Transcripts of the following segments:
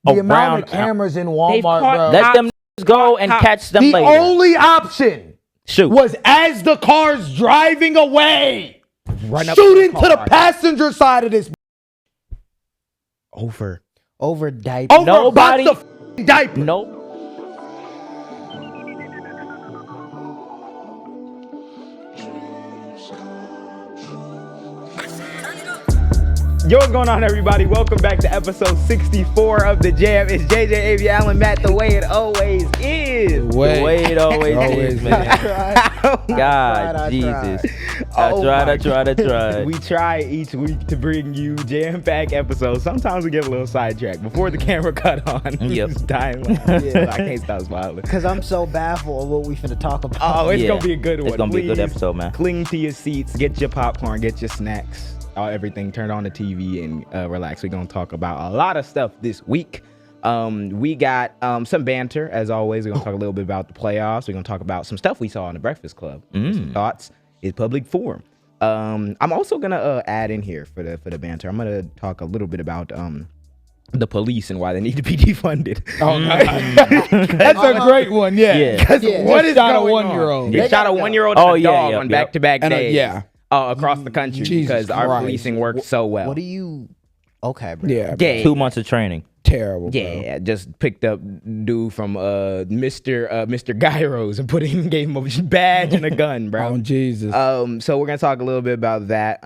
The amount of cameras in Walmart, bro. Let them go and catch them later. The only option was as the car's driving away, shooting to the passenger side of this. Over diaper. Nobody. The diaper. Nope. Yo, what's going on, everybody? Welcome back to episode 64 of The Jam. It's JJ, Avy, Allen, Matt, the way it always is. The way it always is, man. God, Jesus. I try. We try each week to bring you jam-packed episodes. Sometimes we get a little sidetracked. Before the camera cut on, just dying laughing. I can't stop smiling. Because I'm so baffled of what we finna talk about. Oh, it's going to be a good one. It's going to be a good episode, man. Cling to your seats. Get your popcorn. Get your snacks. Everything, turn on the TV and relax. We're gonna talk about a lot of stuff this week. We got some banter as always. We're gonna talk a little bit about the playoffs. We're gonna talk about some stuff we saw in the Breakfast Club. Some thoughts. It's public forum. I'm also gonna add in here for the banter. I'm gonna talk a little bit about the police and why they need to be defunded. That's a great one. Because what is shot a 1-year-old? They shot a 1-year-old and a dog on back-to-back days. Across the country because our policing works so well. What do you... Okay, bro. Yeah. 2 months of training. Terrible, bro. Yeah, just picked up dude from Mr. Gyros and gave him a badge and a gun, bro. Oh, Jesus. So we're gonna talk a little bit about that.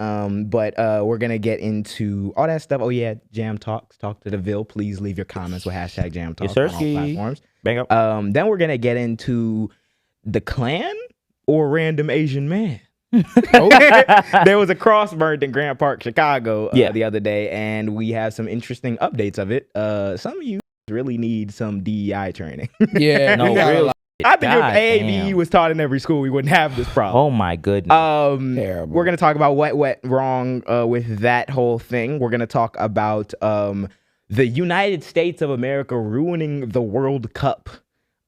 But we're gonna get into all that stuff. Oh yeah, Jam Talks. Talk to the Ville. Please leave your comments with hashtag Jam Talks on all platforms. Bang up. Then we're gonna get into the Klan or random Asian man. There was a cross burned in Grant Park, Chicago the other day, and we have some interesting updates of it. Some of you really need some DEI training. Yeah, no, really. I think if AAVE was taught in every school, we wouldn't have this problem. Oh my goodness. Terrible. We're gonna talk about what went wrong with that whole thing. We're gonna talk about the United States of America ruining the World Cup.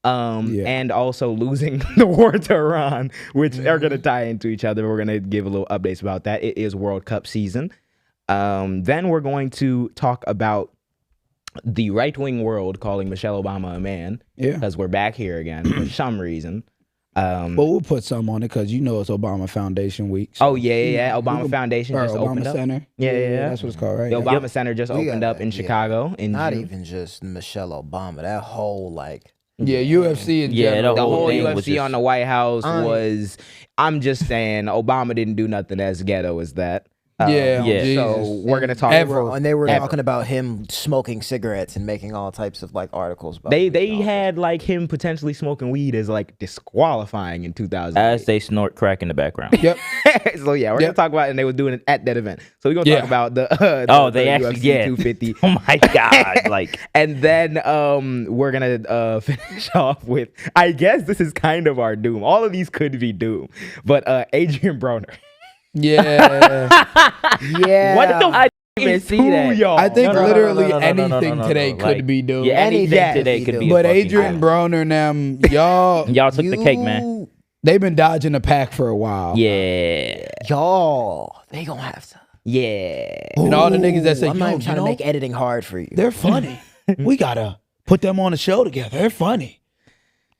And also losing the war to Iran, which are going to tie into each other. We're going to give a little updates about that. It is World Cup season. Then we're going to talk about the right-wing world calling Michelle Obama a man. Yeah. Because we're back here again for some reason. But we'll put some on it because you know it's Obama Foundation week. So. Oh, yeah. Obama Foundation just Obama opened up. Center. Yeah. That's what it's called, right? The Obama Center just opened up in Chicago. In Not June. even just Michelle Obama. That whole, Yeah, UFC in general. The whole thing UFC on the White House was, I'm just saying, Obama didn't do nothing as ghetto as that. So we're going to talk about... And they were talking about him smoking cigarettes and making all types of articles about They had him potentially smoking weed as disqualifying in 2000. As they snort crack in the background. Yep. So yeah, we're going to talk about it, and they were doing it at that event. So we're going to talk about the they actually, UFC 250. Oh my God. And then we're going to finish off with, I guess this is kind of our doom. All of these could be doom. But Adrian Broner. Yeah. What the I didn't even see that. Y'all? I think literally anything today could be doomed. Yeah, anything today could be. But Adrian Broner and them, y'all took the cake, man. They've been dodging the pack for a while. Yeah. Y'all, they gonna have to. Yeah. And all the niggas that say, I'm not even trying to make editing hard for you. They're funny. We gotta put them on a show together. They're funny.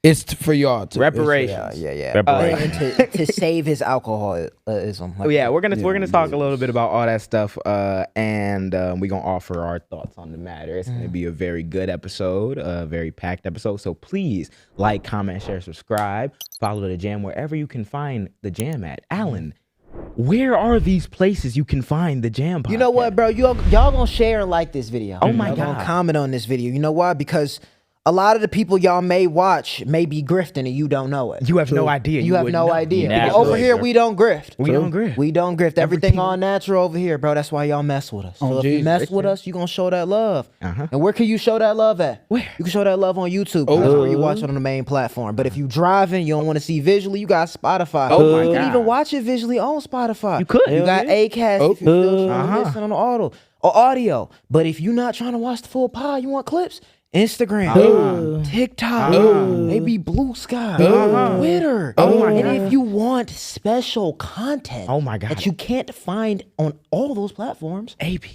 It's for y'all to reparations. Yeah. Reparations. And to save his alcoholism. We're gonna talk a little bit about all that stuff, and we're gonna offer our thoughts on the matter. It's gonna be a very good episode, a very packed episode. So please like, comment, share, subscribe, follow the Jam wherever you can find the Jam at. Allen, where are these places you can find the Jam podcast? You know what, bro? Y'all gonna share and like this video. Oh my God. God. Comment on this video. You know why? Because a lot of the people y'all may watch may be grifting and you don't know it. You have no idea. You have no idea. Naturally, Over here, we don't grift. We don't grift. We don't grift. Everything all natural over here, bro. That's why y'all mess with us. So if you mess with us, you gonna show that love. And where can you show that love at? Where? You can show that love on YouTube. That's where you watch it on the main platform. But if you driving, you don't want to see visually, you got Spotify. Oh my You God. can even watch it visually on Spotify. You could. You got Acast if you're still trying to listen on audio. But if you're not trying to watch the full pod, you want clips. Instagram, TikTok, maybe Blue Sky, Twitter. And if you want special content Oh my God. that you can't find on all those platforms, AB.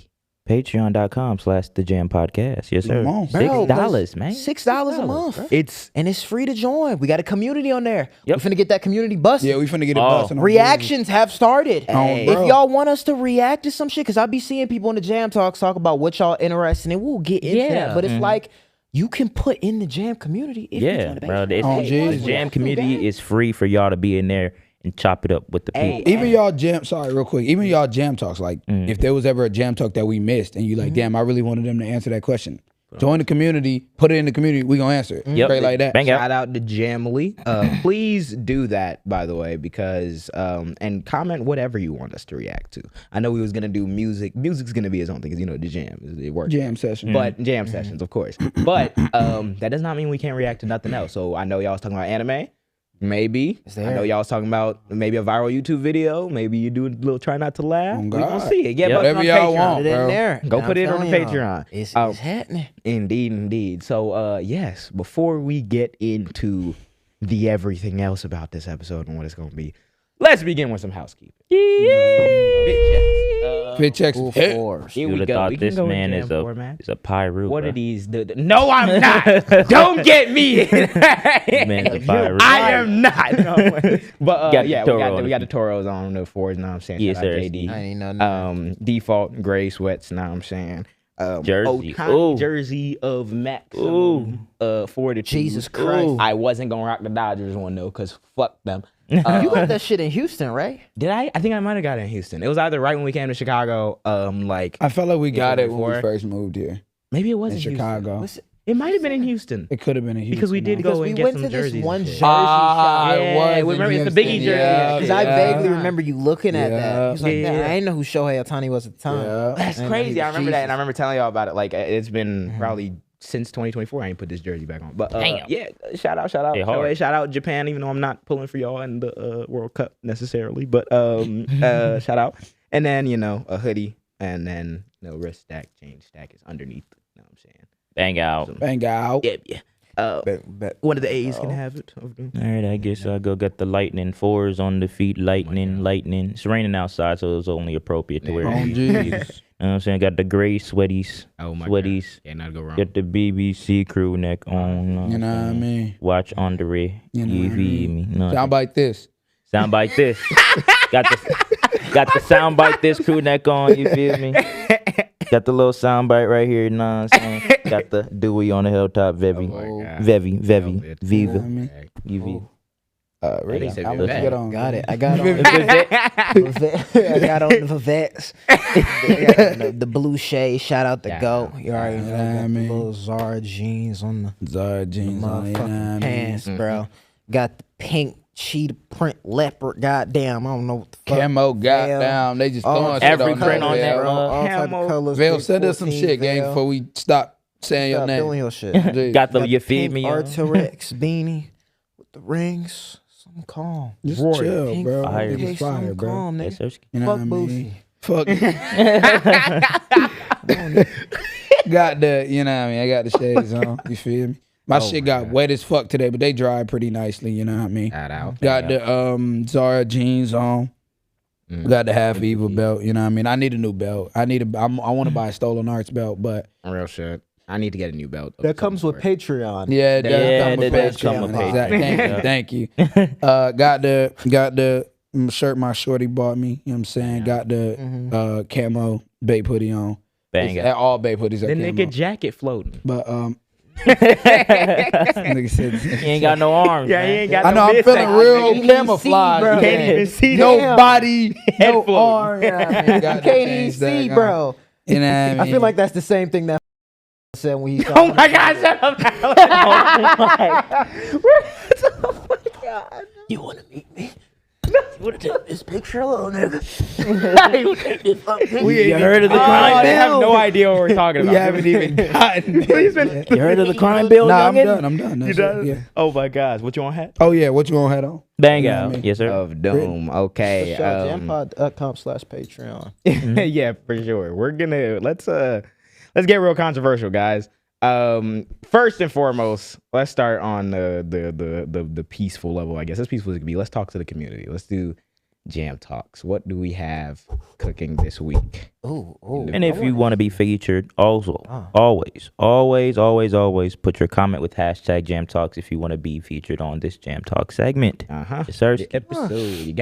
Patreon.com/thejaampodcast. Yes, sir. Come on. $6, man. $6 a month. bro. It's free to join. We got a community on there. Yep. We finna get that community busted. Yeah, we finna get it busting. Reactions have started. Hey. If y'all want us to react to some shit, because I be seeing people in the Jam Talks talk about what y'all interested in, we'll get into that. But it's like, you can put in the Jam community if you join the bro. Patreon. The Jam community is free for y'all to be in there and chop it up with the people. Even y'all jam, sorry, real quick. Even y'all jam talks, like if there was ever a jam talk that we missed, and you like, damn, I really wanted them to answer that question. Join the community, put it in the community. We gonna answer it. Straight like that. Bang out. Shout out to Jamily. Please do that, by the way, because and comment whatever you want us to react to. I know we was gonna do music. Music's gonna be his own thing, because the jam it works. Jam session. But jam sessions, of course. But that does not mean we can't react to nothing else. So I know y'all was talking about anime. Maybe. I know y'all was talking about maybe a viral YouTube video. Maybe you do a little try not to laugh. We gonna see it. Yeah, whatever y'all want, Put it in there. Go put it on the Patreon. It's happening. Indeed. So, yes, before we get into the everything else about this episode and what it's going to be, let's begin with some housekeeping. Fit checks. Here You we would have go. thought We can this go in man jam is a format. pyro. What bro. are these? No, I'm not. Don't get me in. This man's a pyro. I am not. No. But Got yeah, the we Toros. got the Toros on the fours. Know what I'm saying? Yes, Shout out sir. JD. I ain't know nothing. Default gray sweats. Know what I'm saying? Jersey. Otani Ooh. jersey of Max. For the Jesus Christ. I wasn't gonna rock the Dodgers one though, cause fuck them. You got that shit in Houston, right? Did I? I think I might have got it in Houston. It was either right when we came to Chicago. I felt like we got it when we before. first moved here Maybe it was in in Chicago. Houston. It might have been in Houston. It could have been in Houston. Because we did go We and get went some to jerseys. this one and jersey shit. shop. it was in remember it's the Houston. Biggie jersey. Because I vaguely remember you looking at that. Yeah. He was like, Yeah. man, I didn't know who Shohei Ohtani was at the time. Yeah. That's And crazy. he I was remember that, and I Jesus. remember telling y'all about it. Like it's been probably since 2024. I ain't put this jersey back on. But yeah, shout out, Hey, hard. shout out Japan. Even though I'm not pulling for y'all in the World Cup necessarily, but shout out. And then a hoodie, and then wrist stack, chain stack is underneath. You know what I'm saying? Bang out. Bang out. Yeah. One of the A's can have it. All right, I guess I'll go get the lightning fours on the feet. Lightning. It's raining outside, so it's only appropriate to wear. Oh, these. jeez. You know what I'm saying? Got the gray sweaties. Oh my Sweaties. Can't not go wrong. Got the BBC crew neck on. You know what I mean? Watch Andre. You know You what I feel me? No, Sound like this. sound bite this. got the sound bite this crew neck on. You feel me? Got the little sound bite right here. You know what I'm saying? Got the Dewey on the hilltop. Vevi. Viva. You feel? Really? He said I'm Vivette. gonna get on. Got it. I got on. Vivette. I got on the Vivettes. The blue shade. Shout out the GOAT. You already know. Yeah, I Got the mean. little Zara jeans on the Zara jeans on. You know what I motherfucking mean? pants, bro. Got the pink cheetah print leopard. Goddamn, I don't know what the fuck. Camo, goddamn. They just throwing shit Every on print on that, Veil. All type camo. of colors. Veil, big send us some 14 shit, gang, Veil. before we stop saying your Stop name. doing your shit. Jeez. Got the Got you the feel pink me? Arterex beanie with the rings. Some calm. Just Roy. chill, Pink bro. fire. It's Okay, fire, some bro. calm, Yes, nigga. sir. You know Fuck what I mean? Boosie. Fuck. Got the, you know what I mean? I got the shades on. You feel me? My shit got wet as fuck today, but they dried pretty nicely. You know what I mean? Shout out. Got the Zara jeans on. Got the half evil belt. You know what I mean? I need a new belt. I want to buy a Stolen Arts belt, but Real shit. I need to get a new belt. That comes with Patreon. yeah, it does Yeah, come with that does come with Patreon. Patreon. Thank you. Got the shirt my shorty bought me. You know what I'm saying? Got the camo Bape hoodie on. Bang It's- out. all Bape hoodies are The camo. nigga jacket floating. But nigga said, He ain't got no arms. Yeah, he man. ain't got I know I'm feeling real Can't camouflage. even see, bro. man. Can't even see. No Damn. body, no floating. arm. You know what I mean? You Got to can't even change that, see, bro. You know what I mean? I feel like that's the same thing that said when he Oh my God! Shut up. You want to meet me? You want to take this picture, little nigga? You heard of the I crime have bill? no idea what we're talking about. you haven't even gotten it. You heard of the crime bill? Nah, I'm youngin? done. I'm done. That's You it, done? Yeah. Oh my gosh! What you want hat? Oh yeah, what you want to head on? Bang You know what I out. mean? Yes, sir. Of Doom. Okay. JAAMPod.com/Patreon. Yeah, for sure. We're gonna let's get real controversial, guys. First and foremost, let's start on the peaceful level. I guess as peaceful as it can be. Let's talk to the community. Let's do Jam Talks. What do we have cooking this week? And if you want to be featured, also, always put your comment with hashtag Jam Talks if you want to be featured on this Jam Talk segment. Yes, sir. The episode.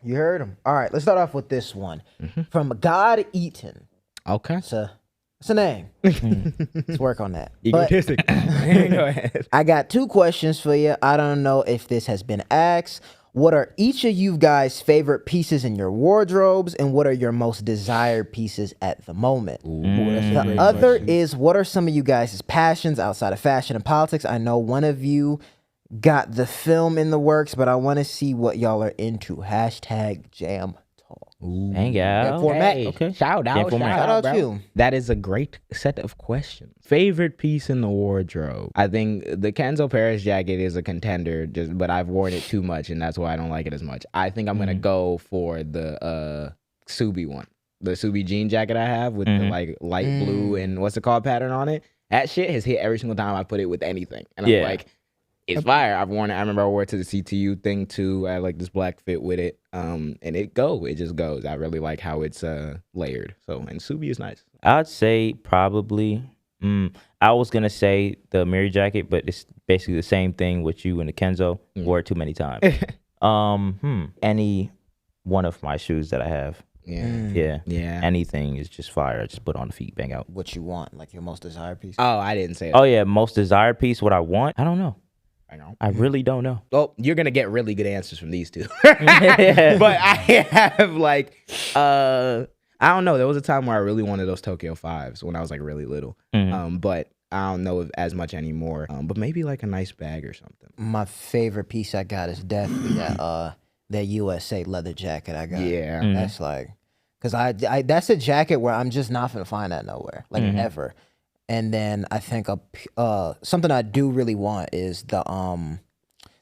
You heard him. All right, let's start off with this one. From God Eaton. Okay. It's a name. Let's work on that. Egotistic. Go ahead. I got 2 questions for you. I don't know if this has been asked. What are each of you guys' favorite pieces in your wardrobes, and what are your most desired pieces at the moment? The other is, what are some of you guys' passions outside of fashion and politics? I know one of you got the film in the works, but I want to see what y'all are into. Hashtag Jam Talk. Hang out. Hey, Okay. Shout out Shout out you. That is a great set of questions. Favorite piece in the wardrobe? I think the Kenzo Paris jacket is a contender, but I've worn it too much, and that's why I don't like it as much. I think I'm gonna go for the Subi one, the Subi jean jacket I have with the like light blue and what's it called pattern on it. That shit has hit every single time I put it with anything, and I'm like, it's fire. I've worn it. I remember I wore it to the CTU thing too. I had like this black fit with it. And it just goes. I really like how it's layered. So, and Subi is nice. I'd say probably, I was going to say the Mary jacket, but it's basically the same thing with you and the Kenzo. Wore it too many times. Any one of my shoes that I have. Yeah. Anything is just fire. I just put on the feet, bang out. What you want, like your most desired piece? Oh, I didn't say that. Oh, yeah. Most desired piece, what I want? I don't know. I really don't know. Well, you're going to get really good answers from these two. But I have like, I don't know. There was a time where I really wanted those Tokyo 5s when I was like really little. But I don't know as much anymore. But maybe like a nice bag or something. My favorite piece I got is definitely that USA leather jacket I got. Yeah. That's like, because I that's a jacket where I'm just not going to find that nowhere, like ever. And then I think something I do really want is the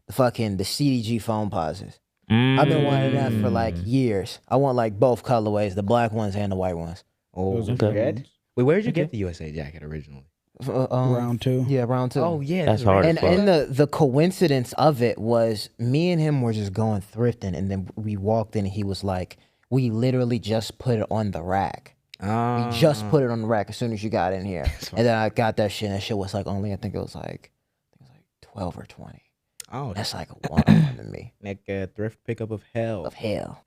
CDG foam posits. I've been wanting that for like years. I want like both colorways, the black ones and the white ones. Oh, okay. Wait, where did you get the USA jacket originally? Round 2. Yeah, round 2. Oh yeah, that's hard. And the coincidence of it was me and him were just going thrifting, and then we walked in and he was like, we literally just put it on the rack. We just put it on the rack as soon as you got in here. And then I got that shit, and that shit was like only, I think it was like 12 or 20. Oh, that's like a one to me. Like a thrift pickup of hell.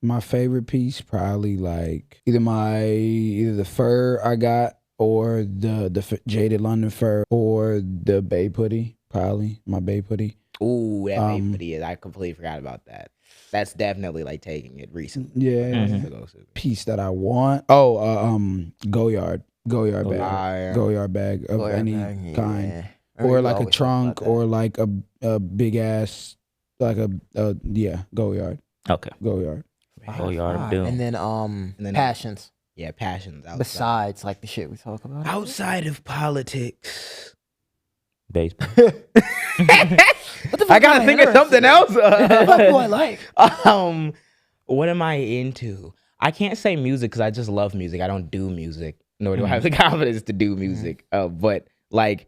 My favorite piece probably like either the fur I got, or the jaded London fur, or the Babe hoodie. Probably my Babe hoodie. Ooh, that Babe hoodie is. I completely forgot about that. That's definitely like taking it recently. Yeah. Piece that I want. Oh, Goyard bag. Goyard bag of any kind. Or like a trunk, or like a big ass, like Goyard. Okay. Goyard. And then passions. Yeah, passions. Outside. Besides like the shit we talk about. Outside of politics. Baseball. I gotta think of something else. What do I like? What am I into? I can't say music because I just love music. I don't do music, nor do I have the confidence to do music. But like,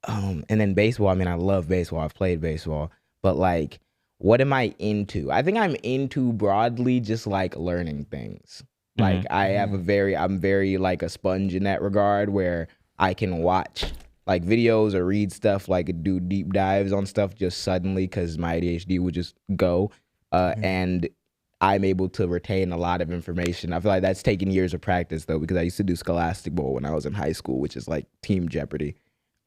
and then baseball. I mean, I love baseball. I've played baseball. But like, what am I into? I think I'm into broadly just like learning things. Like I'm very like a sponge in that regard, where I can watch like videos or read stuff, like do deep dives on stuff just suddenly because my ADHD would just go. And I'm able to retain a lot of information. I feel like that's taken years of practice though, because I used to do Scholastic Bowl when I was in high school, which is like Team Jeopardy.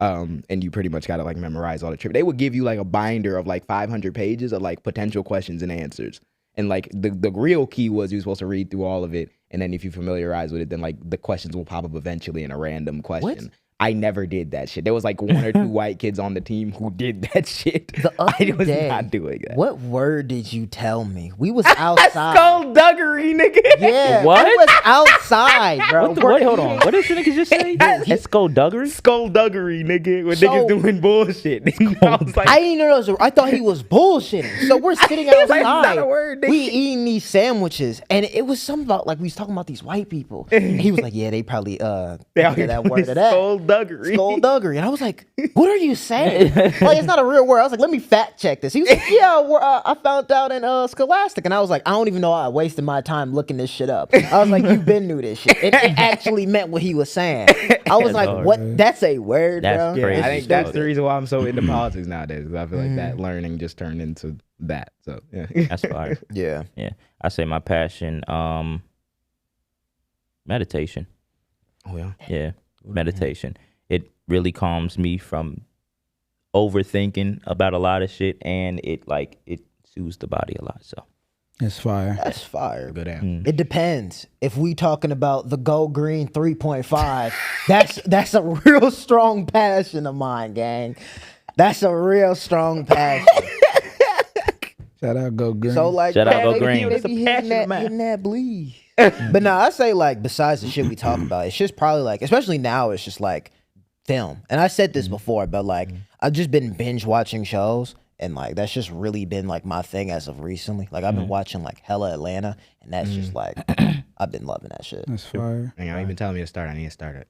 And you pretty much got to like memorize all the trivia. They would give you like a binder of like 500 pages of like potential questions and answers. And like the real key was you were supposed to read through all of it. And then if you familiarize with it, then like the questions will pop up eventually in a random question. What? I never did that shit. There was like 1 or 2 white kids on the team who did that shit. I was not doing that. What word did you tell me? We was outside. Skullduggery, nigga. Yeah, what? I was outside, bro. Wait, hold on. What did the nigga just say? It's skullduggery? Skullduggery, nigga. When niggas doing bullshit. I was like, I didn't know that was I thought he was bullshitting. So we're sitting outside. Like, not a word, nigga. We eating these sandwiches, and it was something about like we was talking about these white people. And he was like, yeah, they probably that word of that. Skullduggery. Skullduggery. And I was like, what are you saying? Like, it's not a real word. I was like, let me fact check this. He was like, yeah, I found out in Scholastic. And I was like, I don't even know I wasted my time looking this shit up. I was like, you been knew this shit. It actually meant what he was saying. I was like, what? That's a word, That's bro. crazy. I think that's the reason why I'm so into politics nowadays. Because I feel like that learning just turned into that. So yeah, That's fire. Yeah. Yeah. I say my passion, meditation. oh yeah. Yeah. Meditation. It really calms me from overthinking about a lot of shit, and it soothes the body a lot. So It's fire. That's fire. Good answer. It depends. If we talking about the Go Green 3.5, that's a real strong passion of mine, gang. That's a real strong passion. Shout out Go Green. So like, Shout out Go maybe Green. Maybe It's a hitting passion, that, man. hitting that bleed. But no, I say like besides the shit we talk about, it's just probably like, especially now, it's just like film. And I said this before, but like I've just been binge watching shows, and like that's just really been like my thing as of recently. Like I've been watching like hella Atlanta, and that's just like I've been loving that shit. That's fire. And y'all even tell me to start. I need to start it.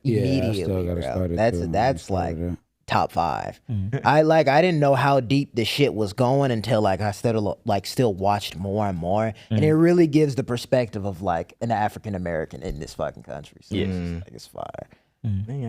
Yeah, I Immediately, still gotta bro. start it. That's too. that's I like started it. top 5. I didn't know how deep the shit was going until like I still watched more and more, and it really gives the perspective of like an African American in this fucking country. So it's, just, like, it's fire.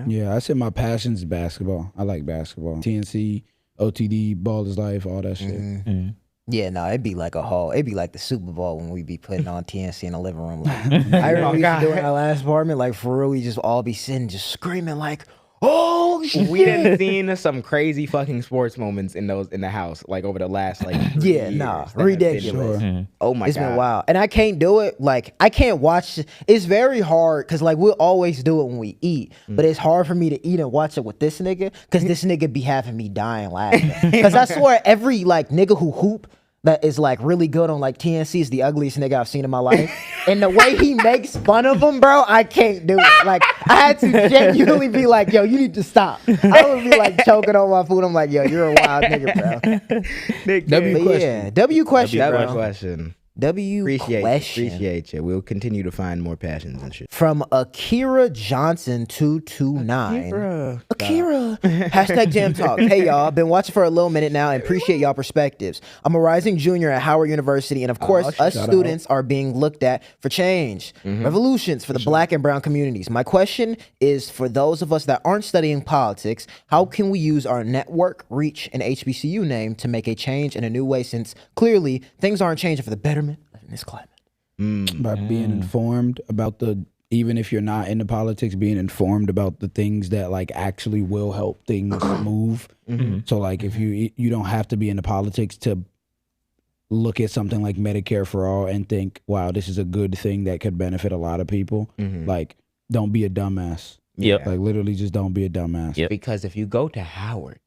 Yeah, I said my passion's basketball. I like basketball. TNC, OTD, Ball is Life, all that shit. Yeah, no, it'd be like the Super Bowl when we be putting on TNC in the living room. Like, I remember we used to do it in our last apartment, like for real, we just all be sitting just screaming like, oh shit. We done seen some crazy fucking sports moments in the house, like over the last like 3 Yeah, years nah, that have been, ridiculous. like, oh my It's god, been wild. And I can't do it. Like, I can't watch. It's very hard because, like, we'll always do it when we eat. But it's hard for me to eat and watch it with this nigga because this nigga be having me dying laughing. Because I swear, every, like, nigga who hoop that is, like, really good on, like, TNC is the ugliest nigga I've seen in my life. And the way he makes fun of him, bro, I can't do it. Like, I had to genuinely be like, yo, you need to stop. I would be, like, choking on my food. I'm like, yo, you're a wild nigga, bro. W But question. yeah, W question, that bro. was question. W question. Appreciate you. We'll continue to find more passions and shit. From Akira Johnson 229. Akira. Hashtag Jam Talk. Hey y'all, been watching for a little minute now and appreciate y'all perspectives. I'm a rising junior at Howard University, and of course, us students are being looked at for change, revolutions for the black and brown communities. My question is for those of us that aren't studying politics, how can we use our network, reach, and HBCU name to make a change in a new way, since clearly things aren't changing for the betterment in this climate? By being informed about even if you're not into politics, being informed about the things that like actually will help things move. So like if you don't have to be into politics to look at something like Medicare for all and think, wow, this is a good thing that could benefit a lot of people. Like, don't be a dumbass. Yep. Like literally just don't be a dumbass. Yep. Because if you go to Howard,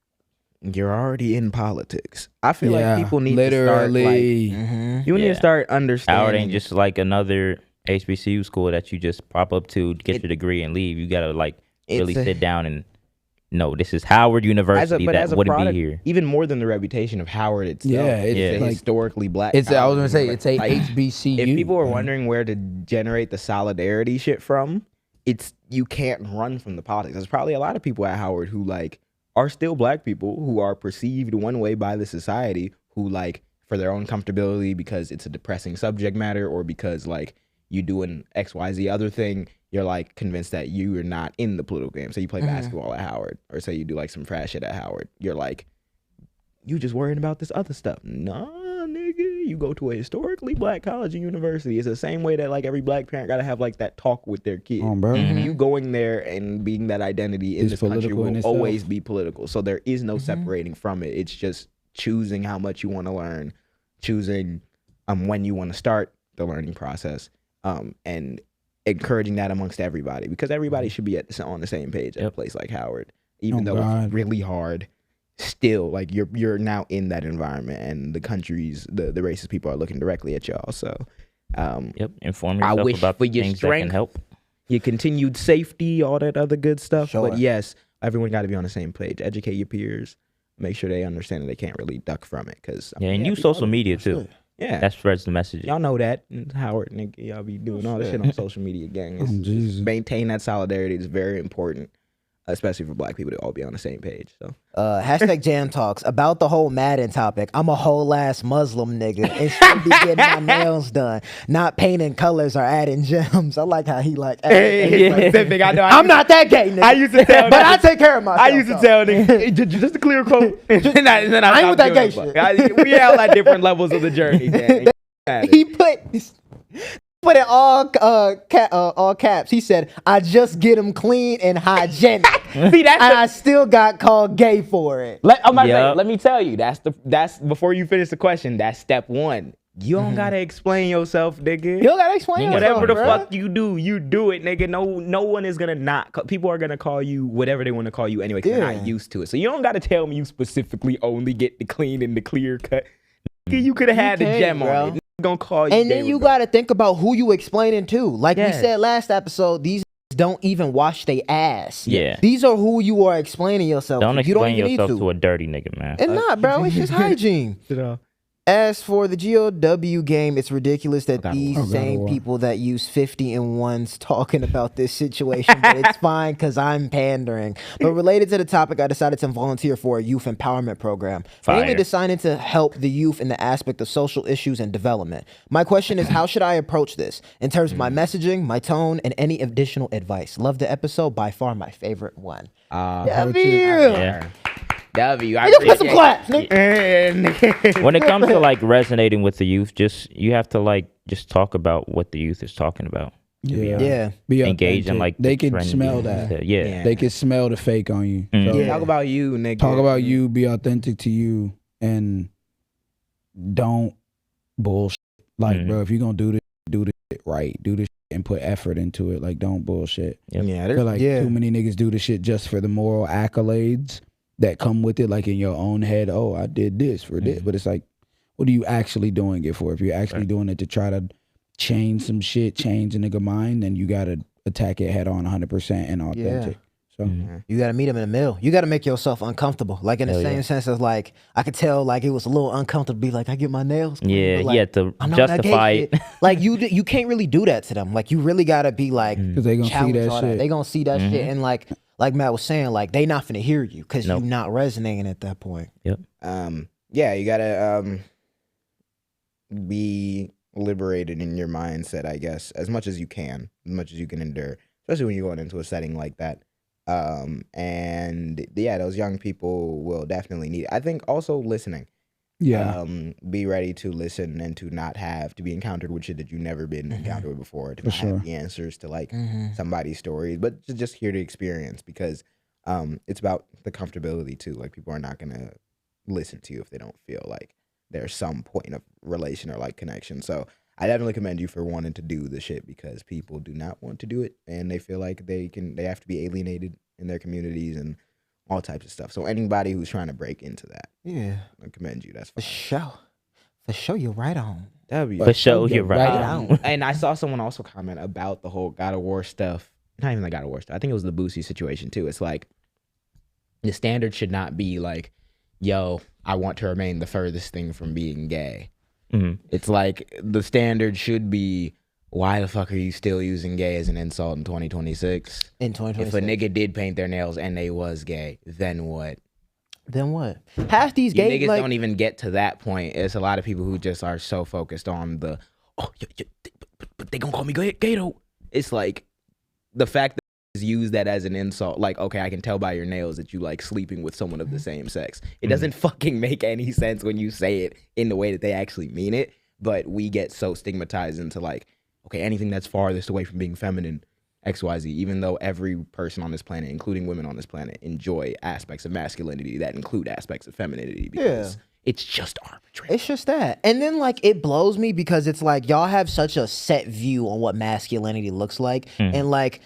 you're already in politics. I feel Yeah, like people need literally. to start like, you need to start understanding. Howard ain't just like another HBCU school that you just pop up to, get your degree and leave. You gotta like really sit down and no, this is Howard University that wouldn't be here. Even more than the reputation of Howard itself. Yeah, it's a like- historically black. It's I was gonna say college. it's a Like, HBCU. If people are wondering where to generate the solidarity shit from, it's you can't run from the politics. There's probably a lot of people at Howard who like are still black people who are perceived one way by the society, who like for their own comfortability because it's a depressing subject matter or because like you do an XYZ other thing, you're like convinced that you are not in the political game. So you play basketball at Howard, or say you do like some trash shit at Howard. You're like, you just worrying about this other stuff. Nah, nigga, you go to a historically black college and university. It's the same way that like every black parent gotta have like that talk with their kid. bro. You going there and being that identity in It's this country political in will itself. always be political. So there is no separating from it. It's just choosing how much you want to learn, choosing when you want to start the learning process, and encouraging that amongst everybody, because everybody should be on the same page at a place like Howard, even though it's really hard. Still, like you're now in that environment, and the countries, the racist people are looking directly at y'all. So, Inform yourself I wish about for the your things that can strength, help. your continued safety, all that other good stuff. Sure. But yes, everyone got to be on the same page. Educate your peers. Make sure they understand that they can't really duck from it. Because And use social media too. Yeah, That spreads the message. y'all know that. And Howard, nigga, y'all be doing all this shit on social media, gang. Jesus. Maintain that solidarity is very important. especially for black people to all be on the same page. So Hashtag Jam Talks about the whole Madden topic. I'm a whole ass Muslim nigga and should be getting my nails done, not painting colors or adding gems. I like how he like. Specific. I know. I'm not that gay, nigga. I used to tell, but I take care of myself. I used to tell niggas just a clear quote. I ain't with that gay shit. We all at different levels of the journey. He put it all caps. He said, "I just get them clean and hygienic." See, I still got called gay for it. I'm about to say, let me tell you, that's before you finish the question. That's step one. You don't gotta explain yourself, nigga. You don't gotta explain yourself. Whatever the fuck you do it, nigga. No one is gonna not. People are gonna call you whatever they want to call you anyway, because they're not used to it. So you don't gotta tell me you specifically only get the clean and the clear cut. Nigga, you could have had the gem on it. Gonna call you, and then you gotta think about who you explaining to. Like we said last episode, these don't even wash their ass. Yeah, these are who you are explaining yourself. Don't to. explain You don't yourself need to a dirty nigga, man. And not, bro. It's just hygiene. As for the GOW game, it's ridiculous that these same people that use 50 and ones talking about this situation, but it's fine because I'm pandering. But related to the topic, I decided to volunteer for a youth empowerment program, mainly decided to help the youth in the aspect of social issues and development. My question is, how should I approach this in terms of my messaging, my tone, and any additional advice? Love the episode, by far my favorite one. W. I put some claps, nigga. When it comes to like resonating with the youth, you have to like just talk about what the youth is talking about. Be engaged in like they can smell that. They can smell the fake on you. So talk about you, nigga. Talk about you. Be authentic to you, and don't bullshit. Like, bro, if you're gonna do this right. Do this and put effort into it. Like, don't bullshit. I feel like too many niggas do the shit just for the moral accolades that come with it, like in your own head. Oh, I did this for this, but it's like, what are you actually doing it for? If you're actually doing it to try to change some shit, change a nigga mind, then you gotta attack it head on 100% and authentic. So you gotta meet him in the middle. You gotta make yourself uncomfortable. Like in the same sense as like, I could tell like it was a little uncomfortable to be like, I get my nails clean. Yeah, like, you have to justify it. Like you can't really do that to them. Like you really gotta be like, because they gonna see that shit. They gonna see that shit, and like Matt was saying, like they not finna hear you because you're not resonating at that point. You gotta be liberated in your mindset, I guess, as much as you can endure, especially when you're going into a setting like that. And those young people will definitely need it. I think also listening. Be ready to listen and to not have to be encountered with shit that you've never been encountered with before, to not have the answers to like somebody's stories, but to just hear the experience, because it's about the comfortability too. Like, people are not gonna listen to you if they don't feel like there's some point of relation or like connection. So I definitely commend you for wanting to do the shit, because people do not want to do it, and they feel like they have to be alienated in their communities and all types of stuff. So anybody who's trying to break into that, I commend you. That's fine. For sure, you're right on. For sure, you're right on. And I saw someone also comment about the whole God of War stuff. Not even the God of War stuff. I think it was the Boosie situation too. It's like, the standard should not be like, yo, I want to remain the furthest thing from being gay. It's like, the standard should be, why the fuck are you still using gay as an insult in 2026? In 2026. If a nigga did paint their nails and they was gay, then what? Half these gay niggas don't even get to that point. It's a lot of people who just are so focused on the, but they gonna call me gay though. It's like, the fact that use that as an insult, like, okay, I can tell by your nails that you like sleeping with someone of the same sex. It doesn't fucking make any sense when you say it in the way that they actually mean it, but we get so stigmatized into like, okay, anything that's farthest away from being feminine, XYZ, even though every person on this planet, including women on this planet, enjoy aspects of masculinity that include aspects of femininity, because it's just arbitrary. It's just that. And then like, it blows me because it's like, y'all have such a set view on what masculinity looks like, and like,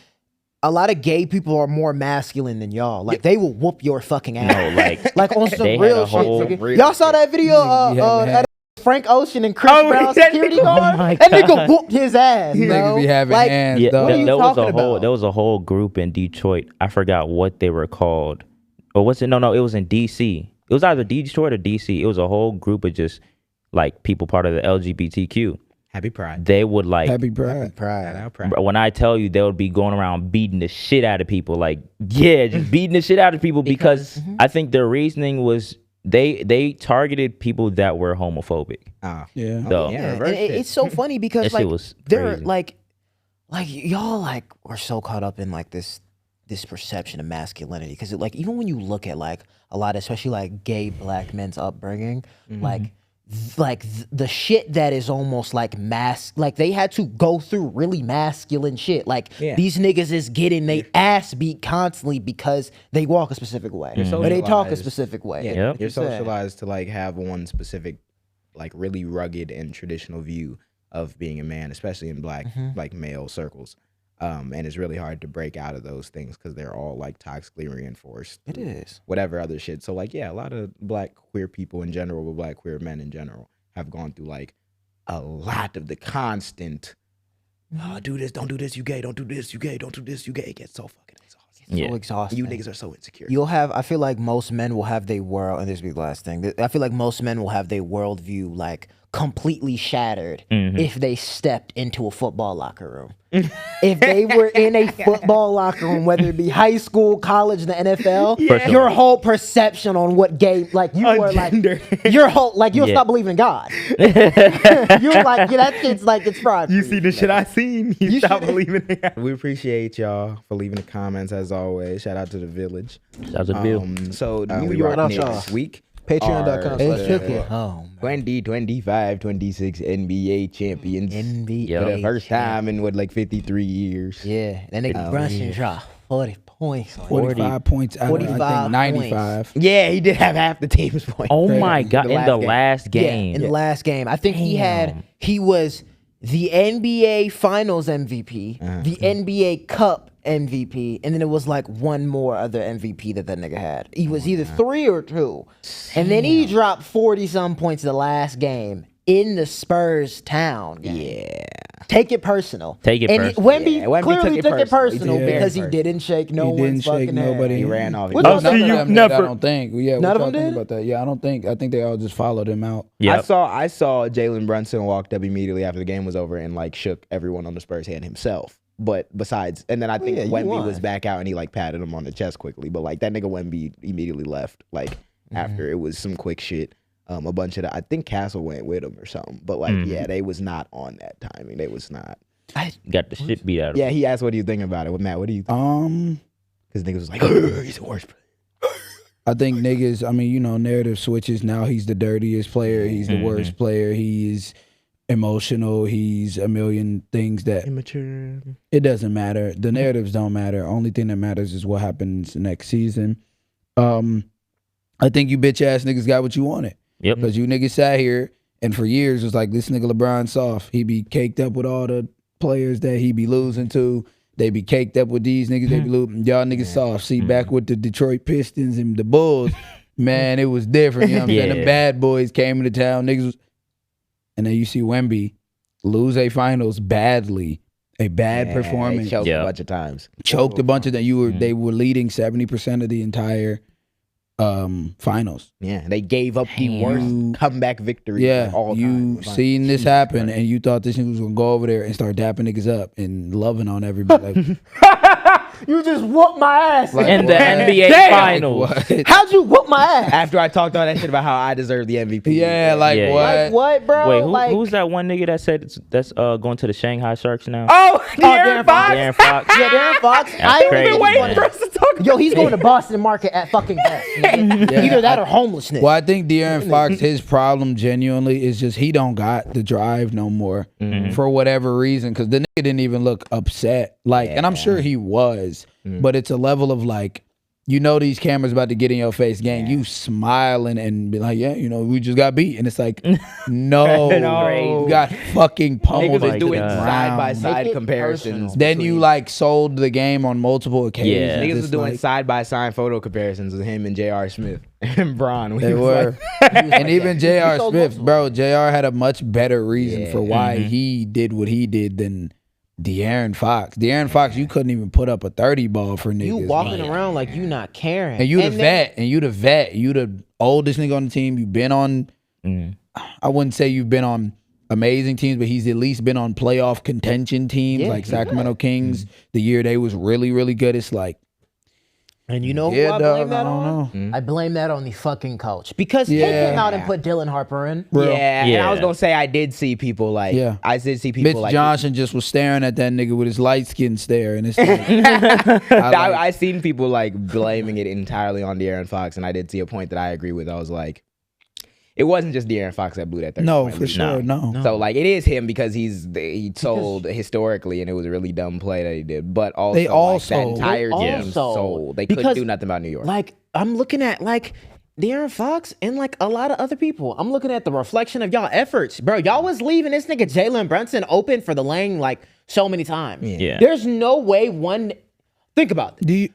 a lot of gay people are more masculine than y'all. Like, they will whoop your fucking ass. No, like on some real shit. Y'all saw that video at Frank Ocean and Chris Brown security guard? That nigga whooped his ass. Niggas be having hands, what are you talking about? There was a whole group in Detroit. I forgot what they were called. Or was it? No, it was in D.C. It was either Detroit or D.C. It was a whole group of just like people part of the LGBTQ. Happy Pride. they would like. Happy Pride. When I tell you, they would be going around beating the shit out of people, like just beating the shit out of people because I think their reasoning was they targeted people that were homophobic. Yeah. So And it's so funny because that like shit was they're crazy. like y'all like are so caught up in like this perception of masculinity because like even when you look at like a lot, especially like gay black men's upbringing, like the shit that is almost like like they had to go through really masculine shit. Like these niggas is getting they ass beat constantly because they walk a specific way or they talk a specific way. Yeah, you're socialized to like have one specific, like really rugged and traditional view of being a man, especially in black like male circles. And it's really hard to break out of those things because they're all like toxically reinforced. It is. Whatever other shit. So like, yeah, a lot of black queer people in general, but black queer men in general have gone through like a lot of the constant, do this, don't do this, you gay, don't do this, you gay, don't do this, you gay. It gets so fucking exhausting. Yeah. So exhausting. You niggas are so insecure. You'll have, I feel like most men will have their world, and this will be the last thing. I feel like most men will have their worldview like completely shattered if they stepped into a football locker room. If they were in a football locker room, whether it be high school, college, the NFL, your whole perception on what gay, like you were like, your whole, like you'll stop believing in God. You're like, that shit's like, it's fraud. You see the shit I seen, you stop believing in it. We appreciate y'all for leaving the comments as always. Shout out to the village. Shout out to Bill. So New York Knicks this week. Patreon.com/KOHEN. 2025-26 NBA champions NBA for the first time in what, like 53 years. Yeah, that nigga Brunson dropped 40 points. 45 points out of, I 45 think, 95. Yeah, he did have half the team's points. Oh my God! In the last game, in the last game, I think he was the NBA Finals MVP, the NBA Cup MVP, and then it was like one more other MVP that nigga had. He was either 3 or 2. And then he dropped 40-some points the last game in the Spurs town game. Yeah. Take it personal. Take it personal. Wemby clearly took it personal because he didn't shake no one's fucking hand. He ran off. I'll see you never. I don't think. Yeah, None of them did? about that. Yeah, I think they all just followed him out. Yeah. I saw Jalen Brunson walked up immediately after the game was over and like shook everyone on the Spurs hand himself. But besides, and then I think Wemby was back out and he like patted him on the chest quickly. But like that nigga Wemby immediately left like after it was some quick shit. A bunch of I think Castle went with him or something. But like they was not on that timing. They was not. Got the shit beat out of him. Yeah, he asked what do you think about it. Well, Matt, what do you think? Because niggas was like, he's the worst player. I think niggas, I mean, you know, narrative switches. Now he's the dirtiest player. He's the worst player. He is emotional. He's a million things that Immature. it doesn't matter. The narratives don't matter. Only thing that matters is what happens next season. I think you bitch ass niggas got what you wanted. Yep. Because you niggas sat here and for years was like, this nigga LeBron soft. He be caked up with all the players that he be losing to. They be caked up with these niggas. They be losing. Y'all niggas soft. See, back with the Detroit Pistons and the Bulls, man, it was different. You know what I'm saying? The bad boys came into town. Niggas was, and then you see Wemby lose a finals badly. A bad performance. Choked a bunch of times. Choked a bunch of them. They were leading 70% of the entire finals. Yeah, they gave up the worst comeback victory of all time. You seen this happen and you thought this nigga was gonna go over there and start dapping niggas up and loving on everybody. You just whooped my ass. Like, in the NBA Finals. How'd you whoop my ass? After I talked all that shit about how I deserve the MVP. Yeah, like Yeah. what? Like what, bro? Wait, who's that one nigga that said that's going to the Shanghai Sharks now? Oh, Darren Fox. Darren Fox. Yeah, Darren Fox. That's crazy, man. Yo, he's going to Boston Market at fucking best. Either that or homelessness. Well, I think De'Aaron Fox, his problem genuinely is just he don't got the drive no more for whatever reason. Because the nigga didn't even look upset. Like, and I'm sure he was, but it's a level of like, you know, these cameras about to get in your face, gang. You smiling and be like, yeah, you know, we just got beat, and it's like, no, you got fucking pummeled. Niggas is doing God. side by Make side it comparisons. Then you like sold the game on multiple occasions. Yeah. Niggas It's was doing like- side by side photo comparisons with him and J.R. Smith and Braun. They were. And even J.R. Smith, bro, J.R. had a much better reason for why he did what he did than De'Aaron Fox. De'Aaron Fox, you couldn't even put up a 30 ball for niggas. You walking around like you not caring. And you the vet. And you the vet. You the oldest nigga on the team. You've been on, I wouldn't say you've been on amazing teams, but he's at least been on playoff contention teams like Sacramento Kings. The year they was really, really good. It's like, and you know who I blame that on? Mm-hmm. I blame that on the fucking coach because he came out and put Dylan Harper in. And I was gonna say I did see people like I did see people Mitch like Johnson just was staring at that nigga with his light skin stare, and it's like, I seen people like blaming it entirely on De'Aaron Fox, and I did see a point that I agree with. I was like, it wasn't just De'Aaron Fox that blew that 30 no, point for lead. sure, no. So like it is him because he sold historically, and it was a really dumb play that he did. But also, They all like, that sold. entire They team all sold. They couldn't do nothing about New York. Like, I'm looking at, like, De'Aaron Fox and, like, a lot of other people. I'm looking at the reflection of y'all efforts. Bro, y'all was leaving this nigga Jalen Brunson open for the lane, like, so many times. Yeah. There's no way one... Think about it. Do you,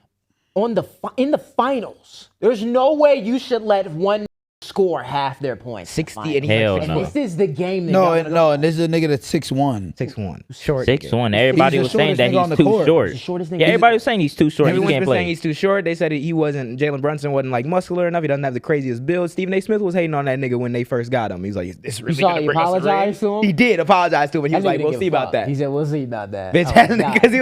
In the finals, there's no way you should let one score half their points. 60 and Hell And no. this is the game that no, and this is a nigga that's 6'1". 6'1", short. 6'1". Everybody He's was the saying that shortest nigga on he's the too court. short. He's the shortest nigga. Yeah, everybody was saying he's too short. He Everyone's can't been saying play. he's too short. They said he wasn't. Jalen Brunson wasn't like muscular enough. He doesn't have the craziest build. Stephen A. Smith was hating on that nigga when they first got him. He's like, "Is this really saw gonna he bring us a ring?" apologized to him? He did apologize to him, and he That was nigga like, didn't "We'll give see a about fuck. that." He said, "We'll see about that." Because he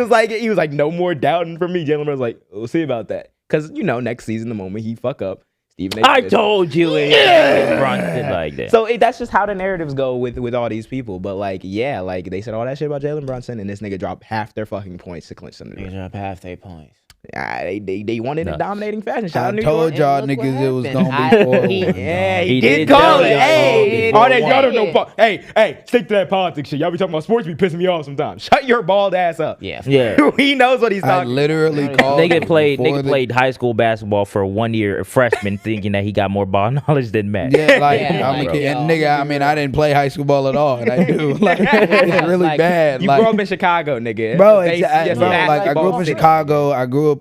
was like, no more doubting from me. Jalen was like, "We'll see about that." Because next season, the moment he fuck up, Stephen A. I Smith- told you it. Brunson like that. So that's just how the narratives go with all these people. But like, yeah, like they said all that shit about Jalen Brunson, and this nigga dropped half their fucking points to clinch them. Niggas drop half their points. They won it in dominating fashion. Shout I out New told York. y'all look what niggas it was happened. gonna be 4-1. Yeah, he He did did call tell it. y'all Hey, before all that y'all don't one. know. Hey, stick to that politics shit. Y'all be talking about sports, be pissing me off sometimes. Shut your bald ass up. Yeah. Yeah. He knows what he's I talking. literally called. Nigga him played before played high school basketball for 1 year, a freshman, thinking that he got more ball knowledge than Matt. Yeah, like Yeah, I'm a like, kid, yo, and nigga. I mean, I didn't play high school ball at all, and I do. Like, it's really Like, bad. You like, grew up in Chicago, nigga. bro, They- exactly, yes, bro. that's Like I grew up in Boston. Chicago. I grew up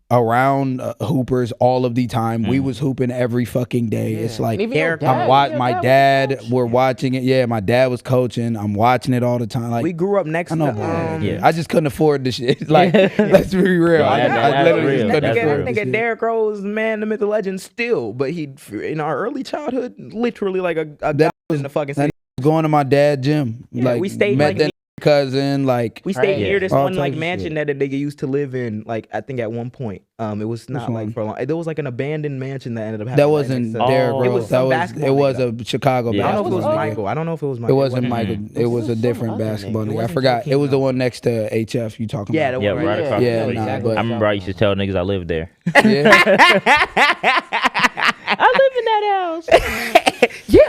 around hoopers all of the time. We was hooping every fucking day. It's like And even your Derek, dad- I'm watching. your My was dad, coaching. we're watching it. Yeah, my dad was coaching. I'm watching it all the time. Like We grew up next I know, to. bro. Yeah. I just couldn't afford this shit. Like, let's be real. Yeah, I that's literally real. just couldn't That's afford real. this Nigga, shit. Derrick Rose, man, the myth, the legend, still. But he, in our early childhood, literally like a guy in the fucking city. Going to my dad's gym. Yeah, like we stayed, met like, that cousin. Like We stayed Right. near this All one like types of mansion shit. that a nigga used to live in. Like I think at one point, it was not Which like one? for a long. There was like an abandoned mansion that ended up happening. that right wasn't next to- Derrick Oh. Rose. It was that some was basketball it was nigga. a Chicago Yeah. I don't know if it basketball was nigga. Michael. I don't know if it was It Michael. wasn't Michael. It was a some different other basketball nigga. It nigga. I wasn't forgot. Joakim, It was the though. one next to HF. You talking Yeah, about? the Yeah, one right across Yeah, the street. nah, I but- remember I used to tell niggas I lived there. Yeah. I live in that house.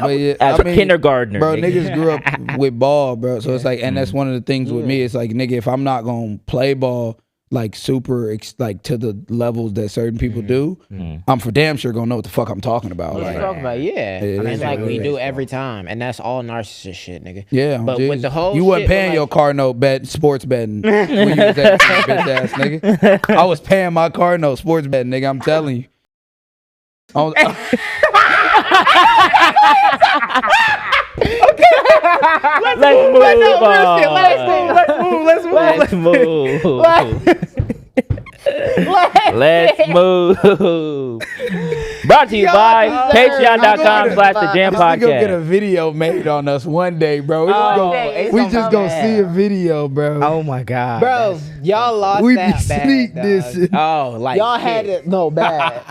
But yeah, As I a mean, kindergartner. bro, nigga. niggas grew up with ball, bro. So it's like, and that's one of the things with me. It's like, nigga, if I'm not gonna play ball like super, like to the levels that certain people do, I'm for damn sure gonna know what the fuck I'm talking about. What Like, you talking about? Yeah. Yeah, It's like we yeah. do every time. And that's all narcissist shit, nigga. yeah, But Jesus. with the whole you wasn't shit, paying like- your car note bet, sports betting when you was that bitch ass nigga. I was paying my car note, sports betting, nigga. I'm telling you. Oh, Let's move. Let's move. Brought to you by patreon.com/thejaampod we gonna get a podcast. video made on us one day, bro. We it's we gonna just come gonna out. see a video, bro. Oh my god, Bro, y'all lost We be that sneak bad, this. dog. Oh, like Y'all had it. No, bad.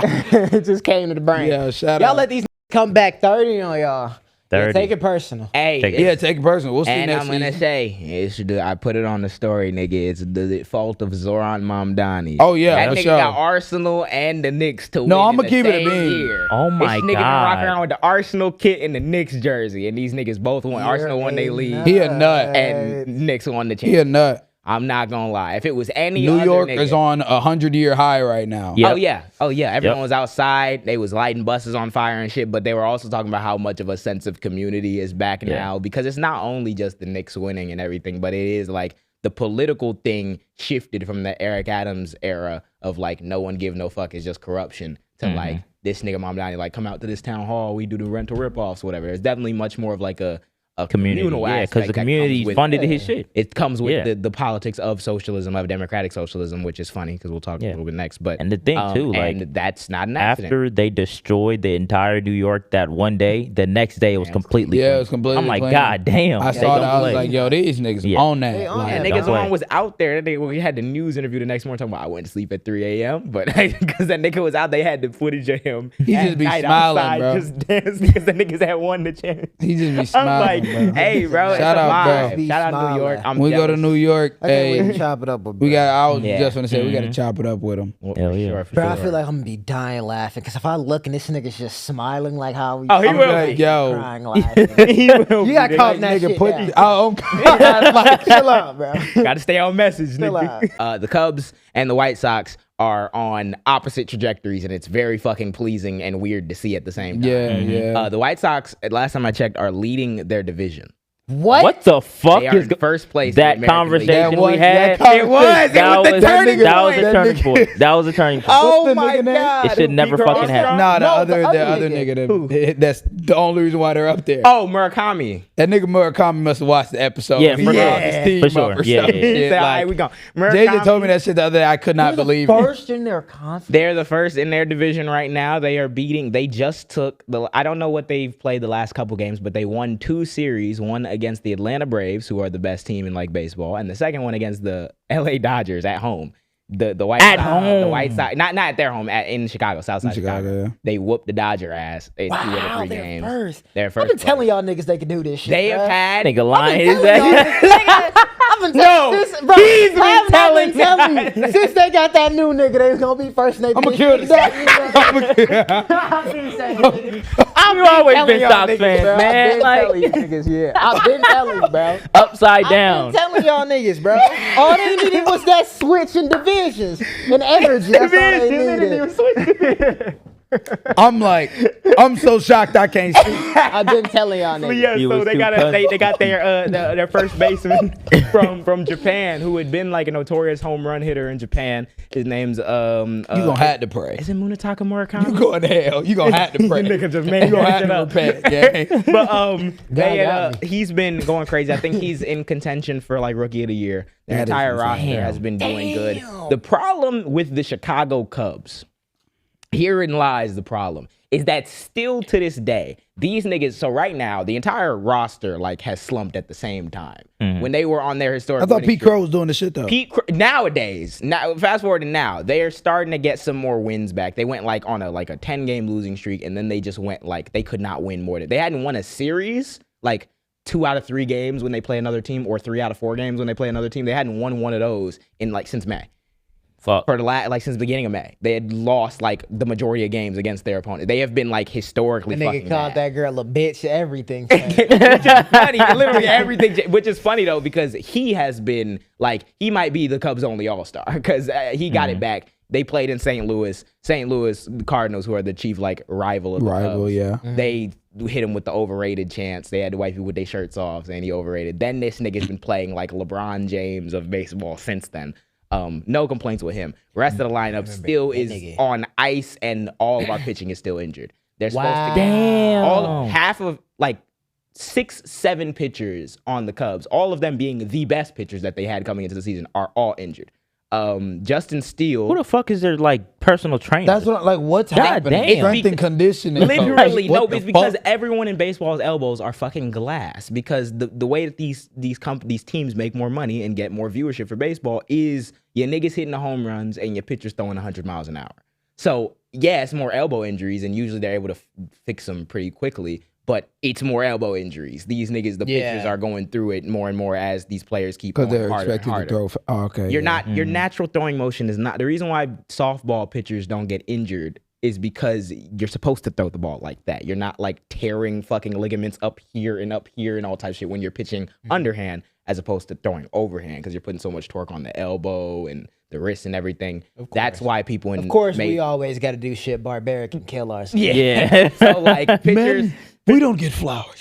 It just came to the brain. Yeah, shout Y'all out. let these come back 30 on y'all. 30. Yeah, take it personal. Hey, Take it. Yeah, take it personal. We'll see and next I'm gonna season. say, I put it on the story, nigga. It's the fault of Zoran Mamdani. Oh, yeah, that for nigga sure. got Arsenal and the Knicks to win. No, in I'ma the keep it a same bean. year. Oh my This nigga been God. rocking around with the Arsenal kit and the Knicks jersey, and these niggas both won. Arsenal won their league, He a nut. and Knicks won the He a championship. nut. I'm not gonna lie. If it was any New other York nigga, is on 100-year high right now. Yep. Oh yeah. Everyone Yep. was outside. They was lighting buses on fire and shit. But they were also talking about how much of a sense of community is back now, because it's not only just the Knicks winning and everything, but it is like the political thing shifted from the Eric Adams era of like no one give no fuck, it's just corruption, to like this nigga Mamdani like come out to this town hall, we do the rental ripoffs, whatever. It's definitely much more of like a a community. communal Yeah, because the aspect that community comes with- funded his shit. It comes with the politics of socialism, of democratic socialism, which is funny because we'll talk a little bit next. But And the thing too, and like that's not an accident. after they destroyed the entire New York that one day, the next day it was completely Yeah, clean. it was completely I'm like, clean. God damn. I they saw don't that. I was play. like, yo, these niggas Yeah. on that. They on Like, And don't niggas play. one was out there. We had the news interview the next morning talking about I went to sleep at 3 a.m. But because that nigga was out, they had the footage of him. He at just be night smiling, outside, bro. just dancing because the niggas had won the chance. he just be I'm smiling, like, bro. hey, bro, it's Shout a out, vibe. bro. Shout out New York. I'm We go to jealous. New York. I can't wait Hey, to chop it up with we got. I was Yeah. just gonna say we got to chop it up with him. Well, Hell for yeah. sure, for Bro, I sure. feel like I'm gonna be dying laughing because if I look and this nigga's just smiling like how we Oh, he I'm will like, be. yo, crying laughing. He will You got be. caught that nigga, shit put. down. Oh, Like, chill out, bro. Gotta stay on message, Chill nigga. The Cubs and the White Sox are on opposite trajectories, and it's very fucking pleasing and weird to see at the same time. yeah, yeah. The White Sox, last time I checked, are leading their division. What the fuck They are is in first place. in that the American League. conversation That was- we had? that It was. It That was the was turning that was point. a turning point. That was a turning point. Oh What's the my nigga name? god! It should never Piker fucking Armstrong? happen. Nah, No, the other nigga. That's the only reason why they're up there. Oh, Murakami. That nigga Murakami must have watched the episode. Yeah, when he for brought sure. his team For sure. up or Yeah, some yeah, He shit. said, all Like, right, we go. JJ told me that shit the other day. I could not believe it. First in their conference. They're the first in their division right now. They are beating. They just took the. I don't know what they've played the last couple games, but they won 2 series. One against the Atlanta Braves, who are the best team in like baseball, and the second one against the LA Dodgers at home. The White At Sox, home. the White Sox, not at their home, in Chicago, Southside Chicago, yeah. They whooped the Dodger ass in 2 out of 3 Wow, they're games. first. They're I've first. been place. telling y'all niggas they can do this shit. They bruh. have had. Nigga lying his Telling y'all ass. niggas- I've been No, since, bro, he's been have not telling been telling me since they got that new nigga, they was gonna be first. And they I'ma did kill shit. this I've been saying it. I've always telling been y'all Sox niggas, fans, bro. I've man. been Like telling you niggas, yeah. I've been telling you, bro. upside I've down. been telling y'all niggas, bro. All they needed was that switch in divisions and energy. That's all they needed. I'm like, I'm so shocked I can't see. I've been telling y'all niggas. Yeah, You so was they too got funny. they got their first baseman from Japan, who had been like a notorious home run hitter in Japan. His name's You gonna have to pray. is it Munetaka Murakami? You going to hell. You gonna have to pray. Nigga just made You gonna that have shit to up. repent. Yeah. But they got me. he's been going crazy. I think he's in contention for like rookie of the year. The That is entire insane. roster has been doing good. The problem with the Chicago Cubs, herein lies the problem, is that still to this day, these niggas, so right now, the entire roster like has slumped at the same time. When they were on their historic I thought winning Pete streak. Crow was doing the shit though. Nowadays, now fast forward to now, they are starting to get some more wins back. They went like on a 10-game losing streak, and then they just went like they could not win more. They hadn't won a series like 2 out of 3 games when they play another team, or 3 out of 4 games when they play another team. They hadn't won one of those in like since May. Fuck. For the since the beginning of May, they had lost like the majority of games against their opponent. They have been like historically The fucking nigga called bad. that girl a bitch. Everything. Which is funny, literally everything. Which is funny though, because he has been like, he might be the Cubs' only All-Star because he got it back. They played in St. Louis, the Cardinals, who are the chief like rival of the Cubs. Yeah. They hit him with the overrated chants. They had to wipe people with their shirts off, saying he overrated. Then this nigga's been playing like LeBron James of baseball since then. No complaints with him. Rest of the lineup still is on ice, and all of our pitching is still injured. They're supposed to get half of like 6-7 pitchers on the Cubs, all of them being the best pitchers that they had coming into the season, are all injured. Justin Steele. Who the fuck is their like personal trainer? That's what like what's God happening? damn. Strength and conditioning. Literally, What no, the it's because fuck? everyone in baseball's elbows are fucking glass. Because the way that these teams make more money and get more viewership for baseball is your niggas hitting the home runs and your pitchers throwing 100 miles an hour. So yeah, it's more elbow injuries, and usually they're able to fix them pretty quickly. But it's more elbow injuries. These niggas, the pitchers are going through it more and more as these players keep going they're harder and expected harder. to throw. Okay. You're not your natural throwing motion is not the reason why softball pitchers don't get injured is because you're supposed to throw the ball like that. You're not like tearing fucking ligaments up here and all types of shit when you're pitching underhand as opposed to throwing overhand because you're putting so much torque on the elbow and the wrist and everything. That's why people in Of course, we always got to do shit barbaric and kill ourselves. Yeah. So like pitchers. Men, we don't get flowers.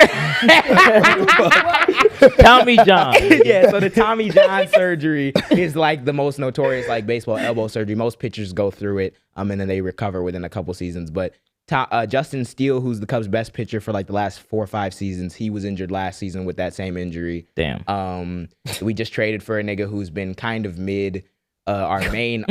Tommy John. Yeah, so the Tommy John surgery is like the most notorious like baseball elbow surgery. Most pitchers go through it, and then they recover within a couple seasons. But Justin Steele, who's the Cubs' best pitcher for like the last 4 or 5 seasons, he was injured last season with that same injury. Damn. We just traded for a nigga who's been kind of mid. Our main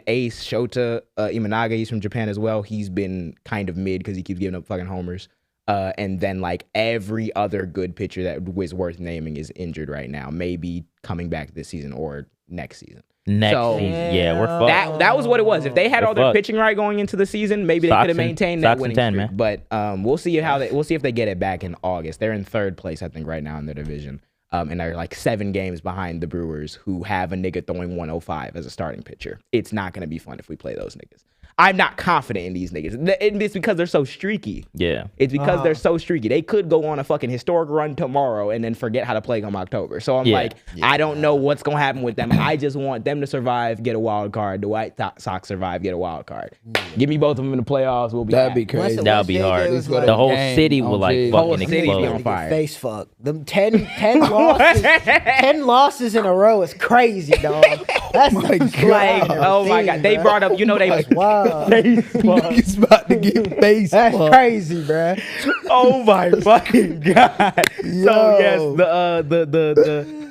ace, Shota Imanaga, he's from Japan as well. He's been kind of mid because he keeps giving up fucking homers. And then like every other good pitcher that was worth naming is injured right now. Maybe coming back this season or next season. Yeah, we're fucked. That was what it was. If they had all their pitching right going into the season, maybe they could have maintained that winning streak. But we'll see if they get it back in August. They're in 3rd place, I think, right now in their division. And they're like 7 games behind the Brewers, who have a nigga throwing 105 as a starting pitcher. It's not going to be fun if we play those niggas. I'm not confident in these niggas. It's because they're so streaky. Yeah. It's because they're so streaky. They could go on a fucking historic run tomorrow and then forget how to play come October. So I'm I don't know what's going to happen with them. I just want them to survive, get a wild card. The White Sox survive, get a wild card. Give me both of them in the playoffs. We'll be That'd be crazy. That would be hard. The whole city will like fucking explode. On fire. Face fuck. Them 10 losses, 10 losses in a row is crazy, dog. That's oh my God. They brought up, they was wow. He's about to get face. That's crazy, bruh. Oh my fucking God. So yes,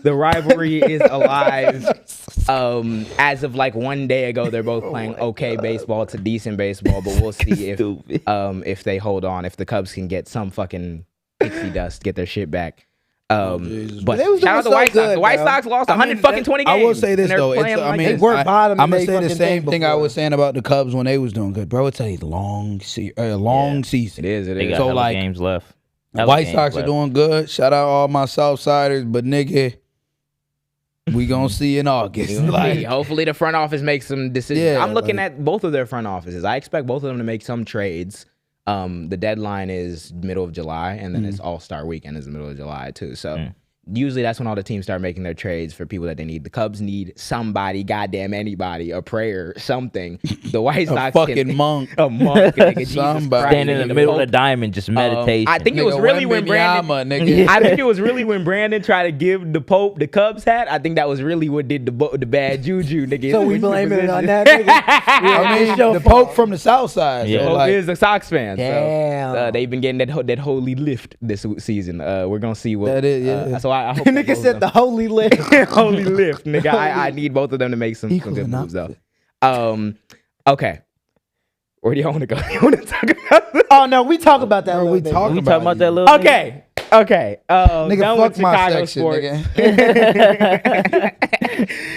the rivalry is alive. As of like 1 day ago, they're both playing okay baseball to decent baseball, but we'll see if they hold on, if the Cubs can get some fucking pixie dust, get their shit back. But shout out the White Sox. The White Sox lost 120 games. I will say this though. They were bottom. I'm gonna say the same thing I was saying about the Cubs when they was doing good, bro. It's a long season. It is. They got so like games left. The White Sox are doing good. Shout out all my Southsiders, but nigga, we gonna see in August. Hopefully the front office makes some decisions. Yeah, I'm looking at both of their front offices. I expect both of them to make some trades. The deadline is middle of July, and then it's All-Star Weekend is the middle of July too. So usually that's when all the teams start making their trades for people that they need. The Cubs need somebody, goddamn anybody, a prayer, something. The White Sox a fucking monk. A monk. Somebody. Standing in the middle of the diamond, just meditation. I think it was really when Brandon. I think it was really when Brandon tried to give the Pope the Cubs hat. I think that was really what did the bad juju, nigga. So we blaming it on that nigga. I mean, the Pope from the South Side. Yeah. The Pope is a Sox fan. Damn. So they've been getting that holy lift this season. We're gonna see what that is. Yeah. So I hope nigga said the holy lift. Holy lift, nigga. I need both of them to make some good moves though. Okay. Where do y'all want to go? You want to talk about? Oh no, we talk about that. We talking about that little. Okay. Nigga, done fuck with my Chicago section, sports. nigga.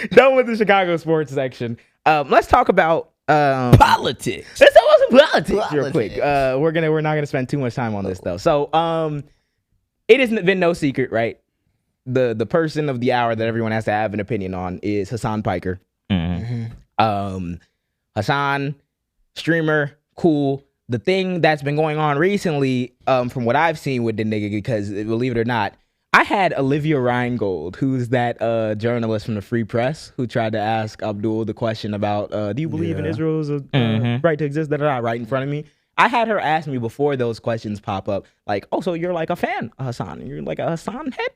Done with the Chicago sports section. Let's talk about politics. Let's talk about some politics real quick. We're not gonna spend too much time on this though. So it has been no secret, right? The person of the hour that everyone has to have an opinion on is Hasan Piker. Hasan, streamer, cool. The thing that's been going on recently, from what I've seen with the nigga, because believe it or not, I had Olivia Reingold, who's that journalist from the Free Press, who tried to ask Abdul the question about, do you believe in Israel's right to exist? Right in front of me. I had her ask me before those questions pop up, like, oh, so you're like a fan of Hasan? You're like a Hasan head?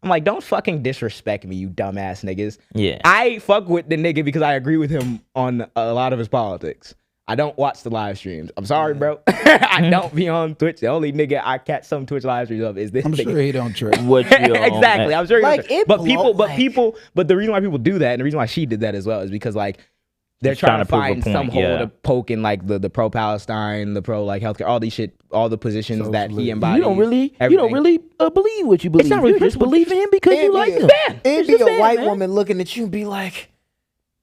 I'm like, don't fucking disrespect me, you dumbass niggas. Yeah. I fuck with the nigga because I agree with him on a lot of his politics. I don't watch the live streams. I'm sorry, bro. I don't be on Twitch. The only nigga I catch some Twitch live streams of is this I'm nigga. sure he don't trade. Exactly. I'm sure he like, don't. But the reason why people do that, and the reason why she did that as well, is because like they're trying to find some hole to poke in, like the pro-Palestine, the pro like healthcare, all these shit, all the positions that he embodies. You don't really believe what you believe. It's not really, you just believe in him because you like him. It'd be a white woman looking at you and be like,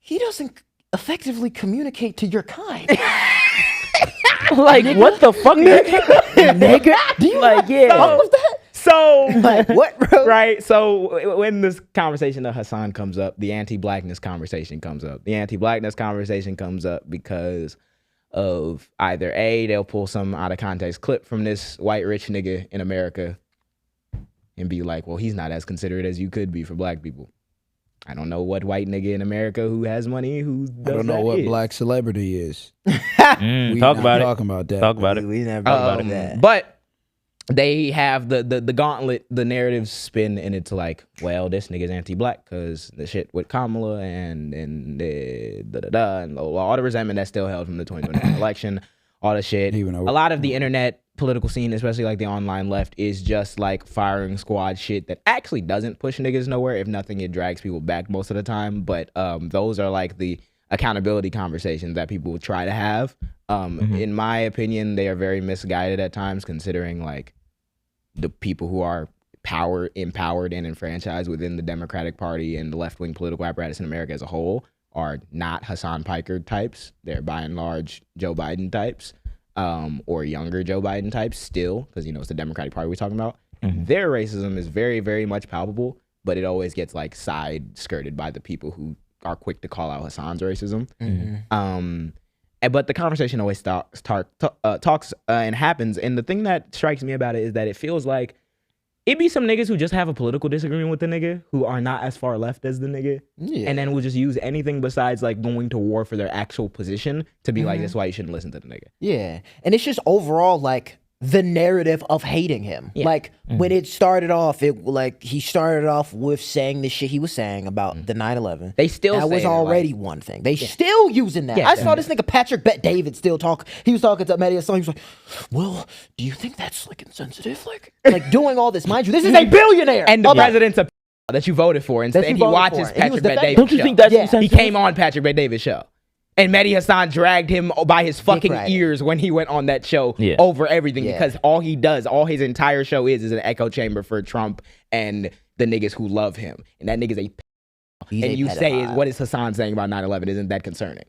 he doesn't effectively communicate to your kind. Like, nigga? What the fuck, nigga? Do you like, yeah. So, like, what, bro? Right. So, when this conversation of Hasan comes up, the anti-blackness conversation comes up. The anti-blackness conversation comes up because of either A, they'll pull some out of context clip from this white rich nigga in America and be like, well, he's not as considerate as you could be for black people. I don't know what white nigga in America who has money who does I don't know what is. black celebrity is. Talk about that. Talk about it. We never talk about that. But they have the gauntlet, the narrative spin in it to like, well, this nigga's anti-black because the shit with Kamala and all the resentment that's still held from the 2020 election. all the shit. Even A lot of the internet political scene, especially like the online left, is just like firing squad shit that actually doesn't push niggas nowhere. If nothing, it drags people back most of the time. But those are like the accountability conversations that people try to have. In my opinion, they are very misguided at times, considering like the people who are empowered and enfranchised within the Democratic Party and the left-wing political apparatus in America as a whole are not Hasan Piker types. They're by and large Joe Biden types. Or younger Joe Biden types still, because, you know, it's the Democratic Party we're talking about. Their racism is very, very much palpable, but it always gets like side-skirted by the people who are quick to call out Hasan's racism. But the conversation always talks and happens. And the thing that strikes me about it is that it feels like it be some niggas who just have a political disagreement with the nigga who are not as far left as the nigga. And then will just use anything besides like going to war for their actual position to be like, that's why you shouldn't listen to the nigga. Yeah. And it's just overall like the narrative of hating him. Like when it started off, he started off with saying the shit he was saying about the 9/11. They still that say was it, already like, one thing. They still using that. Yeah, I saw this nigga Patrick Bet David still talk. He was talking to Mehdi Hasan. He was like, "Well, do you think that's like insensitive? Like doing all this, mind you, this is a billionaire and the president's a that you voted for, and he watches Patrick Bet David's Don't you think that's insensitive? He came on Patrick Bet David's show. And Mehdi Hasan dragged him by his fucking ears when he went on that show over everything because all he does, all his entire show is an echo chamber for Trump and the niggas who love him. And that nigga's and you say, what is Hasan saying about 9/11? Isn't that concerning?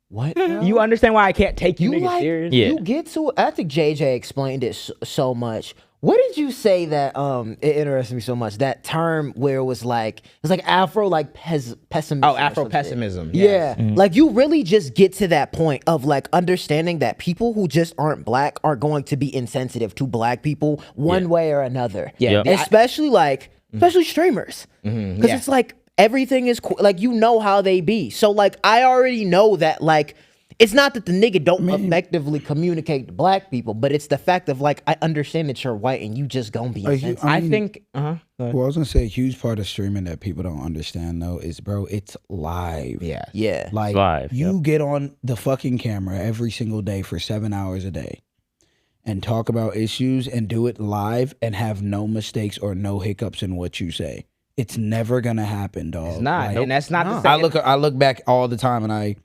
What? You understand why I can't take you niggas serious? You get to, I think JJ explained it so much. What did you say that it interested me so much? That term where it was like Afro pessimism. Oh, Afro pessimism. Yeah. Like you really just get to that point of like understanding that people who just aren't black are going to be insensitive to black people one way or another. Yeah. Especially streamers. Because it's like everything is like, you know how they be. So like I already know that like it's not that the nigga don't effectively communicate to black people, but it's the fact of like, I understand that you're white and you just gonna be insensitive. I think, well, I was gonna say a huge part of streaming that people don't understand though is, bro, it's live. Yeah. Like live, you get on the fucking camera every single day for 7 hours a day and talk about issues and do it live and have no mistakes or no hiccups in what you say. It's never gonna happen, dog. It's not, like, and that's not the same. I look back all the time and I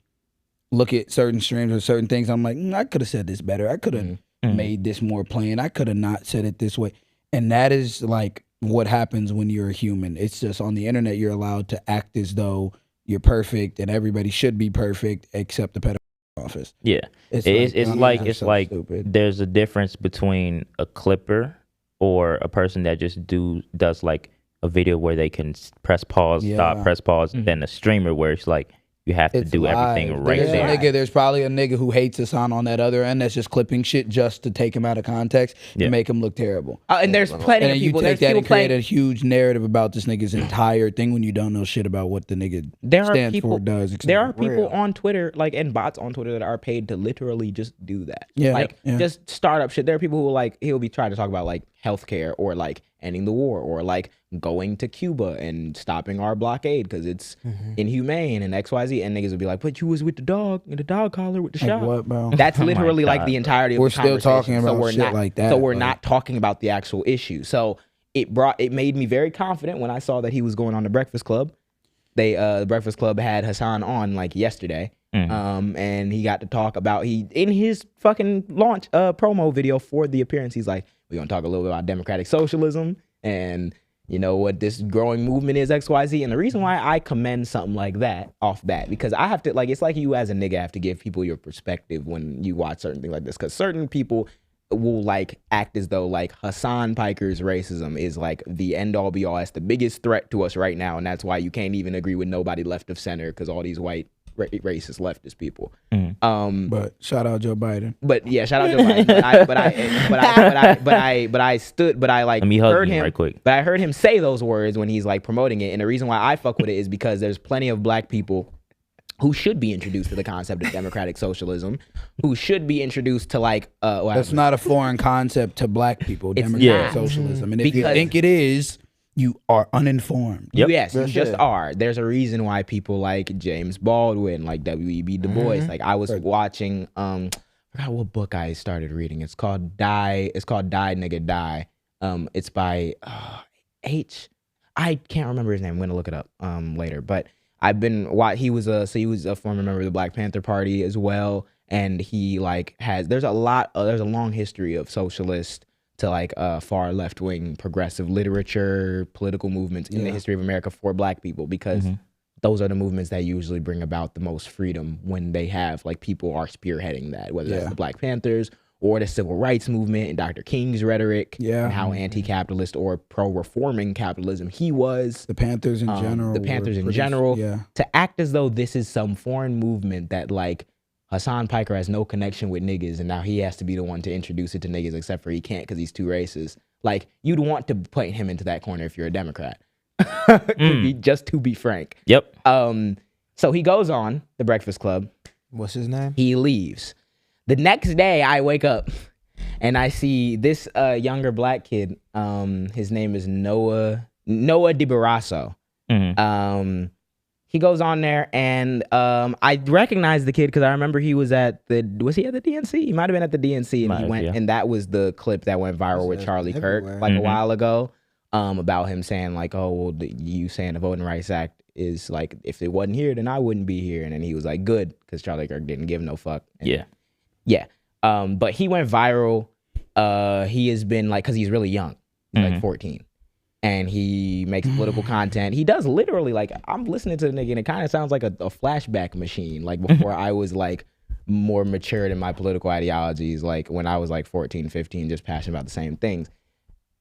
look at certain streams or certain things. I'm like, I could have said this better. I could have made this more plain. I could have not said it this way. And that is like what happens when you're a human. It's just on the internet, you're allowed to act as though you're perfect and everybody should be perfect except the pedophile office. Yeah. It's like stupid. There's a difference between a clipper or a person that just does like a video where they can press pause, stop, press pause, than a streamer where it's like, you have to do everything right there. There's probably a nigga who hates Hasan on that other end that's just clipping shit just to take him out of context to make him look terrible. And there's plenty of people. And you take that and create a huge narrative about this nigga's entire thing when you don't know shit about what the nigga stands for, does. There are people on Twitter, like, and bots on Twitter that are paid to literally just do that. Just start up shit. There are people who like, he'll be trying to talk about like healthcare or like ending the war or like going to Cuba and stopping our blockade because it's inhumane and XYZ, and niggas would be like, but you was with the dog in the dog collar with the shot. What, bro? That's literally like the entirety of the conversation. We're still talking about shit like that. So we're not talking about the actual issue. So it made me very confident when I saw that he was going on the Breakfast Club. The Breakfast Club had Hasan on like yesterday. And he got to talk about, in his fucking launch promo video for the appearance, he's like, we're gonna talk a little bit about democratic socialism and you know what this growing movement is, XYZ. And the reason why I commend something like that off bat, because I have to, like, it's like you as a nigga have to give people your perspective when you watch certain things like this, because certain people will like act as though like Hasan Piker's racism is like the end all be all. That's the biggest threat to us right now, and that's why you can't even agree with nobody left of center because all these white racist leftist people. But shout out Joe Biden. But yeah, shout out Joe Biden. But I heard him right quick. But I heard him say those words when he's like promoting it, and the reason why I fuck with it is because there's plenty of black people who should be introduced to the concept of democratic socialism, who should be introduced to like that's not a foreign concept to black people, democratic socialism. And if you think it is, you are uninformed. Yes, you just are. There's a reason why people like James Baldwin, like W.E.B. Du Bois. Like I was watching forgot what book I started reading. It's called Die Nigga Die. It's by I can't remember his name. I'm gonna look it up later. But I've been he was a former member of the Black Panther Party as well, and he like there's a long history of socialist to like far left wing progressive literature, political movements in the history of America for Black people, because those are the movements that usually bring about the most freedom when they have like people are spearheading that, whether that's the Black Panthers or the civil rights movement and Dr. King's rhetoric and how anti-capitalist or pro-reforming capitalism he was. The Panthers in general. The Panthers in general. To act as though this is some foreign movement that like Hasan Piker has no connection with niggas and now he has to be the one to introduce it to niggas, except for he can't because he's too racist. Like, you'd want to put him into that corner if you're a Democrat. Just to be frank. Yep. So he goes on The Breakfast Club. What's his name? He leaves. The next day I wake up and I see this younger Black kid. His name is Noah DiBarasso. He goes on there and I recognize the kid because I remember he was at the DNC? He might have been at the DNC and he went and that was the clip that went viral with Charlie Kirk like a while ago about him saying like, oh, well, you saying the Voting Rights Act is like, if it wasn't here, then I wouldn't be here. And then he was like, good, because Charlie Kirk didn't give no fuck. And but he went viral. He has been like, because he's really young, he's like 14. And he makes political content. He does literally, like, I'm listening to the nigga and it kind of sounds like a flashback machine. Like before I was like more matured in my political ideologies, like when I was like 14, 15, just passionate about the same things.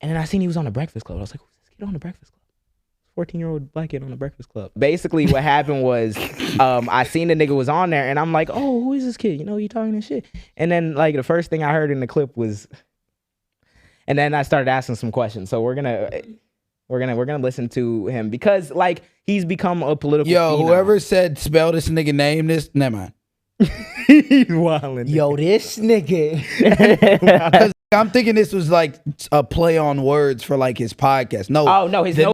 And then I seen he was on The Breakfast Club. I was like, who's this kid on The Breakfast Club? 14-year-old Black kid on The Breakfast Club. Basically what happened was I seen the nigga was on there and I'm like, oh, who is this kid? You know, you talking this shit. And then like the first thing I heard in the clip was, and then I started asking some questions. So we're gonna listen to him because like he's become a political phenom. Whoever said spell this nigga name this, never mind. He's wilding. Yo, this nigga. Because I'm thinking this was like a play on words for like his podcast. No, his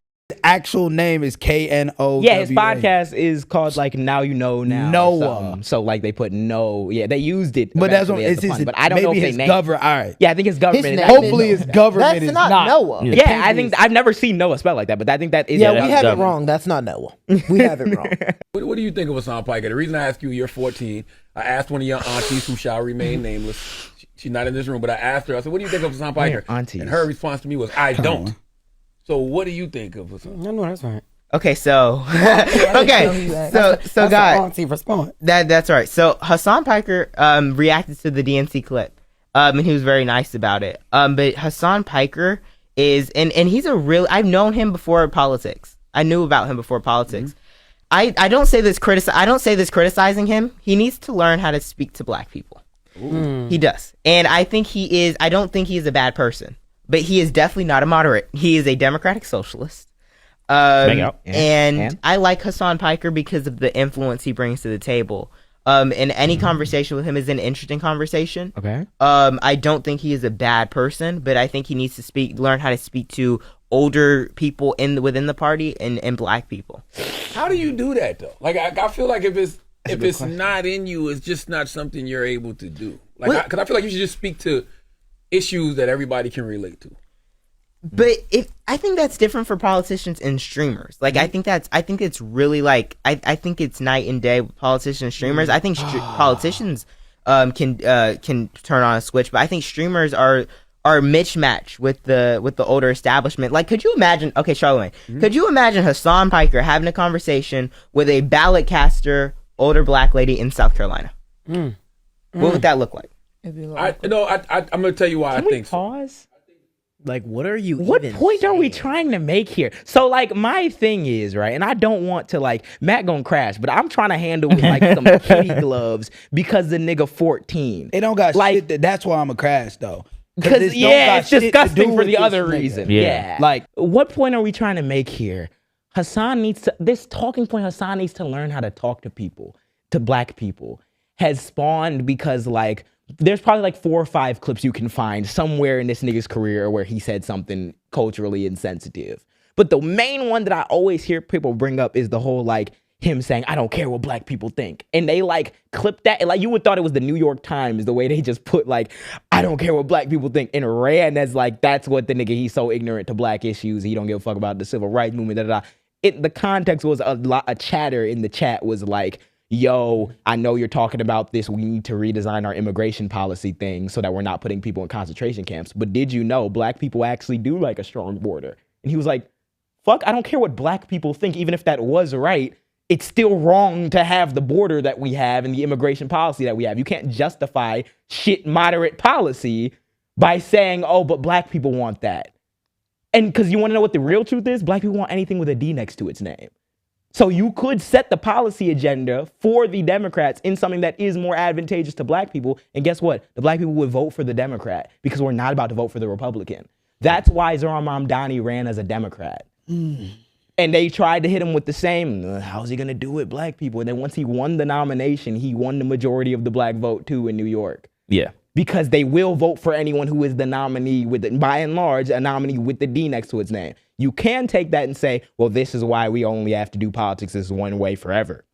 actual name is KNOWA. Yeah, his podcast is called like Now You Know Now. Noah. So like they put no. Yeah, they used it. But that's what it's his. But I don't know if they named. All right. Yeah, I think his government. Hopefully, his government is not Noah. Yeah, I think I've never seen Noah spelled like that, but I think that is. Yeah, we have it wrong. That's not Noah. We have it wrong. What do you think of Hasan Piker? The reason I ask you, you're 14. I asked one of your aunties who shall remain nameless. She's not in this room, but I asked her. I said, "What do you think of Hasan Piker?" And her response to me was, "I don't." So what do you think of Hasan? No, that's right. Okay, so so guys, auntie response. That's right. So Hasan Piker reacted to the DNC clip, and he was very nice about it. But Hasan Piker is and he's I've known him before politics. I knew about him before politics. I don't say this criticizing him. He needs to learn how to speak to Black people. He does, and I think he is. I don't think he is a bad person, but he is definitely not a moderate. He is a democratic socialist. And I like Hasan Piker because of the influence he brings to the table. And any conversation with him is an interesting conversation. Okay. I don't think he is a bad person, but I think he needs to learn how to speak to older people within the party and Black people. How do you do that though? Like I feel like if it's not in you, it's just not something you're able to do. Like because I feel like you should just speak to issues that everybody can relate to. But I think that's different for politicians and streamers. Like I think it's really like I think it's night and day with politicians and streamers. I think politicians can turn on a switch, but I think streamers are mismatched with the older establishment. Like, could you imagine? Okay, Charlamagne, could you imagine Hasan Piker having a conversation with a ballot caster, older Black lady in South Carolina? What would that look like? I'm gonna tell you why I think so. Pause. Like, what are you? What even point are we saying? trying to make here? So, like, my thing is, right, and I don't want to, like, Matt gonna crash, but I'm trying to handle with, like, some kitty gloves because the nigga 14. It don't got like, shit. That's why I'm a crash, though. Because, it's disgusting for the other nigga. reason. Yeah. Like, what point are we trying to make here? This talking point Hasan needs to learn how to talk to people, to Black people, has spawned because, like, there's probably like 4 or 5 clips you can find somewhere in this nigga's career where he said something culturally insensitive. But the main one that I always hear people bring up is the whole like, him saying, I don't care what black people think. And they like clipped that. And like you would thought it was the New York Times, the way they just put like, I don't care what black people think, and ran as like, that's what the nigga, he's so ignorant to black issues. He don't give a fuck about the civil rights movement, The context was a chatter in the chat was like, yo, I know you're talking about this. We need to redesign our immigration policy thing so that we're not putting people in concentration camps. But did you know black people actually do like a strong border? And he was like, fuck, I don't care what black people think. Even if that was right, it's still wrong to have the border that we have and the immigration policy that we have. You can't justify shit moderate policy by saying, oh, but black people want that. And because you want to know what the real truth is? Black people want anything with a D next to its name. So you could set the policy agenda for the Democrats in something that is more advantageous to black people. And guess what? The black people would vote for the Democrat because we're not about to vote for the Republican. That's why Zohran Mamdani ran as a Democrat. And they tried to hit him with the same, how's he going to do with black people? And then once he won the nomination, he won the majority of the black vote too in New York. Yeah. Because they will vote for anyone who is the nominee with, by and large, a nominee with the D next to its name. You can take that and say, well, this is why we only have to do politics this one way forever.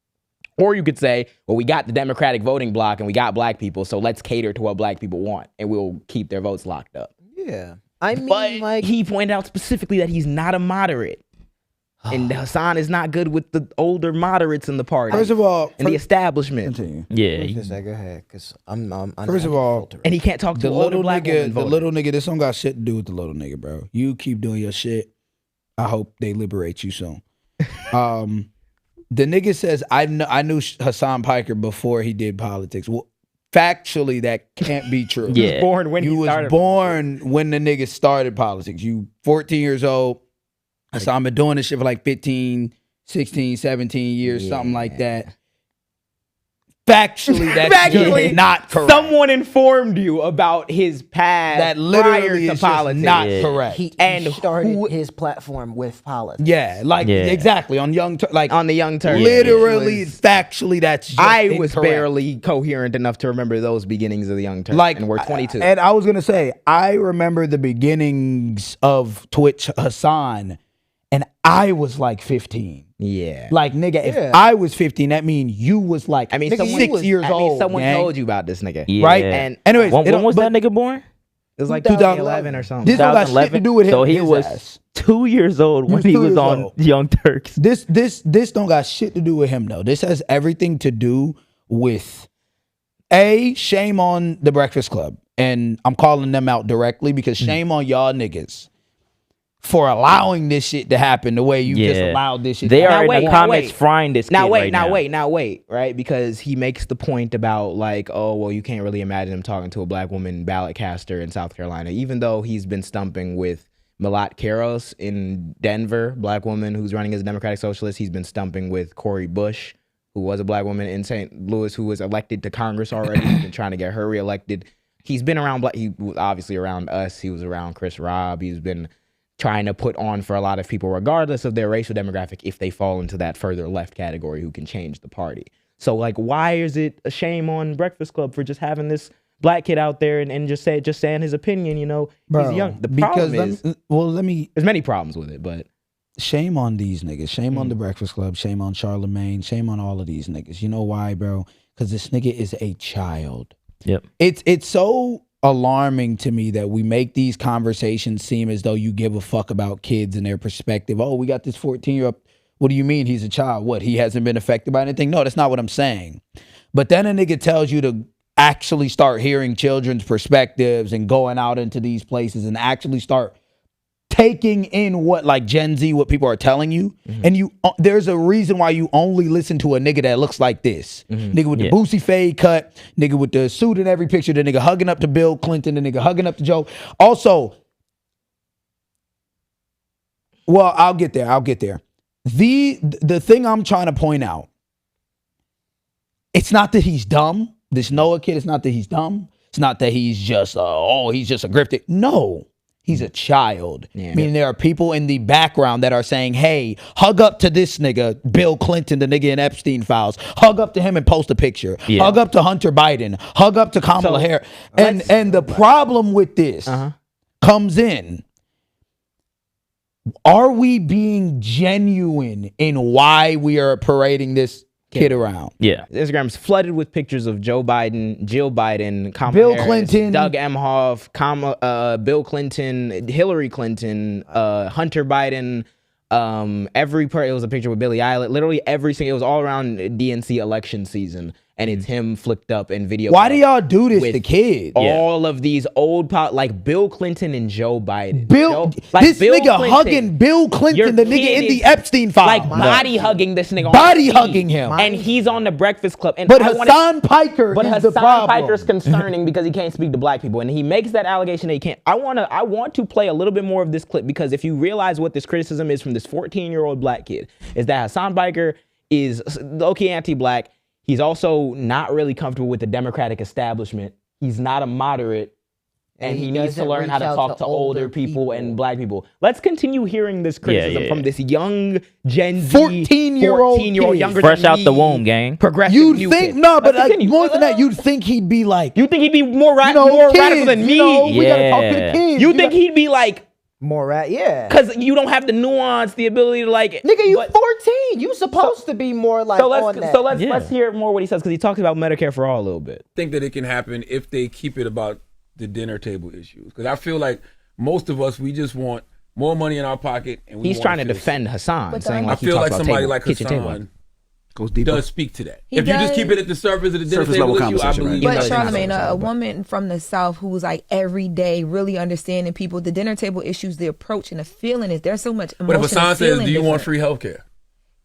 Or you could say, well, we got the Democratic voting bloc and we got black people, so let's cater to what black people want and we'll keep their votes locked up. Yeah. I mean, but like, he pointed out specifically that he's not a moderate. And Hasan is not good with the older moderates in the party. First of all, and the establishment. Continue. Yeah. go ahead, because I'm First of all, and he can't talk to the older little black nigga. women The little nigga. This don't got shit to do with the little nigga, bro. You keep doing your shit. I hope they liberate you soon. The nigga says I knew Hasan Piker before he did politics. Well, factually, that can't be true. Yeah. He was born when you he started. was born when the nigga started politics. You 14 years old. So I've been doing this shit for like 15, 16, 17 years, something like that. Factually, that's just not correct. Someone informed you about his past that literally prior to politics. not correct. He started his platform with politics. Yeah, like exactly on Young on the Young Turks. Literally, factually, that's just I was incorrect. barely coherent enough to remember those beginnings of the Young Turks. Like, and we're 22. And I was gonna say, I remember the beginnings of Twitch Hasan, and I was like 15. Yeah. Like, nigga, if I was 15, that means you was like, nigga, 6 years old. Someone gang. told you about this nigga. Yeah. Right? And anyways, when was that nigga born? It was like 2011 or something. This don't got shit to do with him. So he his was ass. 2 years old when he was on Young Turks. This don't got shit to do with him though. This has everything to do with shame on the Breakfast Club. And I'm calling them out directly because shame on y'all niggas for allowing this shit to happen the way you just allowed this shit they to are happen. in the comments frying this kid Now wait, right? Because he makes the point about like, oh, well, you can't really imagine him talking to a black woman ballot caster in South Carolina, even though he's been stumping with Malat Karos in Denver, black woman who's running as a Democratic Socialist. He's been stumping with Cori Bush, who was a black woman in St. Louis, who was elected to Congress already. He's been trying to get her reelected. He's been around he was obviously around us. He was around Chris Robb. He's been trying to put on for a lot of people, regardless of their racial demographic, if they fall into that further left category, who can change the party. So, like, why is it a shame on Breakfast Club for just having this black kid out there and just saying his opinion? You know, Bro, he's young. The problem is, there's many problems with it, but shame on these niggas. Shame on the Breakfast Club. Shame on Charlemagne. Shame on all of these niggas. You know why, bro? Because this nigga is a child. Yep. It's so alarming to me that we make these conversations seem as though you give a fuck about kids and their perspective. Oh, we got this 14-year-old. What do you mean he's a child? What, he hasn't been affected by anything? No, that's not what I'm saying. But then a nigga tells you to actually start hearing children's perspectives and going out into these places and actually start taking in what, like, Gen Z, what people are telling you. And there's a reason why you only listen to a nigga that looks like this. Nigga with the Boosie fade cut, nigga with the suit in every picture, the nigga hugging up to Bill Clinton, the nigga hugging up to Joe. Also, well, I'll get there. The thing I'm trying to point out, it's not that he's dumb. This Noah kid, it's not that he's dumb. It's not that he's just, he's just a grifted. No. He's a child. Yeah. Meaning there are people in the background that are saying, hey, hug up to this nigga, Bill Clinton, the nigga in Epstein files. Hug up to him and post a picture. Yeah. Hug up to Hunter Biden. Hug up to Kamala Harris. And the problem with this comes in. Are we being genuine in why we are parading this kid around? Yeah. Instagram's flooded with pictures of Joe Biden, Jill Biden, Kamala Bill Harris, Clinton, Doug Emhoff, Bill Clinton, Hillary Clinton, Hunter Biden. It was a picture with Billie Eilish. Literally every single. It was all around DNC election season, and it's him flicked up in video. Why do y'all do this to kids? All of these old like Bill Clinton and Joe Biden. This nigga hugging Bill Clinton, the nigga in the Epstein file, like body hugging this nigga, body hugging him, and he's on the Breakfast Club. And but Hasan Piker is the problem. Hasan Piker's concerning because he can't speak to black people, and he makes that allegation that he can't. I want to play a little bit more of this clip because if you realize what this criticism is from this 14-year-old black kid, is that Hasan Piker is low-key anti-black. He's also not really comfortable with the Democratic establishment. He's not a moderate, and he needs to learn how to talk to older people and black people. Let's continue hearing this criticism from this young Gen Z, 14-year-old younger fresh than out me, the womb, gang. progressive. You'd think but like, more than that, you'd think he'd be like, you think he'd be more radical than me? We gotta talk to the kids. You think he'd be like. More yeah. Because you don't have the nuance, the ability to like. Nigga, you 14. You supposed to be more like on that. So let's hear more what he says because he talks about Medicare for all a little bit. I think that it can happen if they keep it about the dinner table issues. Because I feel like most of us, we just want more money in our pocket. And he's trying to defend Hasan, saying like I feel like somebody like Hasan goes deeper. Does speak to that. If you just keep it at the surface of the dinner table issue, I believe. But Charlamagne, a woman from the South who's like every day really understanding people, the dinner table issues, the approach and the feeling is there's so much emotion. But if Hasan says, "Do you want free healthcare?"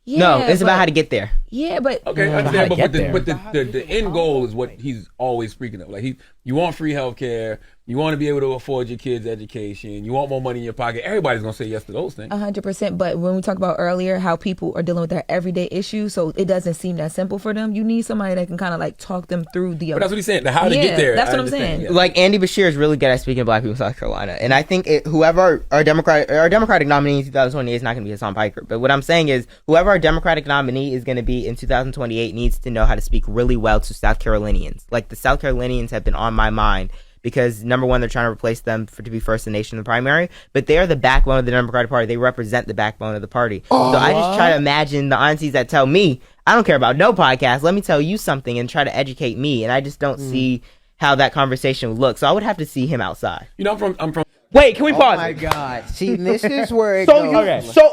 Yeah, no, it's about how to get there. Yeah, but okay, I understand. But the end goal is what he's always speaking of. Like you want free healthcare, you want to be able to afford your kids' education, you want more money in your pocket. Everybody's gonna say yes to those things. 100%. But when we talk about earlier how people are dealing with their everyday issues, so it doesn't seem that simple for them. You need somebody that can kind of like talk them through the. But that's what he's saying. How to get there. That's what I'm saying. Yeah. Like Andy Bashir is really good at speaking to black people in South Carolina, and I think whoever our Democratic nominee in 2028 is not going to be Hasan Piker. But what I'm saying is whoever our Democratic nominee is going to be in 2028 needs to know how to speak really well to South Carolinians. Like the South Carolinians have been on my mind because number one, they're trying to replace them to be first in the nation in the primary, but they are the backbone of the Democratic Party. They represent the backbone of the party. So I just try to imagine the aunties that tell me, I don't care about no podcast. Let me tell you something and try to educate me. And I just don't see how that conversation would look. So I would have to see him outside. You know, I'm from. Wait, can we pause? Oh my God! See, this is where it goes. So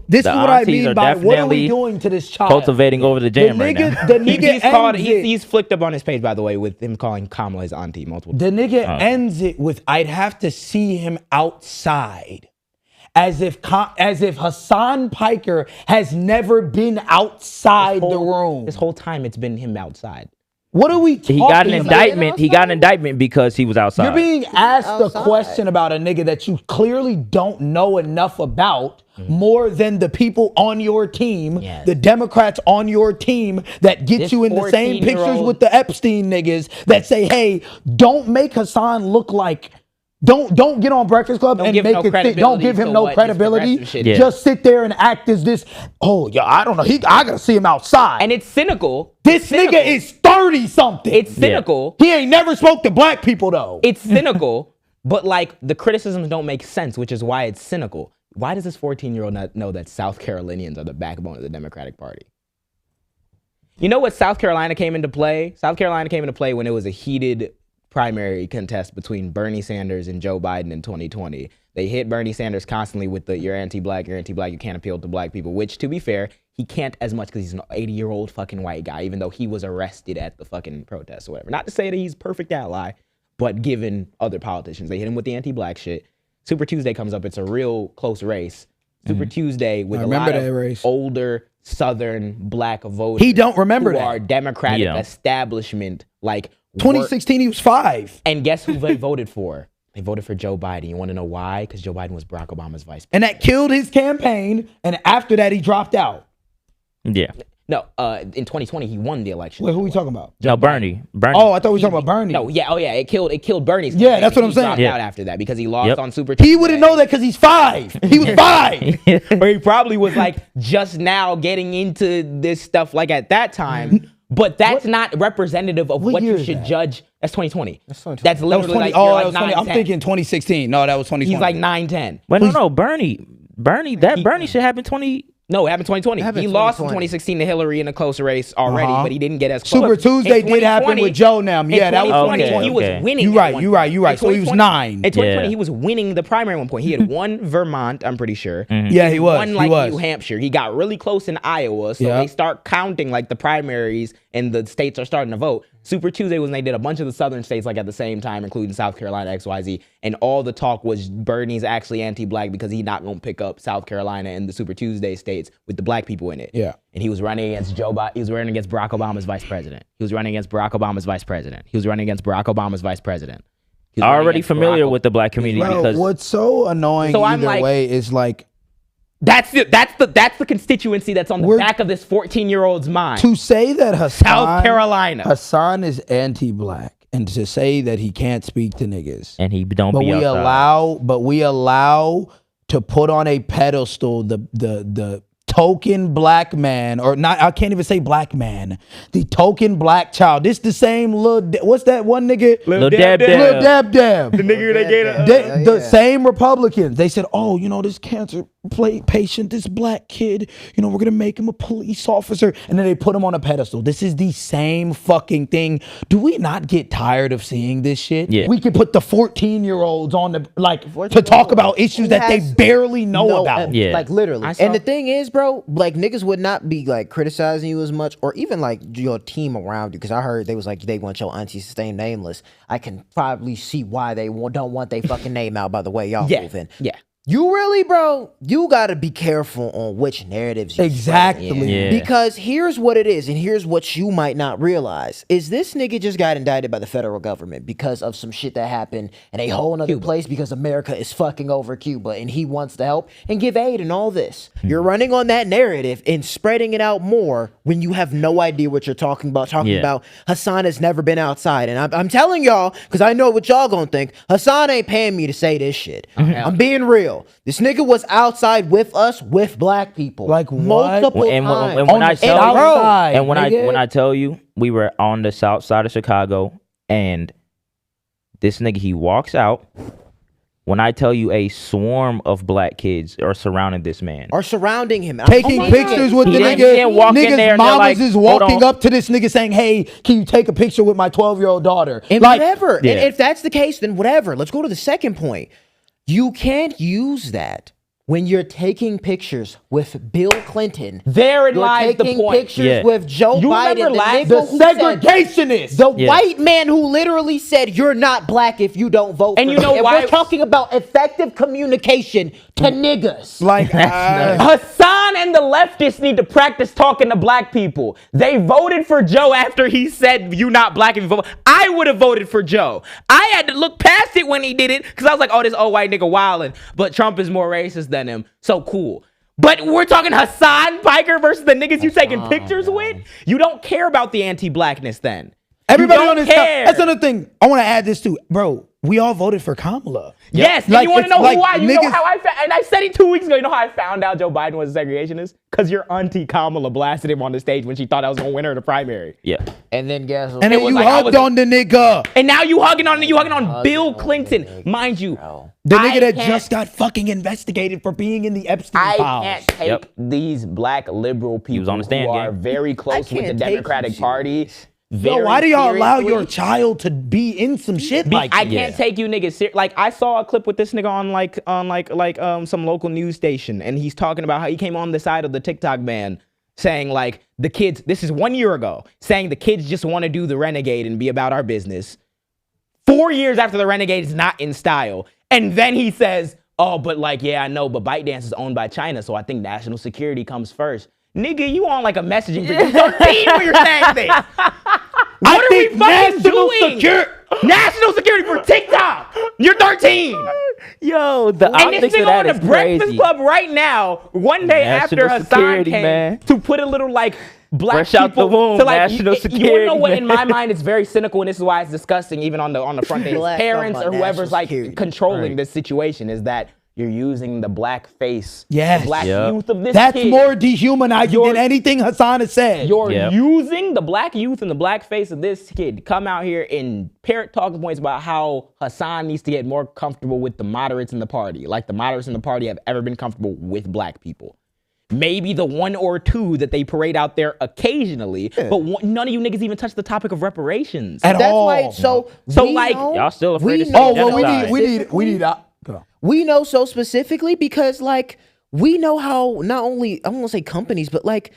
this is what I mean by what are we doing to this child? Cultivating over the jam right now. The nigga he's flicked up on his page, by the way, with him calling Kamala his auntie multiple times. The nigga ends it with, "I'd have to see him outside." As if Hasan Piker has never been outside the room. This whole time it's been him outside. What are we talking about? He got an indictment because he was outside. You're being asked a question about a nigga that you clearly don't know enough about more than the people on your team, the Democrats on your team that get you in the same pictures with the Epstein niggas that say, hey, don't make Hasan look like... Don't get on Breakfast Club and make it think. Don't give him no credibility. Just sit there and act as this. Oh yeah, I don't know. I gotta see him outside. And it's cynical. This nigga is 30 something. It's cynical. He ain't never spoke to black people though. It's cynical, but like the criticisms don't make sense, which is why it's cynical. Why does this 14-year-old not know that South Carolinians are the backbone of the Democratic Party? You know what South Carolina came into play? South Carolina came into play when it was a heated primary contest between Bernie Sanders and Joe Biden in 2020. They hit Bernie Sanders constantly with the you're anti-black, you can't appeal to black people, which to be fair, he can't as much because he's an 80-year-old fucking white guy, even though he was arrested at the fucking protest or whatever. Not to say that he's a perfect ally, but given other politicians, they hit him with the anti-black shit. Super Tuesday comes up, it's a real close race. Super Tuesday with a lot of older Southern black voters. He don't remember who that. Are Democratic establishment, like 2016, he was 5. And guess who they voted for? They voted for Joe Biden. You want to know why? Because Joe Biden was Barack Obama's vice president. And that killed his campaign. And after that, he dropped out. Yeah. No, in 2020, he won the election. Wait, who are we talking about? No, Bernie. Oh, I thought we were talking about Bernie. No, yeah, it killed Bernie's. Yeah, that's what I'm saying. He dropped out after that because he lost on Super Tuesday. He wouldn't know that because he's 5. He was 5. Or he probably was like just now getting into this stuff like at that time. But that's not representative of what year you is should that? judge. That's 2020. That's 2020. That's That was literally 20. like, Oh, you're that like was 20. 9, I'm 10. thinking 2016. No, that was 2020. He's like 9, 10. But no, Bernie should happen 20. No, it happened 2020. happened He lost in 2020. 2016 to Hillary in a close race already, but he didn't get as close. Super Tuesday In did happen 2020 with Joe now. Yeah, that was 2020, 2020. He was winning. You at right, one you point. right, you right. In So he was 2020 9. In 2020, Yeah. he was winning the primary at one point. He had won Vermont, I'm pretty sure. Yeah, he was. Won He like was. New Hampshire. He got really close in Iowa. So Yeah. they start counting like the primaries and the states are starting to vote. Super Tuesday was when they did a bunch of the southern states like at the same time, including South Carolina, XYZ. And all the talk was Bernie's actually anti-black because he's not going to pick up South Carolina and the Super Tuesday states with the black people in it. Yeah. And he was running against Joe Biden. He was running against Barack Obama's vice president. He was running against Barack Obama's vice president. He was running against Barack Obama's vice president. He was running Already against familiar Barack with the black community Bro, because what's so annoying So I'm either like- way is like That's the constituency that's on the We're- back of this 14-year-old's mind. to say that Hasan, South Carolina. Hassan is anti-black, and to say that he can't speak to niggas. and he don't But be we outside. allow to put on a pedestal the token black man, or not, I can't even say black man, the token black child. This the same what's that one nigga? Lil Dab Dab. Lil Dab Dab. The nigga they gave The same Republicans. They said, oh, this cancer patient, this black kid, we're going to make him a police officer. And then they put him on a pedestal. This is the same fucking thing. Do we not get tired of seeing this shit? Yeah. We could put the 14-year-olds on to talk about issues that they barely know about. Yeah. Like literally. And the thing is, bro, like niggas would not be like criticizing you as much, or even like your team around you. Because I heard they was like, they want your aunties to stay nameless. I can probably see why they don't want their fucking name out by the way y'all moving. Yeah. You really, bro, you got to be careful on which narratives you Exactly. spread. Yeah. Because here's what it is, and here's what you might not realize, is this nigga just got indicted by the federal government because of some shit that happened in a whole nother place because America is fucking over Cuba and he wants to help and give aid and all this. You're running on that narrative and spreading it out more when you have no idea what you're talking about. Talking about Hasan has never been outside. And I'm telling y'all, because I know what y'all gonna think, Hasan ain't paying me to say this shit. I'm being real. This nigga was outside with us, with black people, Like what? multiple And times. when I tell outside, you, and when nigga. I tell you, we were on the south side of Chicago, and this nigga, he walks out. When I tell you, a swarm of black kids are surrounding this man. Are surrounding him, Taking pictures with the He nigga. didn't walk in there Niggas' and they're mamas like, is hold walking on. up to this nigga saying, hey, can you take a picture with my 12-year-old daughter? and Like, whatever. Yeah. And if that's the case, then whatever. Let's go to the second point. You can't use that when you're taking pictures with Bill Clinton. Therein You're lies the taking point. pictures Yeah. with Joe You Biden, remember the the nigga who said, segregationist. the Yeah. white man who literally said, you're not black if you don't vote And for you know me. why- We're talking about effective communication to niggas. Like, Hasan and the leftists need to practice talking to black people. They voted for Joe after he said, you not black if you vote. I would have voted for Joe. I had to look past it when he did it because I was like, oh, this old white nigga wildin'. But Trump is more racist than him. So cool. But we're talking Hasan Piker versus the niggas you taking pictures with? You don't care about the anti-blackness then. everybody You on don't this care. That's another thing. I want to add this too. Bro, we all voted for Kamala. Yes, Like, and you want to it's know like who I? You know niggas- how I found? And I said it 2 weeks ago. You know how I found out Joe Biden was a segregationist? Because your auntie Kamala blasted him on the stage when she thought I was gonna win her the primary. Yeah. And then guess what? And then was you like, I hugged was- on the nigga. And now you hugging on Bill Clinton, mind you. The I nigga that can't- just got fucking investigated for being in the Epstein I files. can't take these black liberal people was on the stand, who are gang. very close with the can't take Democratic you Party. Yo, why do y'all allow your seriously. child to be in some shit like I this? can't take you niggas serious. Like I saw a clip with this nigga on some local news station, and he's talking about how he came on the side of the TikTok ban, saying like the kids. This is 1 year ago, saying the kids just want to do the renegade and be about our business. 4 years after the renegade is not in style, and then he says, "Oh, but like yeah, I know, but ByteDance is owned by China, so I think national security comes first." Nigga, you on like a messaging group. You're 13 when you're saying this. What are we fucking doing? National security for TikTok. You're 13. Yo, the And this optics of nigga that on is the Breakfast crazy. Club right now, one day National after Hasan security, came, man. to put a little like black Fresh out people the womb, to like national you security, know what? In man. my mind, it's very cynical, and this is why it's disgusting. Even on the front, page. Black Parents talking or about whoever's national like security. controlling this situation is that You're using the black face, Yes. the black Yep. youth of this That's kid. more dehumanizing than anything Hasan has said. You're Yep. using the black youth and the black face of this kid to come out here and parrot talking points about how Hasan needs to get more comfortable with the moderates in the party. Like the moderates in the party have ever been comfortable with black people. Maybe the one or two that they parade out there occasionally, but none of you niggas even touch the topic of reparations. At That's all. why it's so. So, we like, know- Y'all still afraid to say Oh well, genocide. we need. Go on. We know so specifically because like we know how not only I won't say companies, but like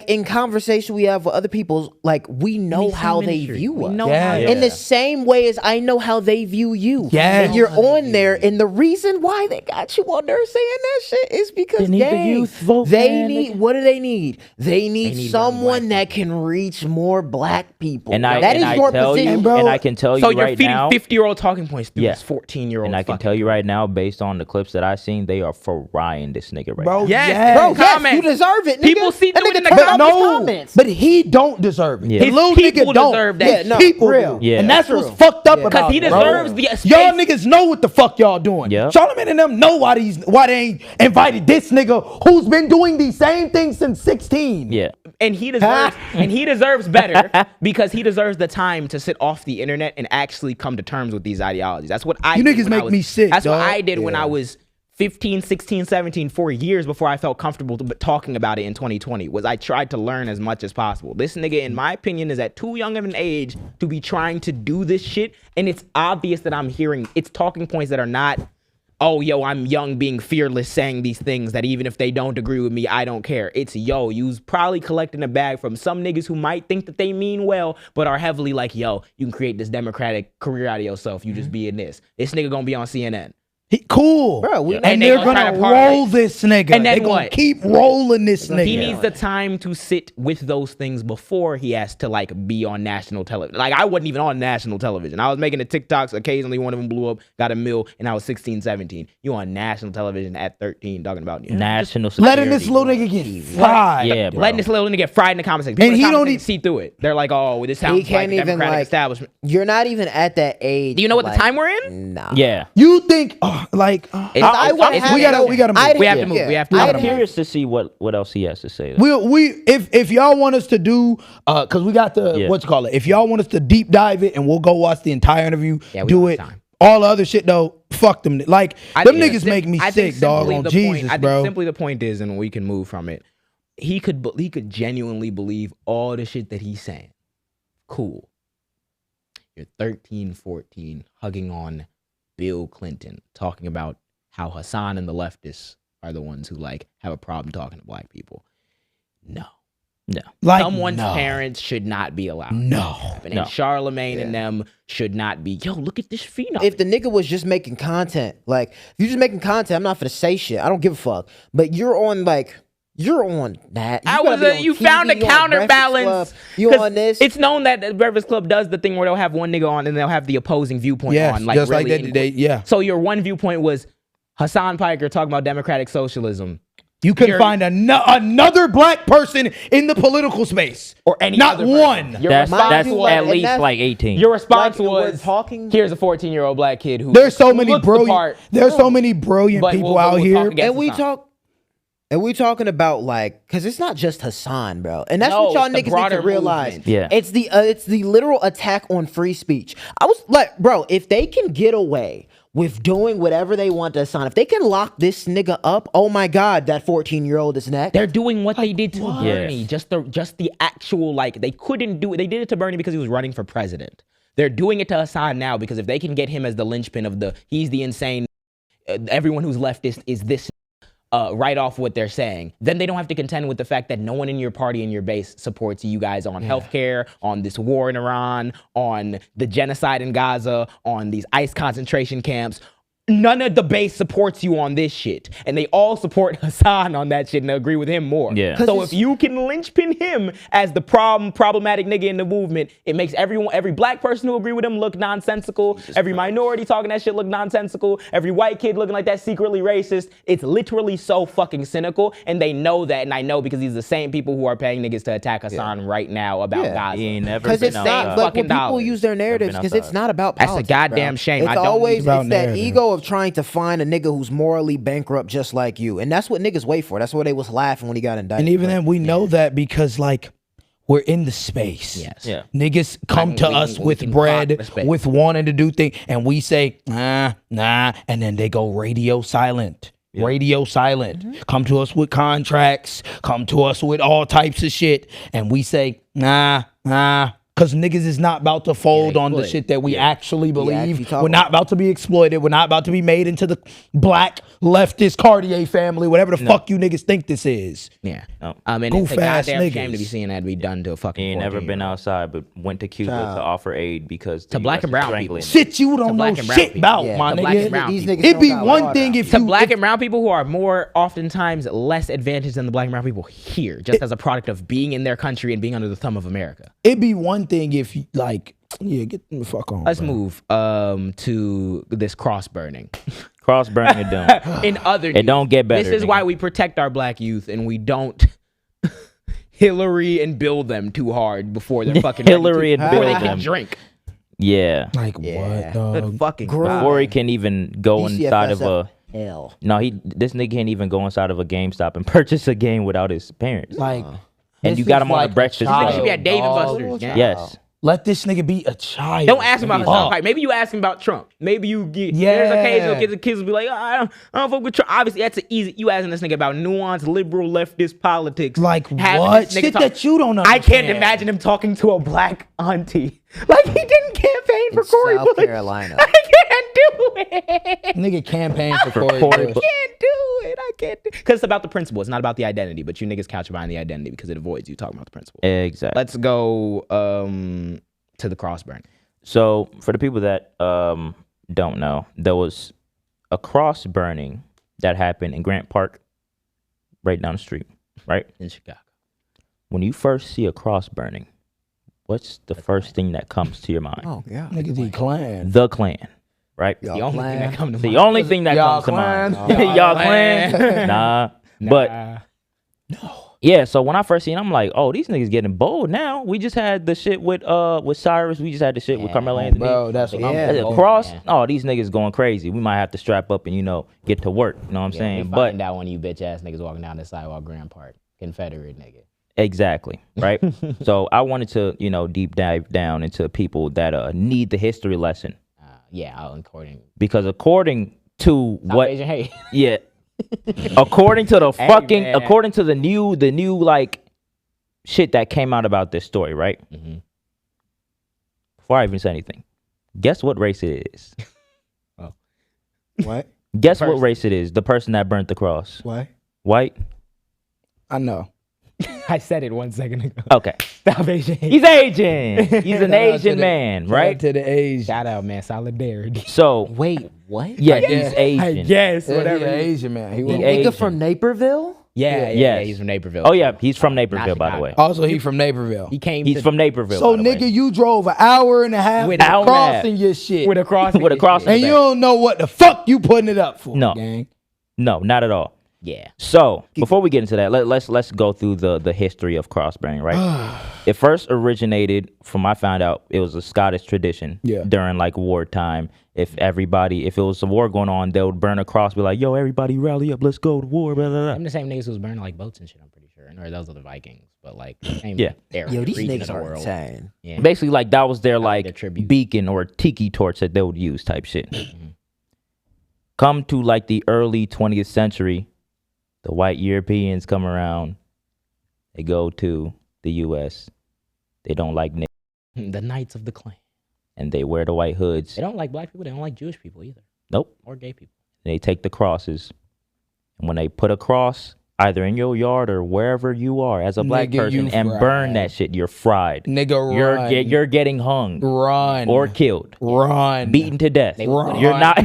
in conversation we have with other people, like we know how they view us. Yeah. In the same way as I know how they view you. Yeah. And you're on there, and the reason why they got you on there saying that shit is because They need the gang, youth vote, they man. need what do they need? They need need someone that can reach more black people. And I that is your tell position. you, bro. and I can tell you So you're right feeding now, 50-year-old talking points through Yeah. this 14-year-old. and I can tell you right now, based on the clips that I seen, they are frying this nigga right Bro, now. Yes, yes. Bro, yes, Comment. you deserve it. Nigga. People see that through it nigga in the turn But off comments. his no, comments. but he don't deserve it. Yeah. The His little people nigga don't. deserve that His shit. No, people real. do. Yeah. And that's True. what's fucked up Yeah. about Because he it, bro. deserves the space. Y'all niggas know what the fuck y'all doing. Yeah. Charlamagne and them know why they ain't invited this nigga who's been doing these same things since 16. Yeah. And he deserves better because he deserves the time to sit off the internet and actually come to terms with these ideologies. That's what I You did niggas when I make was- me sick, That's what dog. I did when I was 15, 16, 17, 4 years before I felt comfortable talking about it in 2020 was I tried to learn as much as possible. This nigga, in my opinion, is at too young of an age to be trying to do this shit. And it's obvious that I'm hearing, it's talking points that are not, oh, yo, I'm young being fearless saying these things that even if they don't agree with me, I don't care. It's, yo, you's probably collecting a bag from some niggas who might think that they mean well, but are heavily like, yo, you can create this democratic career out of yourself. You just being this. This nigga gonna be on CNN. Cool. Bro, we- and And they they're gonna try gonna to parlay. roll this nigga. And then they gonna what? keep rolling this nigga. He needs the time to sit with those things before he has to like be on national television. Like I wasn't even on national television. I was making the TikToks. Occasionally one of them blew up, got a mil, and I was 16, 17. You on national television at 13 talking about National letting this security. little nigga get fried. Yeah, bro. letting this little nigga get fried in the comment section. People And in the he comment don't section even see through it. They're like, oh, well, this sounds like can't a even, democratic like- establishment. You're not even at that age. Do you know what like, the time we're in? Nah. Yeah. You think It's- I would it's- have we gotta move. I'd- We have to move. yeah. We have to move. I'm I'd have- curious to see what else he has to say. though. if y'all want us to do because we got the Yeah. what you call it. If y'all want us to deep dive it and we'll go watch the entire interview, Yeah, we do don't it. have time. All the other shit though, fuck them. Like I them think niggas make me I think sick, dog. simply On the Jesus, point, I think bro. simply the point is, and we can move from it. He could genuinely believe all the shit that he's saying. Cool. You're 13, 14, hugging on Bill Clinton, talking about how Hasan and the leftists are the ones who like have a problem talking to black people. No. No. Like Someone's no. parents should not be allowed. No. And No. Charlamagne and them should not be, yo, look at this phenom. If the nigga was just making content, like if you're just making content, I'm not for to say shit. I don't give a fuck. But you're on that. You gotta be on You TV, found a you on Breakfast counterbalance. Club, You 'Cause on this? It's known that the Breakfast Club does the thing where they'll have one nigga on and they'll have the opposing viewpoint Yes, on. Like just really like that. Yeah, So your one viewpoint was Hasan Piker talking about democratic socialism. you can You're- find another black person in the political space, Or any not other person. one. Your That's response you, was, at and least that's- like 18. your response Like, we're was talking- here's a 14-year-old black kid who There's so who many looks the brilliant. part, There's so many brilliant but people we'll out talk here. against And we Hasan. talking about like, cause it's not just Hasan, bro, and that's No, what y'all it's the niggas need broader to realize. movement. Yeah. it's the literal attack on free speech. I was like, bro, if they can get away with doing whatever they want to Hasan, if they can lock this nigga up, oh my god, that 14-year-old is next. They're doing what they did to Bernie. Yeah. Just the actual, like, they couldn't do it. They did it to Bernie because he was running for president. They're doing it to Hasan now because if they can get him as the linchpin of he's the insane, everyone who's leftist is this, right off what they're saying, then they don't have to contend with the fact that no one in your party and your base supports you guys on healthcare, on this war in Iran, on the genocide in Gaza, on these ICE concentration camps. None of the base supports you on this shit. And they all support Hasan on that shit and agree with him more. Yeah. So if you can linchpin him as the problematic nigga in the movement, it makes every black person who agree with him look nonsensical. Every minority talking that shit look nonsensical. Every white kid looking like that secretly racist. It's literally so fucking cynical. And they know that. And I know because these are the same people who are paying niggas to attack Hasan right now about Gaza. He ain't never Because been it's outside. not, but when fucking people dollars. use their narratives, been because it's outside. not about That's a politics, goddamn bro. shame. It's I don't always need- it's that narrative. ego MO of trying to find a nigga who's morally bankrupt just like you. And that's what niggas wait for. That's why they was laughing when he got indicted. And even then, we know that because, like, we're in the space. Yes. Yeah. Niggas come to us with bread, with wanting to do things, and we say, nah, and then they go radio silent. Yeah. Radio silent. Come to us with contracts, come to us with all types of shit, and we say, nah. Because niggas is not about to fold on the shit that we actually believe. We're not about to be exploited. We're not about to be made into the black leftist Cartier family, whatever the fuck you niggas think this is. Yeah. I mean, it's a goddamn shame to be seeing that be done to a fucking. He ain't never been outside, but went to Cuba to offer aid because to black and brown people. Shit you don't know shit about, my nigga. It'd be one thing if to black and brown people who are more oftentimes less advantaged than the black and brown people here, just as a product of being in their country and being under the thumb of America. It'd be one thing if you get the fuck on. Let's move to this cross burning. Cross burning it down. In other it don't get better. This is why we protect our black youth and we don't Hillary and build them too hard before they're fucking Hillary and before build they can them. drink. Yeah. Like what, dog? Fucking before he can even go inside of a hell. No, this nigga can't even go inside of a GameStop and purchase a game without his parents. Like, and you got him on a breakfast. This should be at Dave and Buster's. Yes. Let this nigga be a child. Don't ask him about Hasan Piker. Maybe you ask him about Trump. Maybe you get there's occasional kids will be like, I don't fuck with Trump. Obviously, that's an easy. You asking this nigga about nuanced liberal leftist politics. Like what? Shit that you don't know. I can't imagine him talking to a black auntie. Like he didn't campaign for Cory Bush. South Carolina. I can't do it. Nigga campaign for Cory Bush. I can't do it. I can't do it. Because it's about the principle. It's not about the identity. But you niggas couch behind the identity because it avoids you talking about the principle. Exactly. Let's go to the cross burn. So for the people that don't know, there was a cross burning that happened in Grant Park, right down the street, right? In Chicago. When you first see a cross burning, what's the first thing that comes to your mind? Oh, yeah. Nigga, the Klan. The Klan, right? The only thing that comes to mind. The only thing that comes to mind. Y'all Klan? Nah. But no. Yeah, so when I first seen it, I'm like, oh, these niggas getting bold now. We just had the shit with Cyrus. We just had the shit with Carmelo Anthony. Bro, that's what I'm Cross, oh, these niggas going crazy. We might have to strap up and, get to work. You know what I'm saying? We find out one of you bitch ass niggas walking down the sidewalk Grand Park. Confederate nigga. Exactly, right? So I wanted to, deep dive down into people that need the history lesson. Because according to what... Yeah. According to the according to the new like shit that came out about this story, right? Mm-hmm. Before I even say anything, guess what race it is? Oh, what? Guess what race it is? The person that burnt the cross. What? White. I know. I said it 1 second ago. Okay. Stop Asian. He's Asian. He's an Asian man, right? To the Asian. Shout out, man. Solidarity. So wait, what? Yeah, he's Asian. Yes, whatever. Asian man. He nigga from Naperville? Yeah, he's from Naperville. Oh yeah, he's from Naperville, by the way. Also, he's from Naperville. He's from Naperville. So nigga, you drove an hour and a half with crossing your shit. With a cross. With a cross. And you don't know what the fuck you putting it up for, no. gang. No, not at all. Yeah. So before we get into that, let's go through the history of cross burning, right? It first originated, from I found out, it was a Scottish tradition during like wartime. If it was a war going on, they would burn a cross, be like, yo, everybody rally up, let's go to war, blah, blah, blah. I'm the same niggas who was burning like boats and shit, I'm pretty sure. Or those are the Vikings, but like same era. Yo, these region niggas of the are world. insane. Yeah. Basically, like that was their like tribute. beacon or tiki torch that they would use type shit. Come to like the early 20th century, the white Europeans come around, they go to the U.S., they don't like niggas. The Knights of the Klan. And they wear the white hoods. They don't like black people, they don't like Jewish people either. Nope. Or gay people. They take the crosses. And when they put a cross, either in your yard or wherever you are as a black person, and burn that shit, you're fried. Nigga, you're getting hung. Run. Or killed. Run. Beaten to death. Run. You're not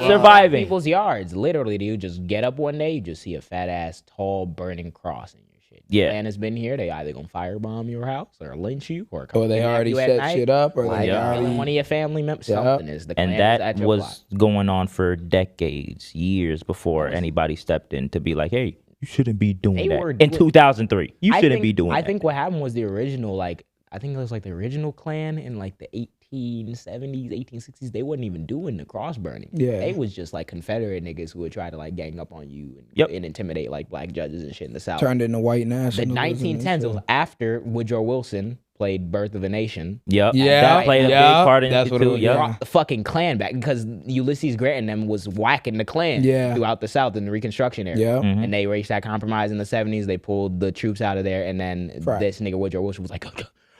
surviving. People's yards. Literally, you just get up one day, you just see a fat ass, tall, burning cross in your shit. Yeah. Man has been here. They either gonna firebomb your house or lynch you or they already set shit up or they already one of your family members. Something is the and that was going on for decades, years before anybody stepped in to be like, hey, you shouldn't be doing that. In 2003, you shouldn't be doing that. I think what happened was the original, like, I think it was like the original Klan in like the 1870s, 1860s, they wasn't even doing the cross burning. Yeah. They was just like Confederate niggas who would try to like gang up on you and intimidate like black judges and shit in the South. Turned into white nationalism. The 1910s, it was after Woodrow Wilson played Birth of a Nation. Yep. Yeah. That played a big part in That's it what it too. was, Yep. Brought the fucking Klan back because Ulysses Grant and them was whacking the Klan throughout the South in the Reconstruction era. Yeah. And they reached that compromise in the 70s. They pulled the troops out of there, and then this nigga Woodrow Wilson was like,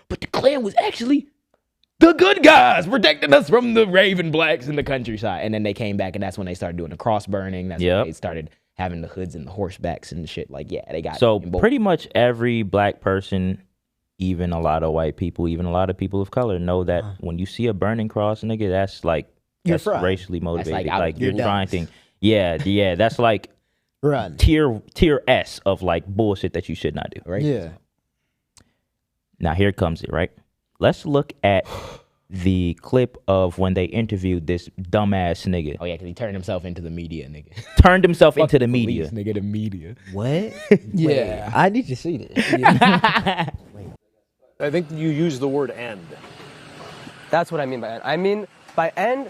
but the Klan was actually the good guys protecting us from the raven blacks in the countryside. And then they came back, and that's when they started doing the cross burning. That's when they started having the hoods and the horsebacks and shit. Like, yeah, they got so pretty much every black person, even a lot of white people, even a lot of people of color know that when you see a burning cross, nigga, that's like that's racially motivated. That's like you're you're trying to, yeah, that's like tier S of like bullshit that you should not do, right? Yeah. Now here comes it, right? Let's look at the clip of when they interviewed this dumbass nigga. Oh yeah, because he turned himself into the media, nigga. Turned himself into the media. Nigga, the media. What? Yeah. I need to see this. I think you use the word end. That's what I mean by end. I mean by end,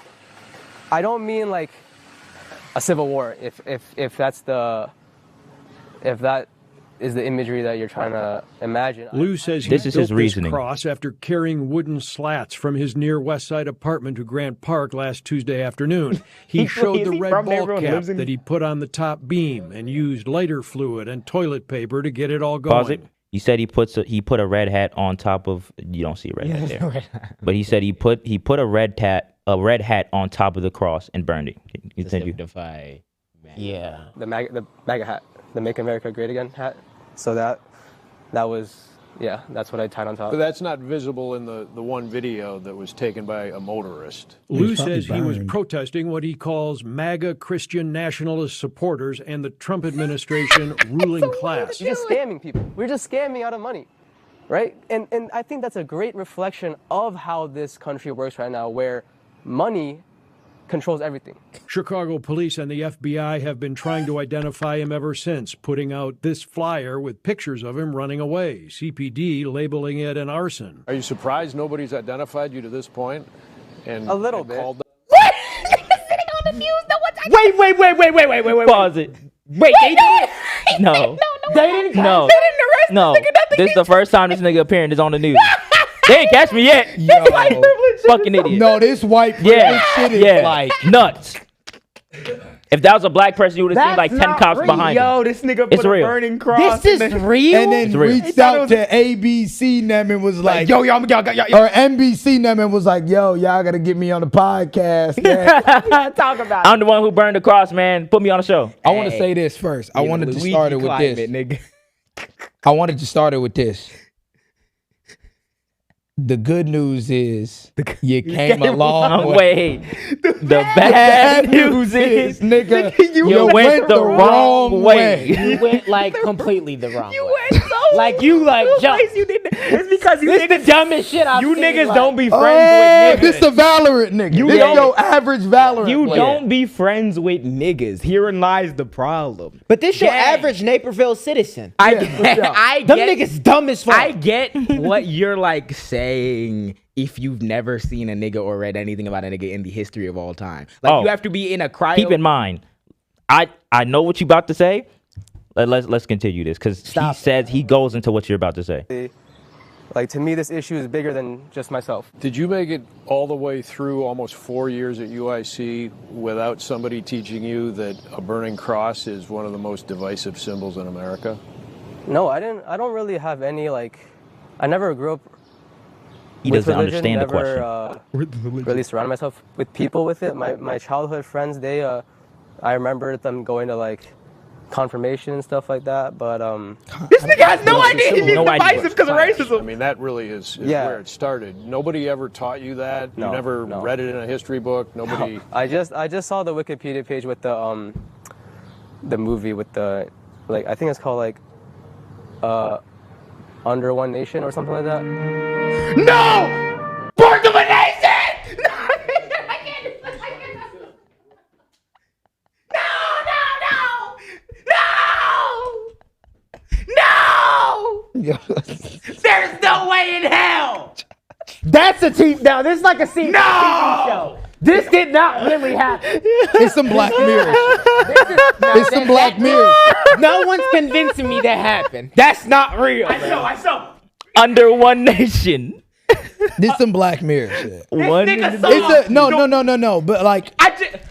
I don't mean like a civil war. If that is the imagery that you're trying to imagine. Lou says he This is his built reasoning. this cross after carrying wooden slats from his near West Side apartment to Grant Park last Tuesday afternoon. He showed the red ball cap that he put on the top beam and used lighter fluid and toilet paper to get it all going. Pause it. He said he put a red hat on top of. You don't see a red hat there, but he said he put a red hat on top of the cross and burned it. Continue. Yeah. The MAGA hat, the Make America Great Again hat. So that was, yeah, that's what I tied on top. But that's not visible in the one video that was taken by a motorist. Lou says he was protesting what he calls MAGA Christian nationalist supporters and the Trump administration ruling class. We're just scamming people. We're just scamming out of money, right? And I think that's a great reflection of how this country works right now, where money controls everything. Chicago police and the FBI have been trying to identify him ever since, putting out this flyer with pictures of him running away. CPD labeling it an arson. Are you surprised nobody's identified you to this point? And a little bit. What? Sitting on the news, no one's Wait. Pause it. Wait, they did it? No. They didn't No. They didn't arrest No. this nigga, nothing. This is the first time this nigga appearing is on the news. They ain't catch me yet. Yo. Fucking idiot. No, this white privilege shit is like nuts. If that was a black person, you would have seen like 10 cops behind him. Yo, this nigga It's put real. a burning cross. This is real? and then real. reached out to ABC them and was like, yo, or NBC them and was like, yo, y'all gotta get me on the podcast. Man. Talk about I'm the one who burned the cross, man. Put me on the show. I want to say this first. I wanted to start it with this. Nigga. I wanted to start it with this. The good news is you came a long way. The bad news is, nigga, you went the wrong way. You went like completely the wrong way. You went so Like you like jumped. It's because you This niggas, the dumbest shit I've you seen. niggas like, don't be Oh, friends with niggas. this a Valorant nigga. You This don't- your average Valorant You player. don't be friends with niggas. Herein lies the problem. But this your Gang. average Naperville citizen. I get Them niggas dumb as fuck. I get what you're like saying if you've never seen a nigga or read anything about a nigga in the history of all time. Like you have to be in a cryo. keep in mind, I know what you about to say. Let's continue this because he says he goes into what you're about to say. Like, to me, this issue is bigger than just myself. Did you make it all the way through almost 4 years at UIC without somebody teaching you that a burning cross is one of the most divisive symbols in America? No, I didn't. I don't really have any, like, I never grew up He with doesn't religion, understand never, the question. really surrounded myself with people with it. My childhood friends, they, I remember them going to, like, confirmation and stuff like that, but This nigga has no idea he's No idea. divisive because of racism. I mean, that really is Yeah. where it started. Nobody ever taught you that. No, You never no. read it in a history book. Nobody. I just saw the Wikipedia page with the movie with the, like, I think it's called like Under One Nation or something like that. No! Birth of a Nation! No! There's no way in hell That's a TV. No, this is like a TV show. This did not really happen. It's some Black Mirror. It's some Black Mirror. No one's convincing me that happened. That's not real. I saw. Under one nation. This some Black Mirror shit. No. But like,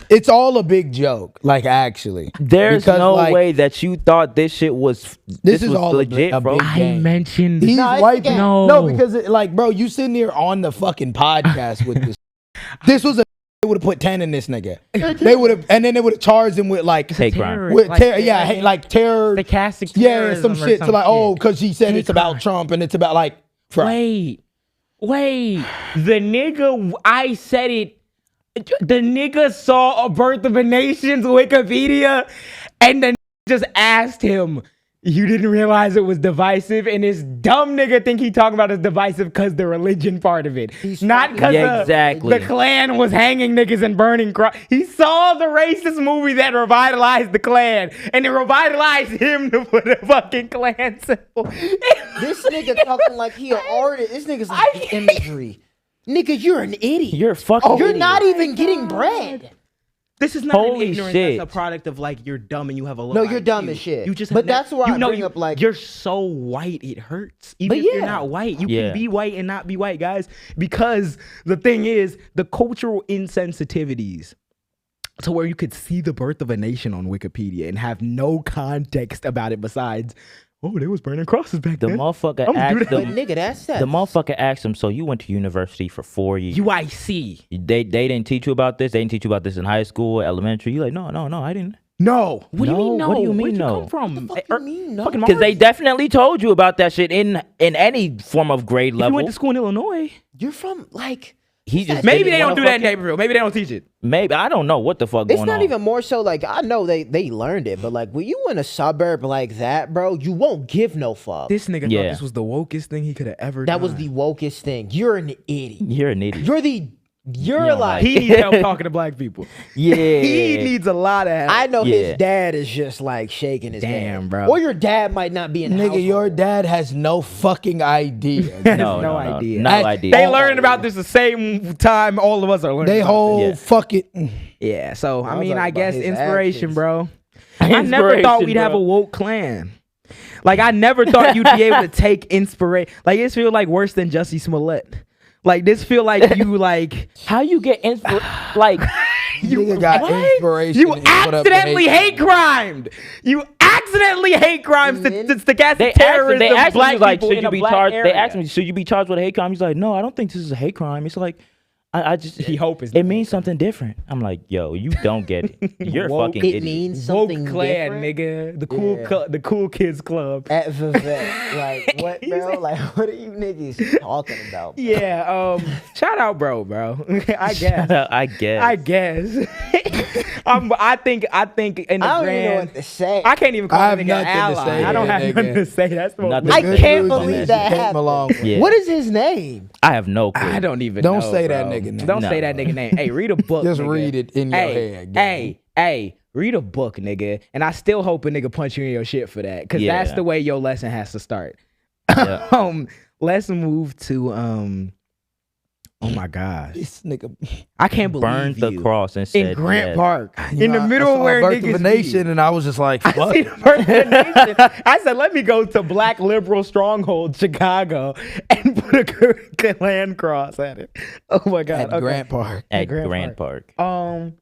it's all a big joke. Like, actually, there's no way that you thought this shit was. This is was all legit, a bro. big game. mentioned He's white. No, because bro, you sitting here on the fucking podcast with this. This was a. They would have put 10 in this nigga. They would have, and then they would have charged him with like hate crime. with terror. Stochastic Yeah, some shit. So like, because he said it's about Trump and it's about like. Wait. The nigga, I said it. The nigga saw a Birth of a Nation's Wikipedia, and the just asked him, "You didn't realize it was divisive?" And this dumb nigga think he talking about it's divisive because the religion part of it, not because the Klan was hanging niggas and burning cross. He saw the racist movie that revitalized the Klan, and it revitalized him to put a fucking Klan symbol. This nigga talking like he an artist. This nigga's like imagery. Nigga, you're an idiot. You're fucking. You're not even getting bread. This is not an ignorance. That's a product of like you're dumb and you have a low No, you're IQ. dumb as shit. You just but that's where I bring up like you're so white it hurts. Even if you're not white, you can be white and not be white, guys. Because the thing is, the cultural insensitivities to where you could see the Birth of a Nation on Wikipedia and have no context about it besides, oh, they was burning crosses back then. The motherfucker asked them. Nigga, that's the motherfucker asked him. So you went to university for 4 years. UIC. They didn't teach you about this. They didn't teach you about this in high school, elementary. You like no, I didn't. No. What do you mean no? What do you mean Where'd no? you come from? What do you mean no? Because they definitely told you about that shit in any form of grade level. You went to school in Illinois. You're from like. He just maybe they don't do that in Naperville. Maybe they don't teach it. Maybe I don't know what the fuck going on. It's not even more so like I know they learned it, but like when you in a suburb like that, bro, you won't give no fuck. This nigga thought this was the wokest thing he could have ever done. That was the wokest thing. You're an idiot. You're an idiot. You're like he needs help talking to black people. Yeah, he needs a lot of help. I know his dad is just like shaking his head. Bro. Or your dad might not be in the household. Your dad has no fucking idea. No idea. No idea. They learning about this the same time all of us are learning. They whole fuck it. Yeah. So I mean, I guess inspiration, bro. I never thought we'd have a woke Klan. Like I never thought you'd be able to take inspiration. Like this feel like worse than Jussie Smollett. Like this feel like you like how you get like you got inspiration. You accidentally hate crimed. You accidentally hate crimes to stochastic terrorism. They asked black me like, people should you be charged? They asked me, should you be charged with a hate crime? He's like, no, I don't think this is a hate crime. It's like, I just it means something different. I'm like, yo, you don't get it. You're a fucking idiot. It means something woke Klan, different, nigga. The cool kids club at Vivek. Like what, bro? Like what are you niggas talking about? Bro? Yeah. Shout out, bro. I guess. I guess. I think in the I don't grand, even know what to say. I can't even call him an ally. I don't have nothing to say. That's the most. I can't believe that happened. Yeah. What is his name? I have no clue. I don't even. Don't know, say bro. that nigga name. Don't say that nigga name. Hey, read a book. Just nigga. read it in your head. Hey, read a book, nigga. And I still hope a nigga punch you in your shit for that, because that's the way your lesson has to start. Yeah. Let's move to oh my gosh, this nigga, I can't believe burned the cross and said in Grant yes. Park in the middle of where Birth niggas of a Nation, and I was just like, fuck. I said, let me go to Black liberal stronghold Chicago and put a Klan cross at it. Oh my god, At Grant Park. At Grant Park. The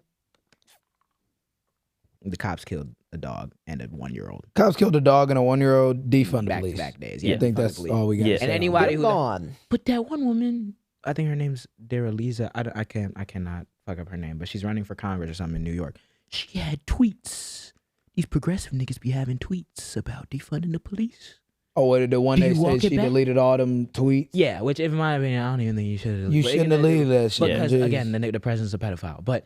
cops killed a dog and a 1-year-old. Cops killed a dog and a 1-year-old. Defund the police. Back days. I think that's all we got. Yeah. And anybody who gone. But that one woman, I think her name's Daraliza. I cannot fuck up her name, but she's running for Congress or something in New York. She had tweets. These progressive niggas be having tweets about defunding the police. Oh, what, the one that said she deleted all them tweets? Yeah, which in my opinion, I don't even think you should. You shouldn't have deleted that shit. Because again, the president's a pedophile. But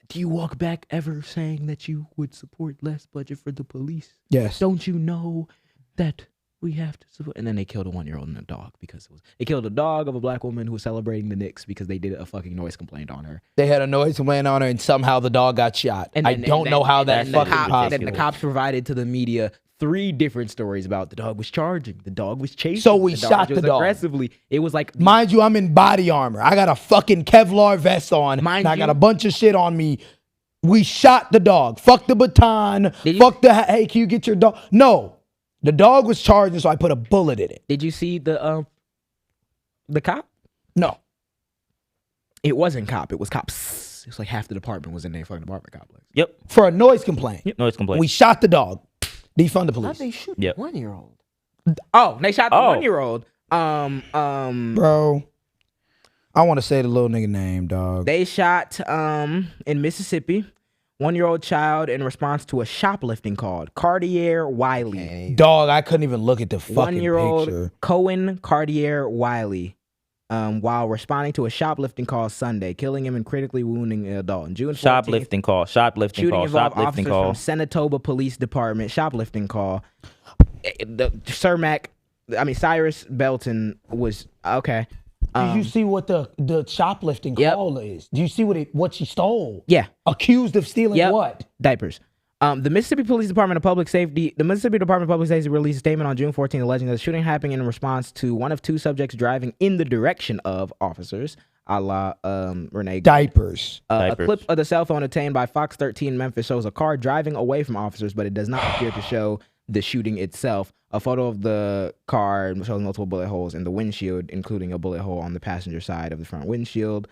do you walk back ever saying that you would support less budget for the police? Yes. Don't you know that we have to support? And then they killed a 1-year-old and a dog because they killed a dog of a black woman who was celebrating the Knicks because they did a fucking noise complaint on her. They had a noise complaint on her, and somehow the dog got shot. And I don't know how that's fucking possible. And the cops provided to the media 3 different stories about the dog was charging, the dog was chasing. So we shot the dog aggressively. It was like, mind you, I'm in body armor. I got a fucking Kevlar vest on. And I got a bunch of shit on me. We shot the dog. Fuck the baton. Fuck the hey, can you get your dog? No, the dog was charging, so I put a bullet in it. Did you see the cop? No, it wasn't cop. It was cops. It was like half the department was in their fucking apartment complex. Yep. For a noise complaint. Yep. Noise complaint. We shot the dog. Defund the police. How'd they shoot Yep. 1-year-old? Oh, they shot the 1-year-old. Bro, I want to say the little nigga name, dog. They shot in Mississippi, 1-year-old child in response to a shoplifting call. Cartier Wiley. Dog, I couldn't even look at the fucking 1-year-old picture. Cohen Cartier Wiley. While responding to a shoplifting call Sunday, killing him and critically wounding an adult. In June 14th, Shoplifting call. Shoplifting shooting call. involved Shoplifting officers call. from Senatoba Police Department. Shoplifting call. Cyrus Belton was okay. Did you see what the shoplifting call is? Do you see what she stole? Yeah. Accused of stealing what? Diapers. The Mississippi Department of Public Safety released a statement on June 14th alleging that the shooting happened in response to one of 2 subjects driving in the direction of officers, a la Renee. Diapers. A clip of the cell phone obtained by Fox 13 Memphis shows a car driving away from officers, but it does not appear to show the shooting itself. A photo of the car shows multiple bullet holes in the windshield, including a bullet hole on the passenger side of the front windshield.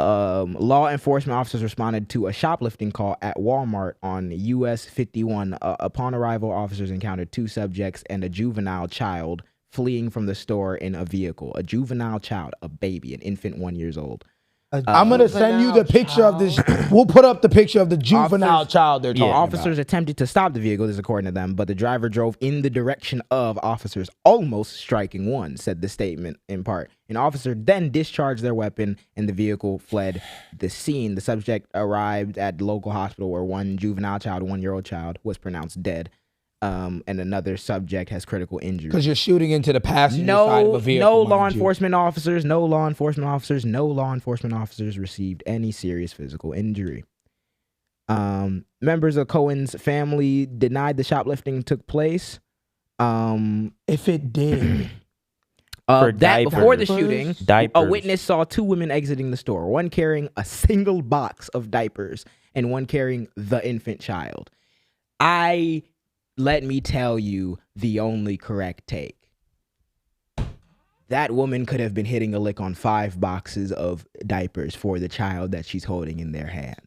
Law enforcement officers responded to a shoplifting call at Walmart on US 51. Upon arrival, officers encountered 2 subjects and a juvenile child fleeing from the store in a vehicle. A juvenile child, a baby, an infant 1 year old. I'm going to send you the picture of this. We'll put up the picture of the juvenile child they're talking Officers attempted to stop the vehicle, this is according to them, but the driver drove in the direction of officers, almost striking one, said the statement in part. An officer then discharged their weapon and the vehicle fled the scene. The subject arrived at the local hospital where one juvenile child, a 1 year old child, was pronounced dead. And another subject has critical injury. Because you're shooting into the passenger side of a vehicle. No law enforcement officers received any serious physical injury. Members of Cohen's family denied the shoplifting took place. If it did. Before the shooting, diapers. A witness saw 2 women exiting the store, one carrying a single box of diapers and one carrying the infant child. Let me tell you the only correct take. That woman could have been hitting a lick on 5 boxes of diapers for the child that she's holding in their hand.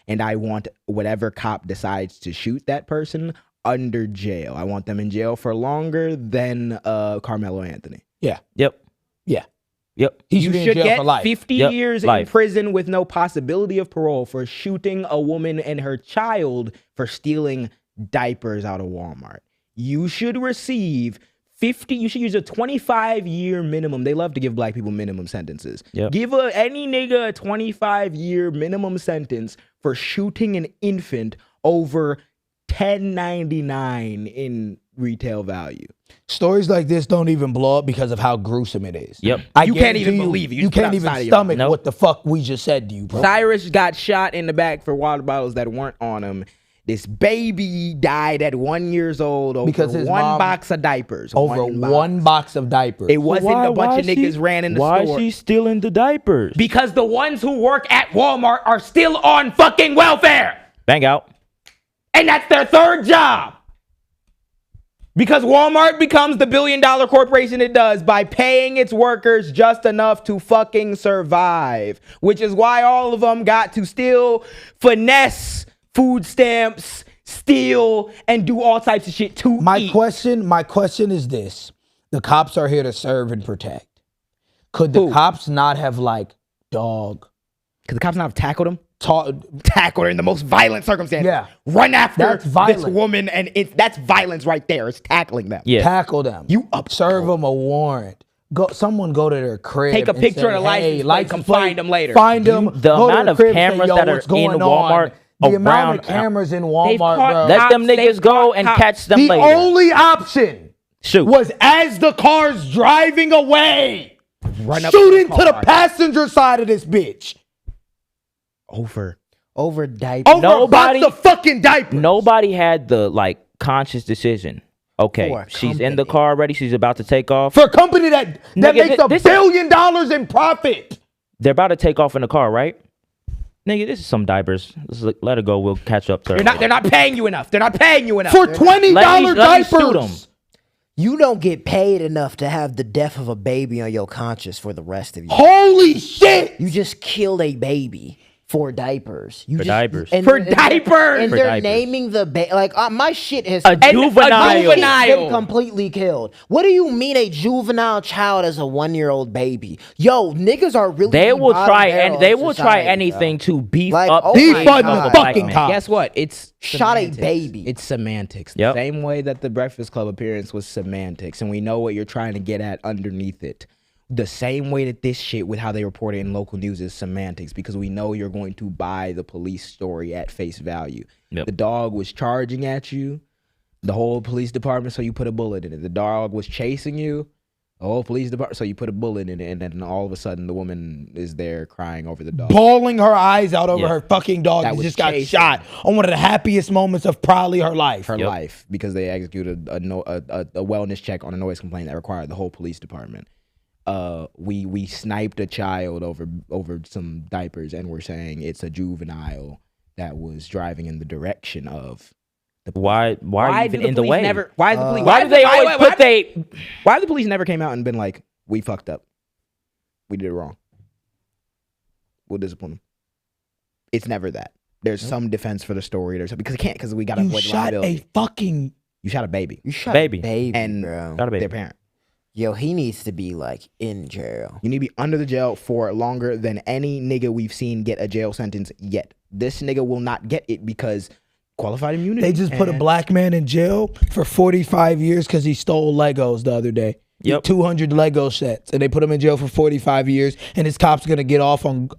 And I want whatever cop decides to shoot that person under jail. I want them in jail for longer than Carmelo Anthony. Yeah. Yep. Yeah. Yep. He You should in jail get for life. 50 years in prison with no possibility of parole for shooting a woman and her child for stealing diapers out of Walmart. You should receive 50. You should use a 25-year minimum. They love to give black people minimum sentences. Yep. Give any nigga a 25-year minimum sentence for shooting an infant over $10.99 in retail value. Stories like this don't even blow up because of how gruesome it is. Yep. You can't even believe it. You can't even stomach what the fuck we just said to you, bro. Cyrus got shot in the back for water bottles that weren't on him. This baby died at 1 year old over because his one mom, box of diapers. Over one box of diapers. It wasn't a bunch of niggas ran in the store. Why is she stealing the diapers? Because the ones who work at Walmart are still on fucking welfare. Bang out. And that's their 3rd job. Because Walmart becomes the billion-dollar corporation it does by paying its workers just enough to fucking survive. Which is why all of them got to steal, finesse food stamps, steal, and do all types of shit to eat. My question is this. The cops are here to serve and protect. Could the cops not have, dog? Could the cops not have tackled him? Tackled her in the most violent circumstances. Yeah. Run after this woman, and that's violence right there. It's tackling them. Yeah. Tackle them. Serve them a warrant. Someone go to their crib. Take a picture of the license plate. Come find them later. Find them. The amount of cameras that are in Walmart. The amount of cameras in Walmart, bro. Let them niggas go and catch them later. The only option was as the car's driving away, shoot into the passenger side of this bitch. Over diaper. Over the fucking diaper. Nobody had the conscious decision. Okay, For a she's in company. the car already. She's about to take off. For a company that makes $1 billion in profit. They're about to take off in the car, right? Nigga, this is some diapers. Let her go. We'll catch up to her. They're not paying you enough. They're not paying you enough. For $20 diapers. You don't get paid enough to have the death of a baby on your conscience for the rest of you. Holy shit! You just killed a baby for diapers. For diapers. And For diapers! And For they're diapers. naming the baby. Like, my shit has A juvenile. been completely killed. What do you mean a juvenile child as a 1-year-old baby? Yo, niggas are really They will bottom try barrel and they of will society, try anything to beef Like, up. oh Defund my the God. fucking cops. Guess what? It's Shot a semantics. baby. It's semantics. Yep. The same way that the Breakfast Club appearance was semantics, and we know what you're trying to get at underneath it. The same way that this shit with how they report it in local news is semantics, because we know you're going to buy the police story at face value. Yep. The dog was charging at you, the whole police department, so you put a bullet in it. The dog was chasing you, the whole police department, so you put a bullet in it, and then all of a sudden the woman is there crying over the dog. Bawling her eyes out over her fucking dog That that was just got chasing. shot on one of the happiest moments of probably her life. Her life, because they executed a wellness check on a noise complaint that required the whole police department. We sniped a child over some diapers, and we're saying it's a juvenile that was driving in the direction of the Why are you even in the way? Why the police? Why do they always put they? Why the police never came out and been like, we fucked up, we did it wrong, we'll discipline them? It's never that. There's some defense for the story. There's because it can't, because we got to You avoid shot liability. a You shot a baby. You shot Baby. a baby, And bro. Got a baby. Their parent. Yo, he needs to be like in jail. You need to be under the jail for longer than any nigga we've seen get a jail sentence yet. This nigga will not get it because qualified immunity. They just put a black man in jail for 45 years because he stole Legos the other day. Yep. 200 Lego sets, and they put him in jail for 45 years, and his cop's gonna get off on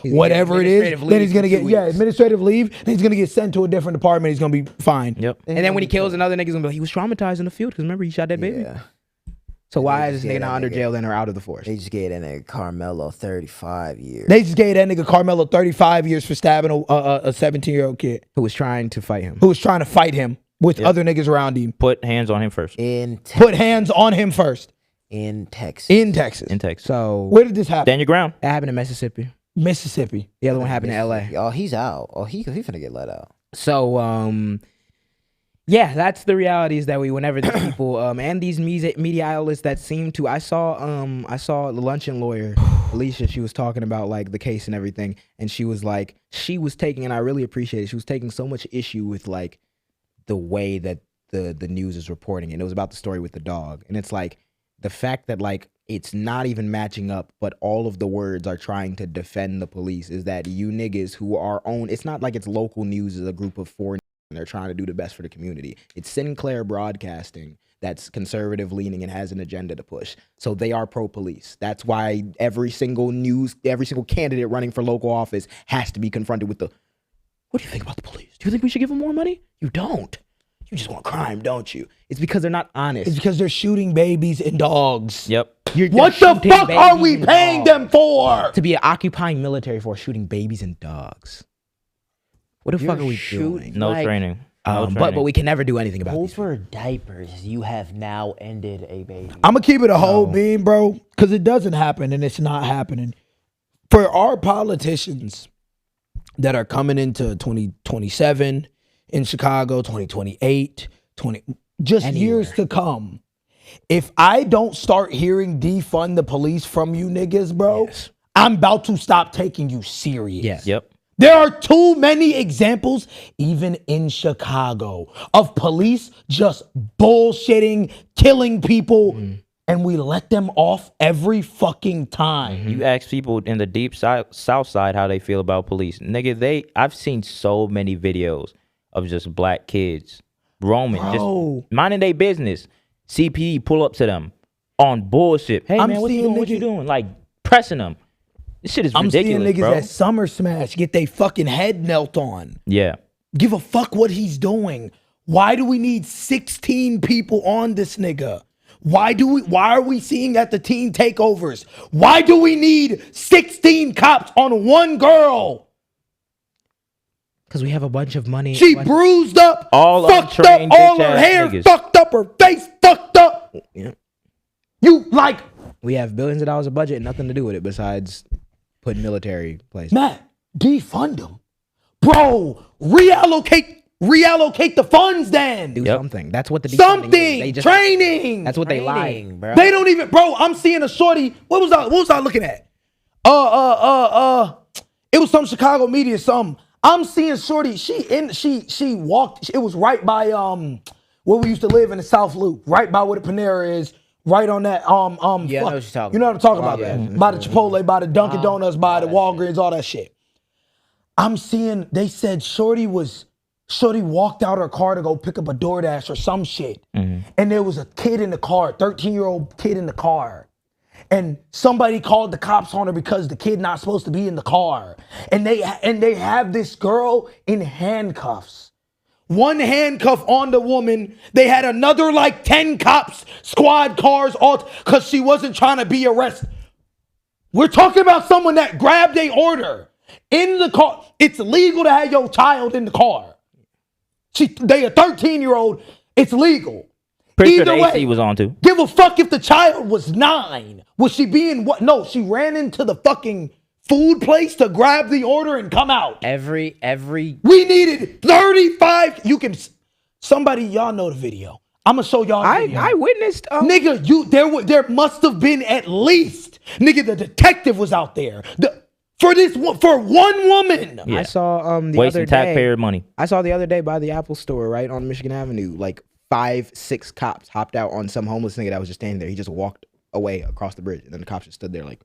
whatever it is. Then he's gonna get administrative leave. Then he's gonna get sent to a different department. He's gonna be fine. Yep. And then when he kills another nigga, he's gonna be like, he was traumatized in the field because remember he shot that baby. Yeah. So why is just this get nigga not that under nigga. jail then or out of the force? They just gave that nigga Carmelo 35 years. They just gave that nigga Carmelo 35 years for stabbing a 17-year-old kid Who was trying to fight him? who was trying to fight him with other niggas around him. Put hands on him first. Put hands on him first. In Texas. In Texas. In Texas. So Where did this happen? Stand your ground. that happened in Mississippi. Mississippi. The other one happened in LA. Oh, he's out. Oh, he finna get let out. So yeah, that's the realities that whenever the people and these media outlets that seem to I saw the luncheon lawyer Alicia, she was talking about like the case and everything, and she was taking, and I really appreciate it, she was taking so much issue with like the way that the news is reporting it. And it was about the story with the dog, and it's like the fact that like it's not even matching up, but all of the words are trying to defend the police is that you niggas who are it's not like it's local news as a group of four and they're trying to do the best for the community. It's Sinclair Broadcasting that's conservative leaning and has an agenda to push. So they are pro-police. That's why every single candidate running for local office has to be confronted with what do you think about the police? Do you think we should give them more money? You don't. You just want crime, don't you? It's because they're not honest. It's because they're shooting babies and dogs. Yep. What the fuck are we paying them for? To be an occupying military force shooting babies and dogs. What the fuck are we doing? No training. But we can never do anything about it. Over diapers, you have now ended a baby. I'm gonna keep it a whole beam, bro, because it doesn't happen and it's not happening. For our politicians that are coming into 2027 in Chicago, 2028, years to come, if I don't start hearing defund the police from you niggas, bro, I'm about to stop taking you serious. Yes. Yep. There are too many examples, even in Chicago, of police just bullshitting, killing people, and we let them off every fucking time. You ask people in the deep south side how they feel about police. Nigga, I've seen so many videos of just black kids roaming, just minding their business. CPD pull up to them on bullshit. Hey man, what you doing? Like pressing them. This shit is ridiculous, I'm seeing niggas bro. at Summer Smash get they fucking head knelt on. Yeah. Give a fuck what he's doing. Why do we need 16 people on this nigga? Why are we seeing at the teen takeovers? Why do we need 16 cops on one girl? Because we have a bunch of money. She bruised up, all fucked up, all her hair niggas. fucked up, her face fucked up. Yeah. You like... We have billions of dollars of budget and nothing to do with it besides put military places. Matt, defund them. Bro, reallocate the funds then. Do something. That's what the something. They just, training. That's what they lied, bro. They don't even, bro. I'm seeing a shorty. What was I looking at? It was some Chicago media. I'm seeing shorty. She walked. It was right by where we used to live in the South Loop, right by where the Panera is. Right on that, yeah, I know what you're talking you know what I'm talking about? Yeah. By the Chipotle, by the Dunkin' Donuts, by the Walgreens, all that shit. I'm seeing, they said Shorty walked out her car to go pick up a DoorDash or some shit. And there was a kid in the car, 13-year-old kid in the car. And somebody called the cops on her because the kid not supposed to be in the car. And they have this girl in handcuffs. One handcuff on the woman. They had another like 10 cops, squad cars, all because she wasn't trying to be arrested. We're talking about someone that grabbed a order in the car. It's legal to have your child in the car. They a 13-year-old. It's legal. Pretty sure the AC was on too. Give a fuck if the child was 9. Was she being what? No, she ran into the fucking food place to grab the order and come out. Every we needed 35. Somebody, y'all know the video. I'm gonna show y'all the video. I witnessed nigga, there must have been at least, nigga, the detective was out there. For one woman. Yeah. I saw the wasting other day, taxpayer money. I saw the other day by the Apple store right on Michigan Avenue, like 5-6 cops hopped out on some homeless nigga that was just standing there. He just walked away across the bridge, and then the cops just stood there like,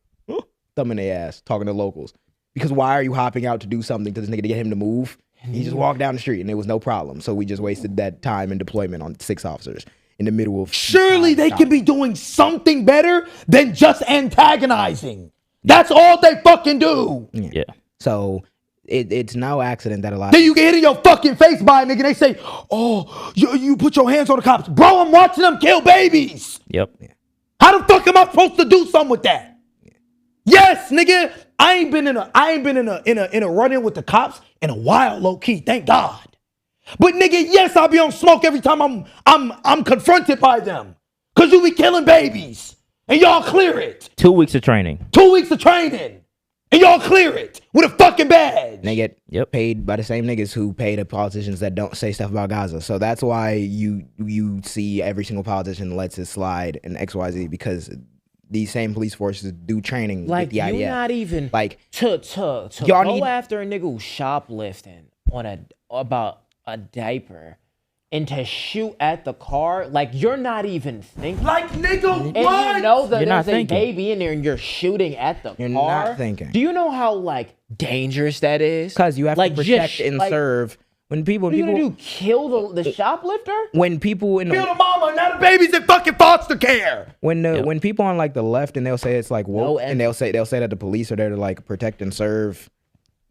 thumbing their ass, talking to locals. Because why are you hopping out to do something to this nigga to get him to move? He just walked down the street and there was no problem. So we just wasted that time and deployment on 6 officers in the middle of... Surely they could be doing something better than just antagonizing. That's all they fucking do. Yeah. So it's no accident that a lot... Then you get hit in your fucking face by a nigga. They say, oh, you put your hands on the cops. Bro, I'm watching them kill babies. Yep. How the fuck am I supposed to do something with that? Yes, nigga. I ain't been in a run-in with the cops in a while, low key. Thank God. But nigga, yes, I'll be on smoke every time I'm confronted by them. Cause you be killing babies. And y'all clear it. 2 weeks of training. 2 weeks of training. And y'all clear it with a fucking badge. They get paid by the same niggas who pay the politicians that don't say stuff about Gaza. So that's why you see every single politician lets it slide in XYZ, because these same police forces do training like with the idea. You're not even like to go after a nigga who's shoplifting on about a diaper and to shoot at the car. Like, you're not even thinking. Like, nigga, and what? You know that you're there's a baby in there and you're shooting at the car. You're not thinking. Do you know how like dangerous that is? Because you have to protect and serve. When people, what are you gonna do? Kill the shoplifter? When people kill the mama, now the baby's in fucking foster care. When people on like the left and they'll say it's like woke, and they'll say that the police are there to like protect and serve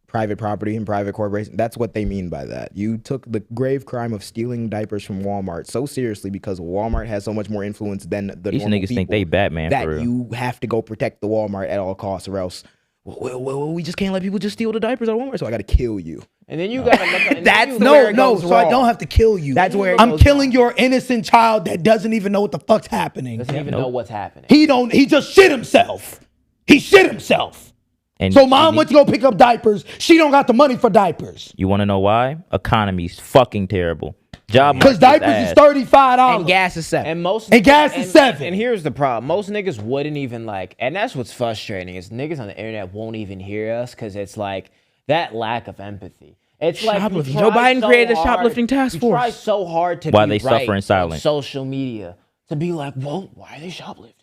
private property and private corporations. That's what they mean by that. You took the grave crime of stealing diapers from Walmart so seriously because Walmart has so much more influence than the these normal niggas people think they Batman that for real. You have to go protect the Walmart at all costs, or else we just can't let people just steal the diapers at Walmart. So I got to kill you. And then you gotta look at that's no. So I don't have to kill you. That's where I'm killing your innocent child that doesn't even know what the fuck's happening. Doesn't even know what's happening. He just shit himself. He shit himself. And so mom went to go pick up diapers. She don't got the money for diapers. You want to know why? Economy's fucking terrible. Job because diapers is $35 and gas is $7. And gas is $7. And here's the problem: most niggas wouldn't even like, and that's what's frustrating is niggas on the internet won't even hear us because it's like that lack of empathy. It's like Joe Biden created a shoplifting task force. You try so hard to while be they suffer in silence. On social media to be like, well, why are they shoplifting?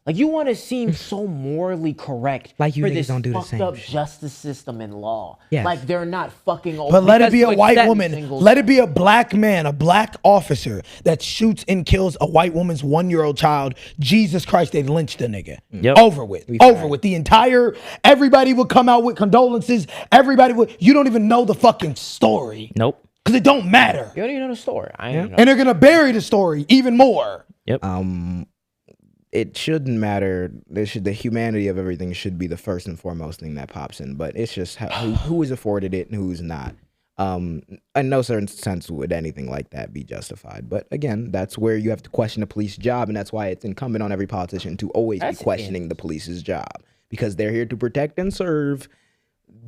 Like, you want to seem so morally correct like you for niggas this don't do the fucked same up shit. justice system and law. Yes. Like, they're not fucking open. But let it be a white woman. Let it be a black man, a black officer that shoots and kills a white woman's 1-year-old child. Jesus Christ, they lynched the nigga. Yep. Over with. Over with. Everybody would come out with condolences. You don't even know the fucking story. Nope. Because it don't matter. You don't even know the story. And they're going to bury the story even more. Yep. It shouldn't matter. The humanity of everything should be the first and foremost thing that pops in. But it's just who is afforded it and who's not. In no certain sense would anything like that be justified. But again, that's where you have to question the police job, and that's why it's incumbent on every politician to always be questioning the police's job, because they're here to protect and serve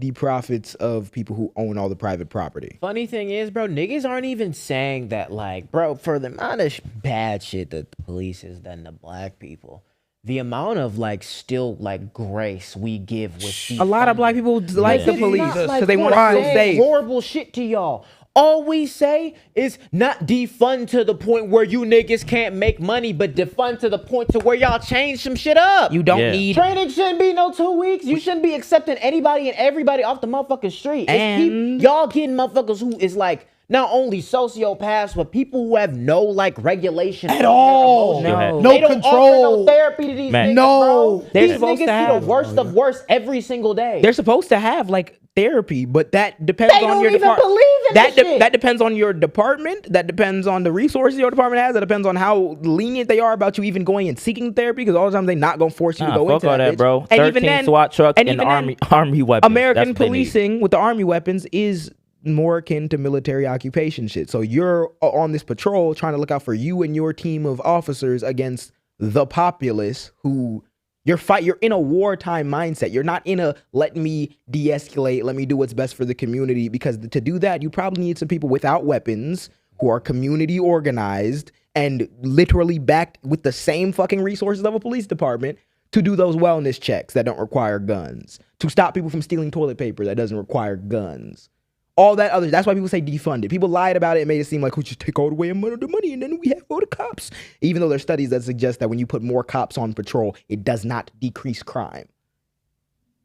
the profits of people who own all the private property. Funny thing is, bro, niggas aren't even saying that, like, bro, for the amount of bad shit that the police has done to black people, the amount of, like, still, like, grace we give with a lot of black people like the police because they want to feel safe. Horrible shit to y'all. All we say is not defund to the point where you niggas can't make money, but defund to the point to where y'all change some shit up. You don't need... Training shouldn't be no 2 weeks. You shouldn't be accepting anybody and everybody off the motherfucking street. And y'all getting motherfuckers who is like not only sociopaths, but people who have no like regulation at all. No they don't control. Offer no therapy to these niggas, bro. They're these supposed niggas to have see the worst of worst every single day. They're supposed to have like therapy, but that depends on your department. That depends on your department. That depends on the resources your department has. That depends on how lenient they are about you even going and seeking therapy, because all the time they're not gonna force you to go into fuck all that, bro. And 13 even then, SWAT trucks and army weapons. American policing with the army weapons is more akin to military occupation shit. So you're on this patrol trying to look out for you and your team of officers against the populace who you're in a wartime mindset. You're not in a let me de-escalate, let me do what's best for the community, because to do that, you probably need some people without weapons who are community organized and literally backed with the same fucking resources of a police department to do those wellness checks that don't require guns, to stop people from stealing toilet paper that doesn't require guns. All that other, that's why people say defund it. People lied about it and made it seem like we just take all the way the money and then we have all the cops. Even though there's studies that suggest that when you put more cops on patrol, it does not decrease crime.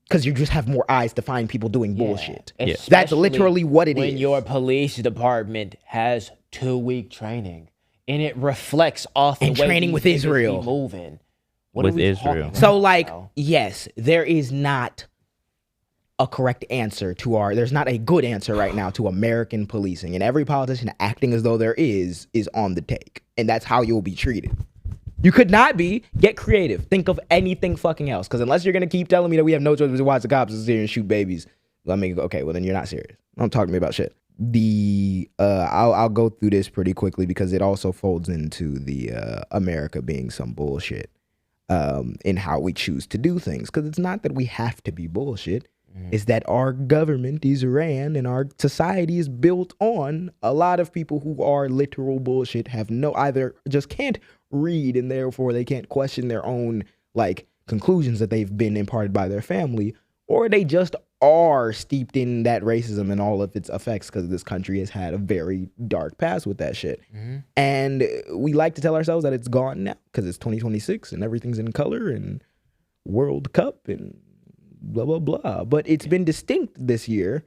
Because you just have more eyes to find people doing bullshit. Yeah. That's literally what it is. When your police department has 2-week training and it reflects off the way training with Israel moving. With Israel. So like, yes, there is not a correct answer to there's not a good answer right now to American policing, and every politician acting as though there is on the take, and that's how you'll be treated. You could not be. Get creative. Think of anything fucking else, because unless you're gonna keep telling me that we have no choice but to watch the cops sit here and shoot babies, I mean, okay, well then you're not serious. Don't talk to me about shit. I'll go through this pretty quickly because it also folds into the America being some bullshit in how we choose to do things, because it's not that we have to be bullshit. Is that our government is ran and our society is built on a lot of people who are literal bullshit, have either just can't read and therefore they can't question their own like conclusions that they've been imparted by their family, or they just are steeped in that racism and all of its effects, because this country has had a very dark past with that shit. And we like to tell ourselves that it's gone now because it's 2026 and everything's in color and World Cup and blah, blah, blah. But it's been distinct this year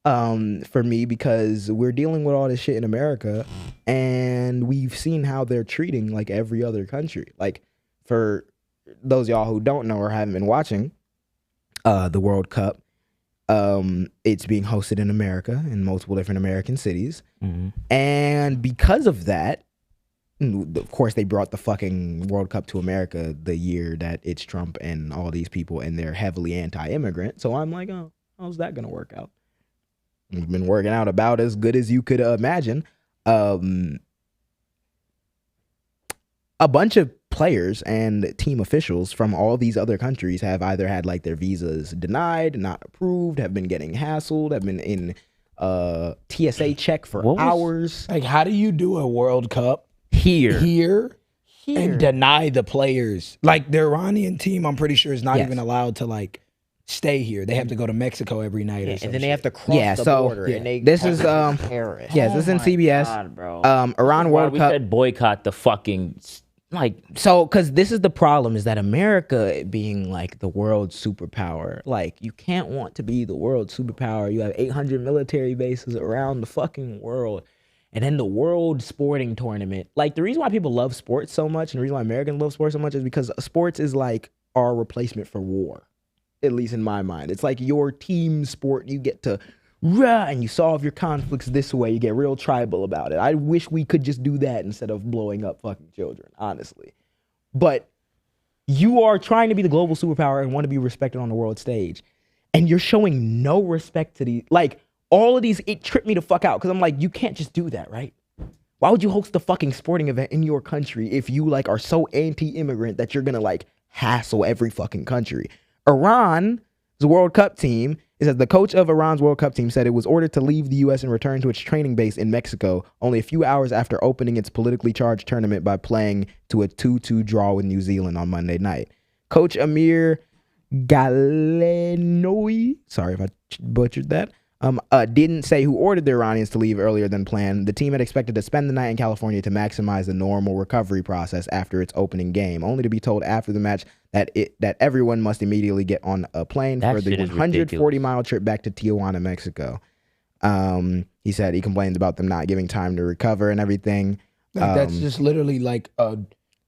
for me because we're dealing with all this shit in America and we've seen how they're treating like every other country. Like, for those of y'all who don't know or haven't been watching the World Cup, it's being hosted in America in multiple different American cities. And because of that, of course, they brought the fucking World Cup to America the year that it's Trump and all these people, and they're heavily anti-immigrant. So I'm like, oh, how's that going to work out? It's been working out about as good as you could imagine. A bunch of players and team officials from all these other countries have either had like their visas denied, not approved, have been getting hassled, have been in TSA check for hours. Like, how do you do a World Cup here and deny the players? Like, the Iranian team, I'm pretty sure, is not even allowed to like stay here. They have to go to Mexico every night, or and then they have to cross the border. And they this is terrorists. this is in CBS. God, bro. Iran World Cup. We said boycott the fucking because this is the problem, is that America being like the world superpower, like, you can't want to be the world superpower. You have 800 military bases around the fucking world. And then the World Sporting Tournament. Like, the reason why people love sports so much and the reason why Americans love sports so much is because sports is like our replacement for war, at least in my mind. It's like your team sport. You get to and you solve your conflicts this way. You get real tribal about it. I wish we could just do that instead of blowing up fucking children, honestly. But you are trying to be the global superpower and want to be respected on the world stage. And you're showing no respect to the, like, all of these, it tripped me the fuck out because I'm like, you can't just do that, right? Why would you host a fucking sporting event in your country if you like are so anti-immigrant that you're gonna like hassle every fucking country? Iran's World Cup team, it says the coach of Iran's World Cup team said it was ordered to leave the U.S. and return to its training base in Mexico only a few hours after opening its politically charged tournament by playing to a 2-2 draw with New Zealand on Monday night. Coach Amir Galenoi, sorry if I butchered that, didn't say who ordered the Iranians to leave earlier than planned. The team had expected to spend the night in California to maximize the normal recovery process after its opening game, only to be told after the match that everyone must immediately get on a plane for the 140-mile trip back to Tijuana, Mexico. He said he complains about them not giving time to recover and everything. That's just literally like a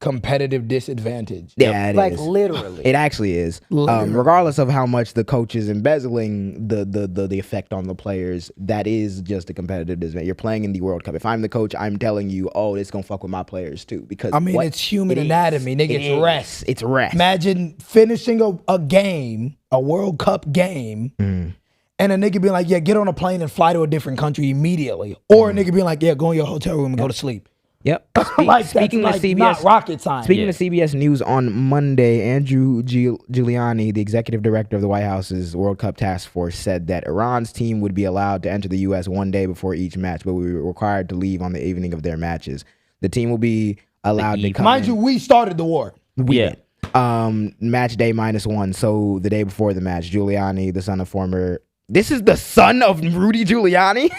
competitive disadvantage. Yeah, it like is. literally. It actually is. Regardless of how much the coach is embezzling the effect on the players, that is just a competitive disadvantage. You're playing in the World Cup. If I'm the coach, I'm telling you, oh, it's gonna fuck with my players too. Because I mean, it's human anatomy, nigga. It's rest. It's rest. Imagine finishing a game, a World Cup game, and a nigga being like, yeah, get on a plane and fly to a different country immediately. Or a nigga being like, yeah, go in your hotel room and go to sleep. Yep. Like, speaking that's of like CBS, not rocket science. Speaking of CBS News on Monday, Andrew Giuliani, the executive director of the White House's World Cup Task Force, said that Iran's team would be allowed to enter the U.S. one day before each match, but would be required to leave on the evening of their matches. The team will be allowed to come. Mind you, we started the war. We did. Match day -1, so the day before the match, Giuliani, the son of former. This is the son of Rudy Giuliani.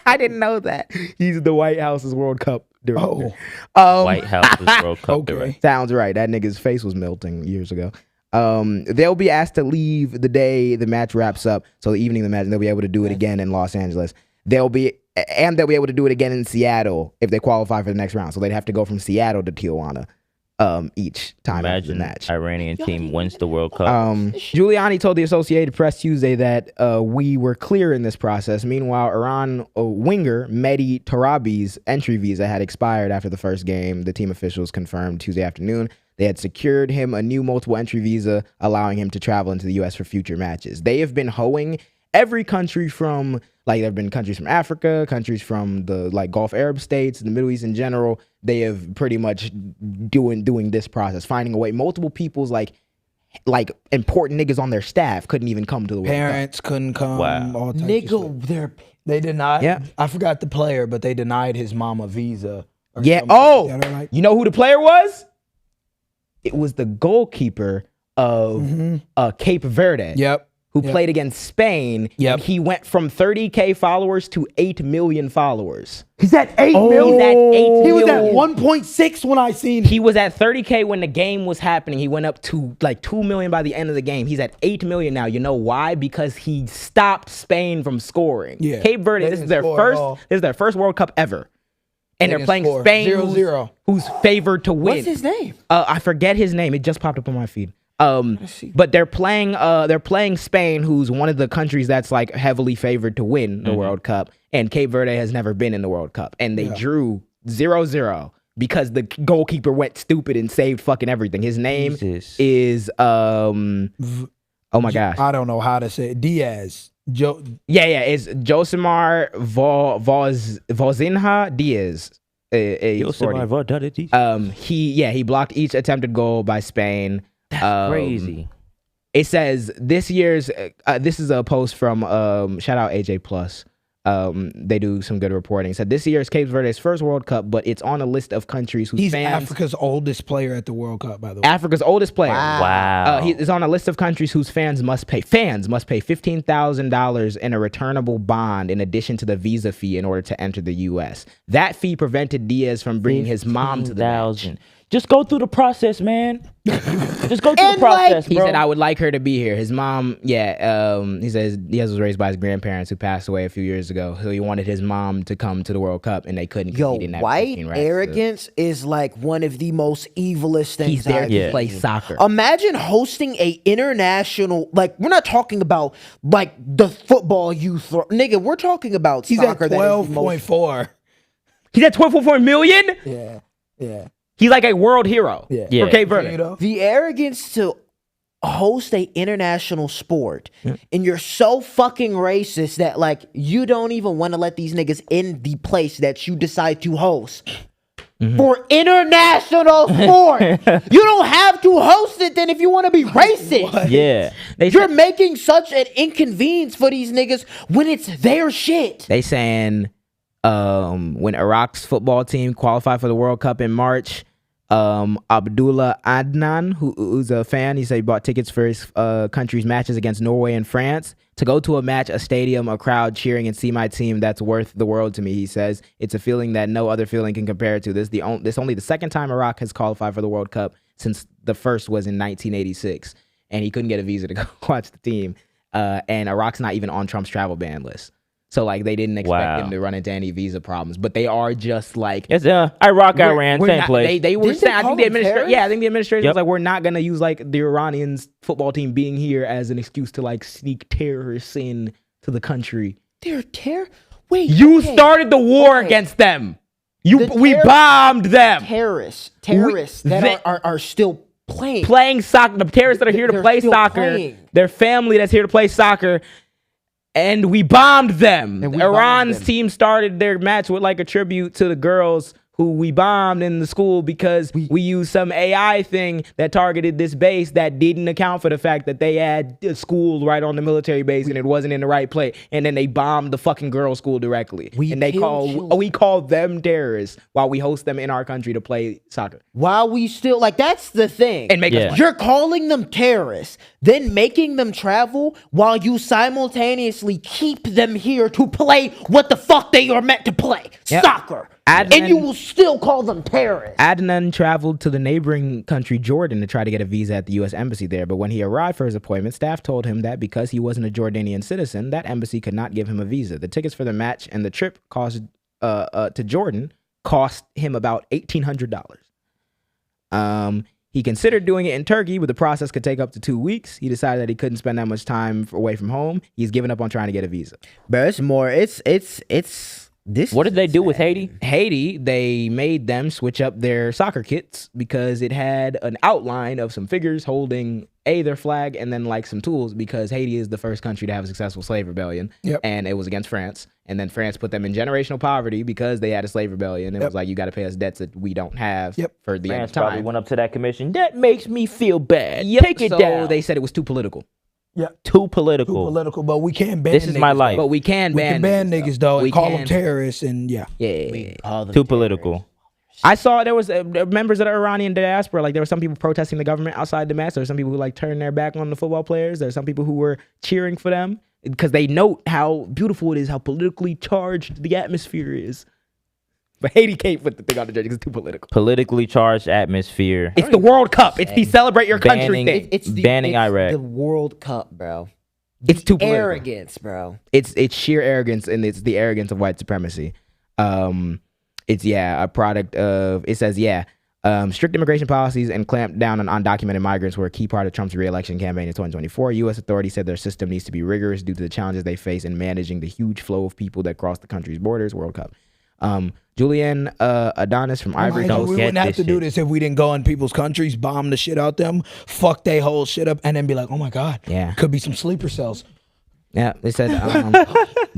I didn't know that. He's the White House's World Cup director. White House's World Cup director. Sounds right. That nigga's face was melting years ago. They'll be asked to leave the day the match wraps up. So the evening of the match, and they'll be able to do it again in Los Angeles. They'll be able to do it again in Seattle if they qualify for the next round. So they'd have to go from Seattle to Tijuana each time after the match. Iranian team wins the World Cup. Giuliani told the Associated Press Tuesday that we were clear in this process. Meanwhile, Iran winger Mehdi Tarabi's entry visa had expired after the first game. The team officials confirmed Tuesday afternoon they had secured him a new multiple entry visa, allowing him to travel into the U.S. for future matches. They have been hoeing every country from, like, there have been countries from Africa, countries from the, like, Gulf Arab states, the Middle East in general. They have pretty much doing this process, finding a way. Multiple people's, like important niggas on their staff couldn't even come to the World Cup. Parents couldn't come. Wow. All types of shit. They denied. Yeah. I forgot the player, but they denied his mama visa. Yeah. Oh, you know who the player was? It was the goalkeeper of Cape Verde. Yep. Who played against Spain. Yep. He went from 30K followers to 8 million followers. He's at 8 million? He's at 8 million. He was at 1.6 when I seen him. He was at 30K when the game was happening. He went up to like 2 million by the end of the game. He's at 8 million now. You know why? Because he stopped Spain from scoring. Yeah. Cape Verde, this is their first World Cup ever. And they're playing Spain, 0-0. Who's favored to win. What's his name? I forget his name. It just popped up on my feed. But they're playing Spain, who's one of the countries that's like heavily favored to win the World Cup, and Cape Verde has never been in the World Cup, and they drew 0-0 because the goalkeeper went stupid and saved fucking everything. His name is oh my gosh, I don't know how to say it. Diaz. It's Josimar Vozinha Diaz. He blocked each attempted goal by Spain. That's crazy. It says this year's this is a post from shout out AJ Plus. They do some good reporting. It said this year's Cape Verde's first World Cup, but it's on a list of countries whose He's fans. Africa's oldest player at the World Cup, by the way. Africa's oldest player. Wow. He is on a list of countries whose fans must pay $15,000 in a returnable bond in addition to the visa fee in order to enter the U.S. That fee prevented Diaz from bringing his mom to the match. Just go through the process, man. Just go through the process, He bro. said, I would like her to be here. His mom, he says Diaz was raised by his grandparents who passed away a few years ago. So he wanted his mom to come to the World Cup, and they couldn't. Yo, he didn't have white arrogance is like one of the most evilest things. He's there to play soccer. Imagine hosting a international, like, we're not talking about like the football youth, nigga. We're talking about soccer. He's at 12.4. He's at 12.4 million? Yeah. He's like a world hero for Cape Verde. The arrogance to host a international sport and you're so fucking racist that like you don't even want to let these niggas in the place that you decide to host for international sport. You don't have to host it then if you want to be racist. Yeah. You're making such an inconvenience for these niggas when it's their shit. They saying when Iraq's football team qualified for the World Cup in March, Abdullah Adnan, who's a fan, he said he bought tickets for his country's matches against Norway and France. To go to a match, a stadium, a crowd cheering and see my team, that's worth the world to me, he says. It's a feeling that no other feeling can compare to. This is only the second time Iraq has qualified for the World Cup since the first was in 1986. And he couldn't get a visa to go watch the team. And Iraq's not even on Trump's travel ban list. So, like, they didn't expect him to run into any visa problems. But they are just like... It's Iraq, Iran, same place. They were saying... I think the administration was like, we're not going to use, like, the Iranians football team being here as an excuse to, like, sneak terrorists in to the country. They're terrorists? Wait, you started the war against them. We bombed them. Terrorists that are still playing soccer. The terrorists that are here to play soccer. Their family that's here to play soccer. And we bombed them. Iran's team started their match with like a tribute to the girls who we bombed in the school because we used some AI thing that targeted this base that didn't account for the fact that they had a school right on the military base and it wasn't in the right place. And then they bombed the fucking girls' school directly. We call them terrorists while we host them in our country to play soccer. While we still, like, that's the thing. And make us money. You're calling them terrorists, then making them travel while you simultaneously keep them here to play what the fuck they are meant to play. Soccer. And you will still call them terrorists. Adnan traveled to the neighboring country, Jordan, to try to get a visa at the U.S. Embassy there. But when he arrived for his appointment, staff told him that because he wasn't a Jordanian citizen, that embassy could not give him a visa. The tickets for the match and the trip to Jordan cost him about $1,800. He considered doing it in Turkey, but the process could take up to 2 weeks. He decided that he couldn't spend that much time away from home. He's given up on trying to get a visa. But it's more, what did they do with Haiti? Haiti, they made them switch up their soccer kits because it had an outline of some figures holding their flag and then like some tools because Haiti is the first country to have a successful slave rebellion. And it was against France. And then France put them in generational poverty because they had a slave rebellion. It was like, you got to pay us debts that we don't have for the end of time. Probably went up to that commission. That makes me feel bad. Take it down. They said it was too political. Yeah, too political. But we can't ban. This is my life. But we can ban niggas though, and call them terrorists, and too political. I saw there was members of the Iranian diaspora. Like there were some people protesting the government outside the match. There were some people who like turned their back on the football players. There were some people who were cheering for them because they note how beautiful it is, how politically charged the atmosphere is. But Haiti can't put the thing on the jersey because it's too political. Politically charged atmosphere. It's the World Cup. It's the celebrate your country thing. It's banning Iraq. The World Cup, bro. It's too political. Arrogance, bro. It's sheer arrogance, and it's the arrogance of white supremacy. It's a product of. It says strict immigration policies and clamp down on undocumented migrants were a key part of Trump's re-election campaign in 2024. U.S. authorities said their system needs to be rigorous due to the challenges they face in managing the huge flow of people that cross the country's borders. World Cup. Julian Adonis from Ivory Coast. We wouldn't have to do this if we didn't go in people's countries, bomb the shit out them, fuck they whole shit up, and then be like, oh my God, could be some sleeper cells. Yeah, they said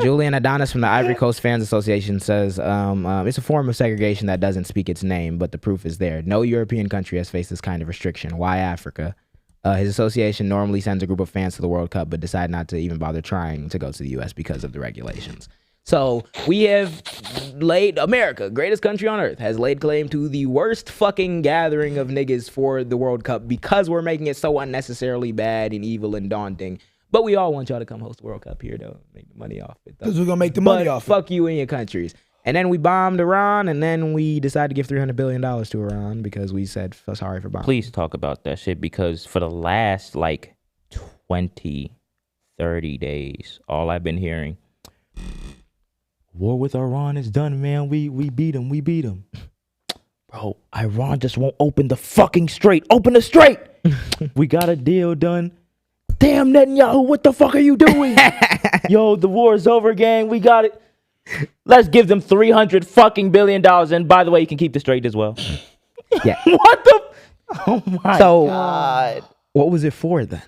Julian Adonis from the Ivory Coast Fans Association says it's a form of segregation that doesn't speak its name, but the proof is there. No European country has faced this kind of restriction. Why Africa? His association normally sends a group of fans to the World Cup, but decide not to even bother trying to go to the U.S. because of the regulations. So we have America, greatest country on earth, has laid claim to the worst fucking gathering of niggas for the World Cup because we're making it so unnecessarily bad and evil and daunting. But we all want y'all to come host the World Cup here, though. Make the money off it. Because we're going to make the money off it. Fuck you and your countries. And then we bombed Iran, and then we decided to give $300 billion to Iran because we said sorry for bombing. Please talk about that shit because for the last, 20, 30 days, all I've been hearing, war with Iran is done, man. We beat him. Bro, Iran just won't open the fucking strait. Open the strait. We got a deal done. Damn, Netanyahu, what the fuck are you doing? Yo, the war is over, gang. We got it. Let's give them $300 fucking billion. And by the way, you can keep the strait as well. Yeah. What the? Oh my God. What was it for then?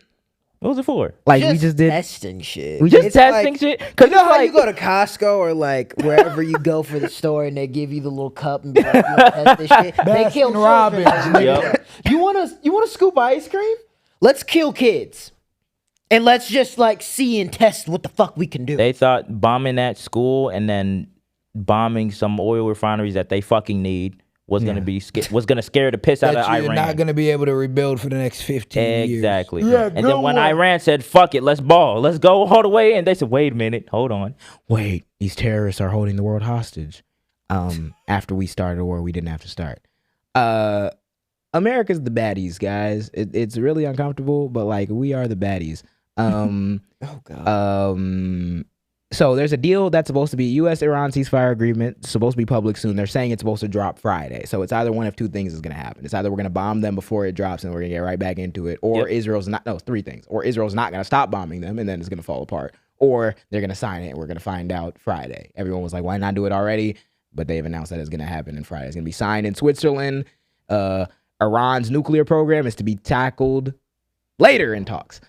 What was it for? Like we just did testing shit. We just testing shit. You know how you go to Costco or like wherever you go for the store and they give you the little cup and be like, you wanna test this shit? They kill Robbins. Yep. You wanna scoop ice cream? Let's kill kids. And let's just like see and test what the fuck we can do. They thought bombing that school and then bombing some oil refineries that they fucking need was gonna scare the piss out of Iran. You're not gonna be able to rebuild for the next 15 years. Exactly. Yeah, and then when Iran said, "Fuck it, let's ball, let's go all the way," and they said, "Wait a minute, hold on, wait, these terrorists are holding the world hostage." After we started a war we didn't have to start. America's the baddies, guys. It's really uncomfortable, but like we are the baddies. Oh God. So there's a deal that's supposed to be U.S.-Iran ceasefire agreement, supposed to be public soon. They're saying it's supposed to drop Friday. So it's either one of two things is going to happen. It's either we're going to bomb them before it drops and we're going to get right back into it, or Israel's not, no, three things. Or Israel's not going to stop bombing them and then it's going to fall apart. Or they're going to sign it and we're going to find out Friday. Everyone was like, why not do it already? But they've announced that it's going to happen on Friday. It's going to be signed in Switzerland. Iran's nuclear program is to be tackled later in talks.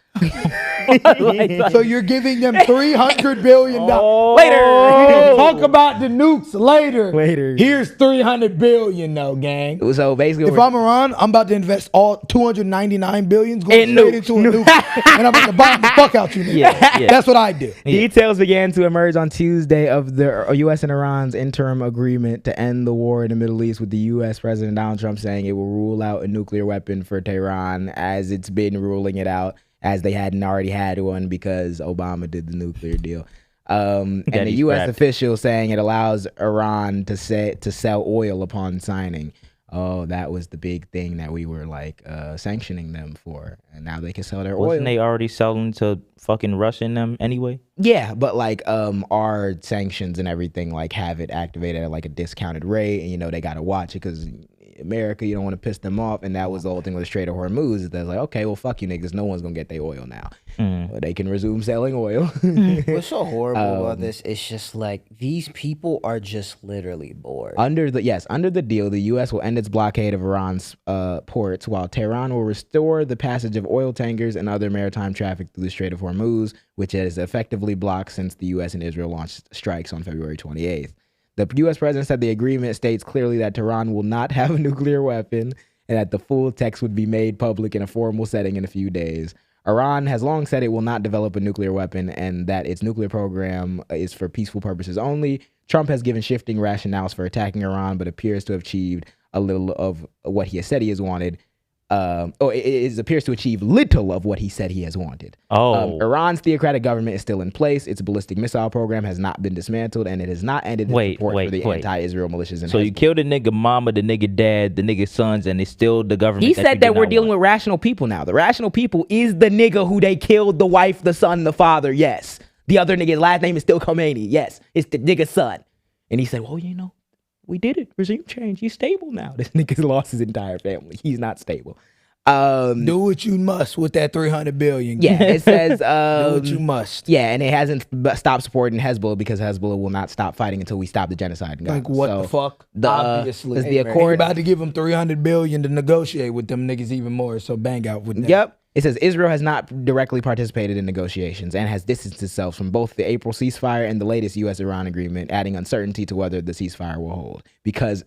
So you're giving them $300 billion later. Talk about the nukes later. Later. Here's $300 billion, though, gang. So basically, if I'm Iran, I'm about to invest all $299 billion going straight into a nuke, and I'm about to bomb the fuck out you. Yeah. That's what I do. Details began to emerge on Tuesday of the U.S. and Iran's interim agreement to end the war in the Middle East, with the U.S. President Donald Trump saying it will rule out a nuclear weapon for Tehran, as it's been ruling it out, as they hadn't already had one because Obama did the nuclear deal. And the U.S. official saying it allows Iran to sell oil upon signing. Oh, that was the big thing that we were like sanctioning them for, and now they can sell their oil. Wasn't they already selling to fucking Russia and them anyway? Yeah, but like our sanctions and everything like have it activated at like a discounted rate, and you know they gotta watch it because America, you don't want to piss them off, and that was the whole thing with the Strait of Hormuz. Is that like, okay, well, fuck you niggas, no one's gonna get their oil now. Well, they can resume selling oil. What's so horrible about this? It's just like these people are just literally bored. Under the deal, the U.S. will end its blockade of Iran's ports, while Tehran will restore the passage of oil tankers and other maritime traffic through the Strait of Hormuz, which is effectively blocked since the U.S. and Israel launched strikes on February 28th. The U.S. president said the agreement states clearly that Tehran will not have a nuclear weapon and that the full text would be made public in a formal setting in a few days. Iran has long said it will not develop a nuclear weapon and that its nuclear program is for peaceful purposes only. Trump has given shifting rationales for attacking Iran, but appears to have achieved a little of what he has said he has wanted. It appears to achieve little of what he said he has wanted. Iran's theocratic government is still in place. Its ballistic missile program has not been dismantled, and it has not ended its support for the anti-Israel militias. So you killed the nigga mama, the nigga dad, the nigga sons, and it's still the government. He said that we're dealing with rational people now. The rational people is the nigga who they killed, the wife, the son, the father. Yes, the other nigga's last name is still Khomeini. Yes, it's the nigga's son. And he said, well, you know, we did it. Regime change. He's stable now. This nigga's lost his entire family. He's not stable. Do what you must with that $300 billion. Yeah, it says do what you must. Yeah, and it hasn't stopped supporting Hezbollah because Hezbollah will not stop fighting until we stop the genocide. Like what the fuck? Obviously, the Accord about to give them $300 billion to negotiate with them niggas even more. So bang out with that. Yep. It says Israel has not directly participated in negotiations and has distanced itself from both the April ceasefire and the latest U.S.-Iran agreement, adding uncertainty to whether the ceasefire will hold because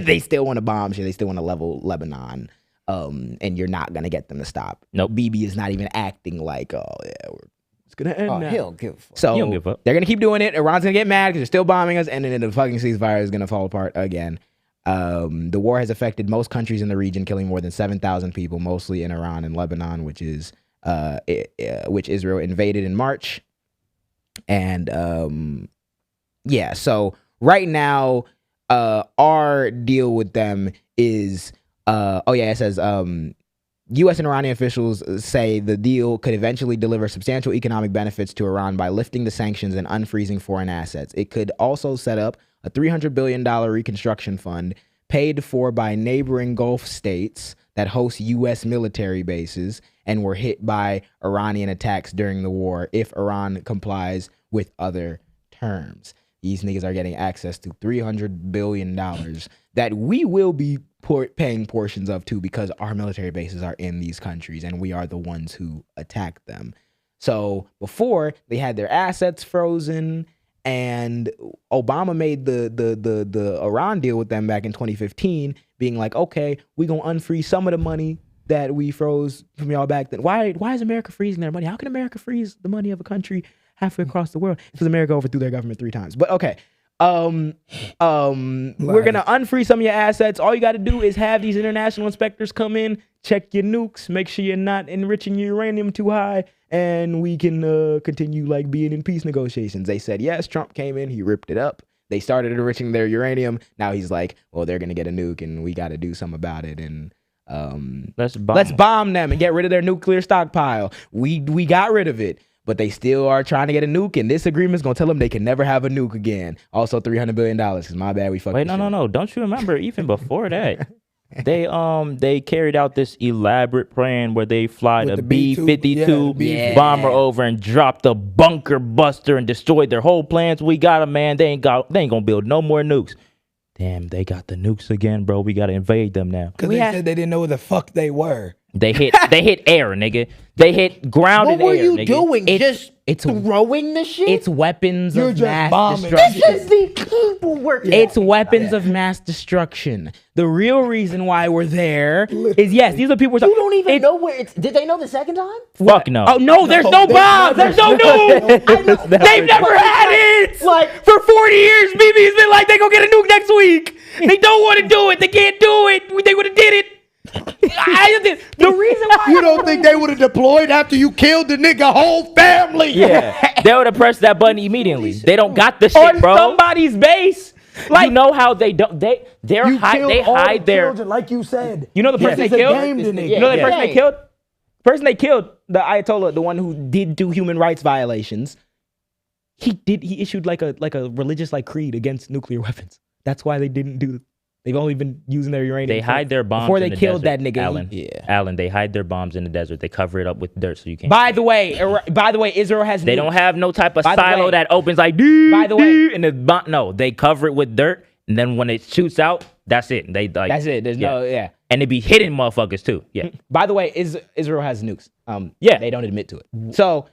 they still want to bomb shit. They still want to level Lebanon. And you're not gonna get them to stop. Nope. Bibi is not even acting like, oh yeah, it's gonna end now. He don't give a fuck. So he don't give a fuck. They're gonna keep doing it. Iran's gonna get mad because they're still bombing us, and then the fucking ceasefire is gonna fall apart again. The war has affected most countries in the region, killing more than 7,000 people, mostly in Iran and Lebanon, which Israel invaded in March. And yeah, so right now, our deal with them is. It says U.S. and Iranian officials say the deal could eventually deliver substantial economic benefits to Iran by lifting the sanctions and unfreezing foreign assets. It could also set up a $300 billion reconstruction fund paid for by neighboring Gulf states that host U.S. military bases and were hit by Iranian attacks during the war if Iran complies with other terms. these niggas are getting access to $300 billion that we will be paying portions of too, because our military bases are in these countries and we are the ones who attack them. So before, they had their assets frozen, and Obama made the Iran deal with them back in 2015, being like, okay, we gonna unfreeze some of the money that we froze from y'all back then. Why is America freezing their money? How can America freeze the money of a country halfway across the world? Because America overthrew their government 3 times. But okay. We're gonna unfreeze some of your assets. All you gotta do is have these international inspectors come in, check your nukes, make sure you're not enriching your uranium too high, and we can continue like being in peace negotiations. They said yes. Trump came in, he ripped it up. They started enriching their uranium. Now he's like, well, they're gonna get a nuke and we gotta do something about it. And let's bomb them and get rid of their nuclear stockpile. We got rid of it, but they still are trying to get a nuke, and this agreement's gonna tell them they can never have a nuke again. Also $300 billion, because my bad, we fucked. Wait, no. Don't you remember even before that? They carried out this elaborate plan where they fly the B-52 bomber over and dropped the bunker buster and destroyed their whole plans. We got them, man. They ain't gonna build no more nukes. Damn, they got the nukes again, bro. We gotta invade them now. Because they said they didn't know where the fuck they were. They hit air, nigga. They hit ground and air, nigga. What were you doing? It's throwing the shit? It's weapons You're of just mass bombing. destruction. This is the people working. It's weapons of mass destruction. The real reason why we're there is, yes, these are people. You don't even know where it's. Did they know the second time? Fuck no. Oh no, there's no bombs. There's no nuke. They've never had it. Like for 40 years, BB's been like they gonna get a nuke next week. They don't want to do it. They can't do it. They would have did it. The reason why you don't think they would have deployed after you killed the nigga whole family? Yeah, they would have pressed that button immediately. They don't got the shit, on bro. somebody's base. Like, you know how they don't they hide their children, like you said. You know the person they killed? You know the person they killed? The person they killed, the Ayatollah, the one who did do human rights violations. He issued like a religious like creed against nuclear weapons. That's why they didn't do. They've only been using their uranium. They hide their bombs before they in the killed desert, that nigga. Alan, they hide their bombs in the desert. They cover it up with dirt so you can't. By the way, Israel has. They don't have no type of silo that opens like. By the way, and no, they cover it with dirt, and then when it shoots out, that's it. They like. That's it. There's no and they be hitting motherfuckers too. Yeah. By the way, Israel has nukes. They don't admit to it. So.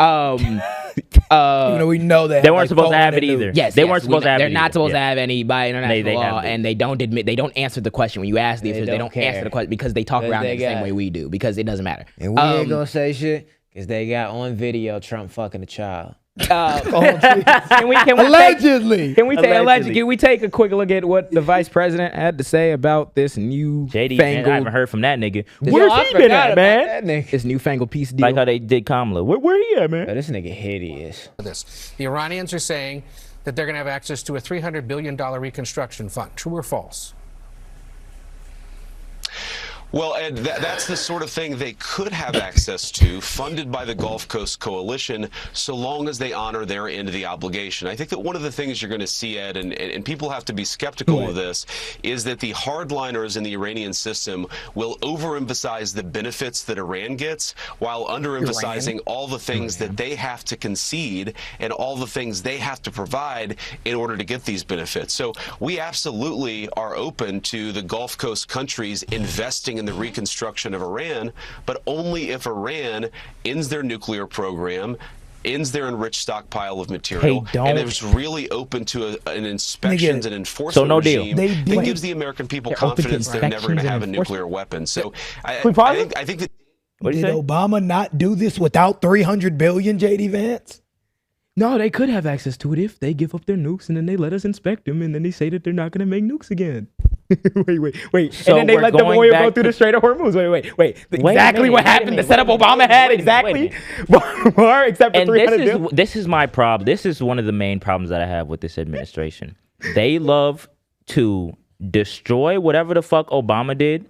Even though we know that they weren't supposed to have it either. Yes, they weren't supposed to have it. They're not supposed to have any by international law, and they don't admit. They don't answer the question when you ask the officials. They don't answer the question because they talk around it the same way we do, because it doesn't matter. And we ain't gonna say shit because they got on video Trump fucking a child. Can we allegedly? Can we take a quick look at what the vice president had to say about this new JD? fangled? I haven't heard from that nigga. Where's he been at, man? This newfangled peace deal. Like how they did Kamala. Where he at, man? Oh, this nigga hideous. The Iranians are saying that they're going to have access to a $300 billion reconstruction fund. True or false? Well, Ed, that's the sort of thing they could have access to, funded by the Gulf Coast Coalition, so long as they honor their end of the obligation. I think that one of the things you're going to see, Ed, and people have to be skeptical of this, is that the hardliners in the Iranian system will overemphasize the benefits that Iran gets while underemphasizing all the things that they have to concede and all the things they have to provide in order to get these benefits. So we absolutely are open to the Gulf Coast countries investing in the reconstruction of Iran, but only if Iran ends their nuclear program, ends their enriched stockpile of material, and is really open to an inspections and enforcement regime that gives the American people confidence they're never going to have a nuclear weapon. So I think that. Did Obama not do this without $300 billion, JD Vance? No, they could have access to it if they give up their nukes and then they let us inspect them and then they say that they're not going to make nukes again. wait. So and then they let the oil go through the Strait of Hormuz. Wait. Exactly what happened. The setup Obama had exactly. Except for $300 billion. This is my problem. This is one of the main problems that I have with this administration. They love to destroy whatever the fuck Obama did,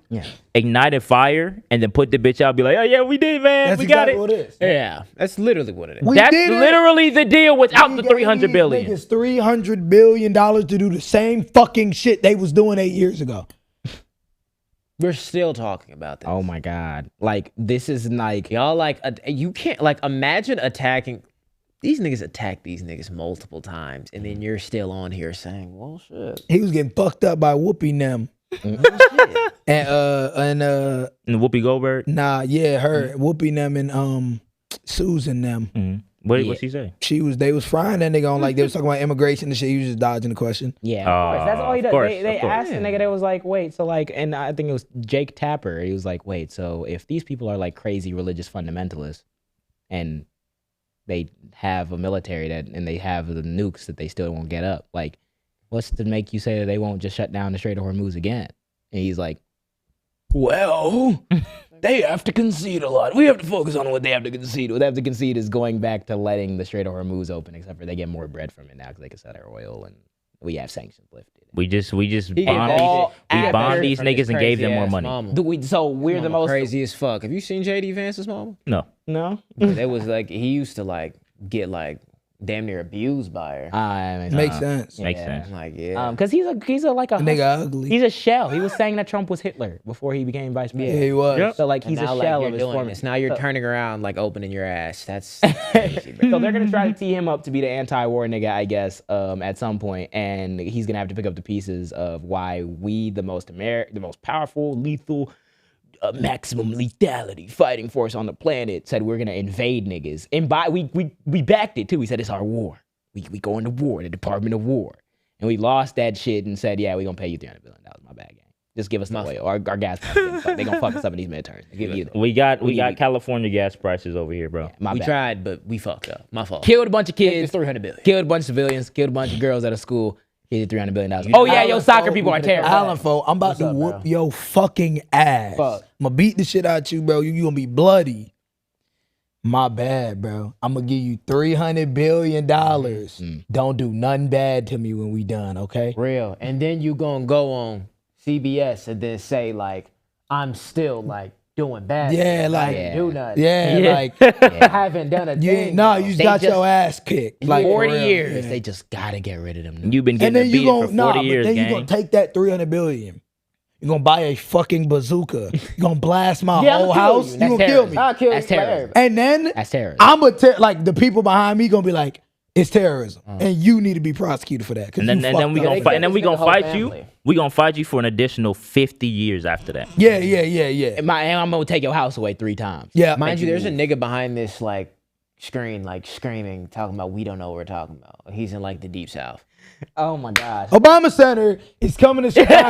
ignite a fire, and then put the bitch out, be like, oh yeah, we did, man. We got it. What it is. Yeah, that's literally what it is. That's literally the deal without the $300 billion. It's $300 billion to do the same fucking shit they was doing 8 years ago. We're still talking about this. Oh my God. Like, this is like, y'all like, you can't, like, imagine attacking. These niggas attack these niggas multiple times, and then you're still on here saying, "Well, shit." He was getting fucked up by Whoopi them. and Whoopi Goldberg. Nah, yeah, her Whoopi them and Susan them. What she say? They was frying that nigga on like they was talking about immigration and shit. He was just dodging the question. Yeah, of course. That's all he does. They asked the nigga. They was like, wait, so like, and I think it was Jake Tapper. He was like, wait, so if these people are like crazy religious fundamentalists, and they have a military and they have the nukes that they still won't get up, like, what's to make you say that they won't just shut down the Strait of Hormuz again? And he's like, well, they have to concede a lot. We have to focus on what they have to concede. What they have to concede is going back to letting the Strait of Hormuz open, except for they get more bread from it now because they can sell their oil and we have sanctions lifted. We just bombed these niggas and gave them more money. So we're the most crazy as fuck. Have you seen JD Vance's mama? No. It was like he used to like get like damn near abused by her. Makes sense. Makes sense. Like because he's a like a nigga ugly. He's a shell. He was saying that Trump was Hitler before he became vice president. Yeah, he was. Yep. So like he's a shell of his former. Now you're turning around like opening your ass. That's crazy, so they're gonna try to tee him up to be the anti-war nigga, I guess, at some point, and he's gonna have to pick up the pieces of why we, the most powerful, lethal, maximum lethality fighting force on the planet, said we're gonna invade niggas, and we backed it too. We said it's our war. We go into war, the Department of War, and we lost that shit and said, yeah, we gonna pay you $300 billion. My bad, gang. Just give us the oil. Our gas prices. They gonna fuck us up in these midterms. We got California gas prices over here, bro. We tried, but we fucked up. My fault. Killed a bunch of kids. $300 billion. Killed a bunch of civilians. Killed a bunch of girls at a school. Gave you $300 billion. Oh yeah, yo, soccer people are terrible. Alan Fo, I'm about to whoop your fucking ass. Fuck. I'm gonna beat the shit out you, bro. You gonna be bloody. My bad, bro. I'm gonna give you $300 billion. Don't do nothing bad to me when we done, okay? Real. And then you gonna go on CBS and then say like, I'm still like doing bad. Yeah, like I didn't do nothing. like I haven't done a thing. No, you just got your ass kicked. Like 40 years. They just gotta get rid of them. You've been getting beat for 40 years, then gang. you gonna take that $300 billion. You're gonna buy a fucking bazooka. You're gonna blast my whole house. You're gonna kill me. I'll kill That's you. terrorism. And then That's terrorism. I'm gonna like the people behind me gonna be like, it's terrorism, and you need to be prosecuted for that. And then we gonna fight. And then we gonna fight you. We gonna fight you for an additional 50 years after that. Yeah. And I'm gonna take your house away 3 times. Yeah. Mind you, there's a nigga behind this like screen, like screaming, talking about we don't know what we're talking about. He's in like the deep south. Oh my gosh. Obama Center is coming to Chicago.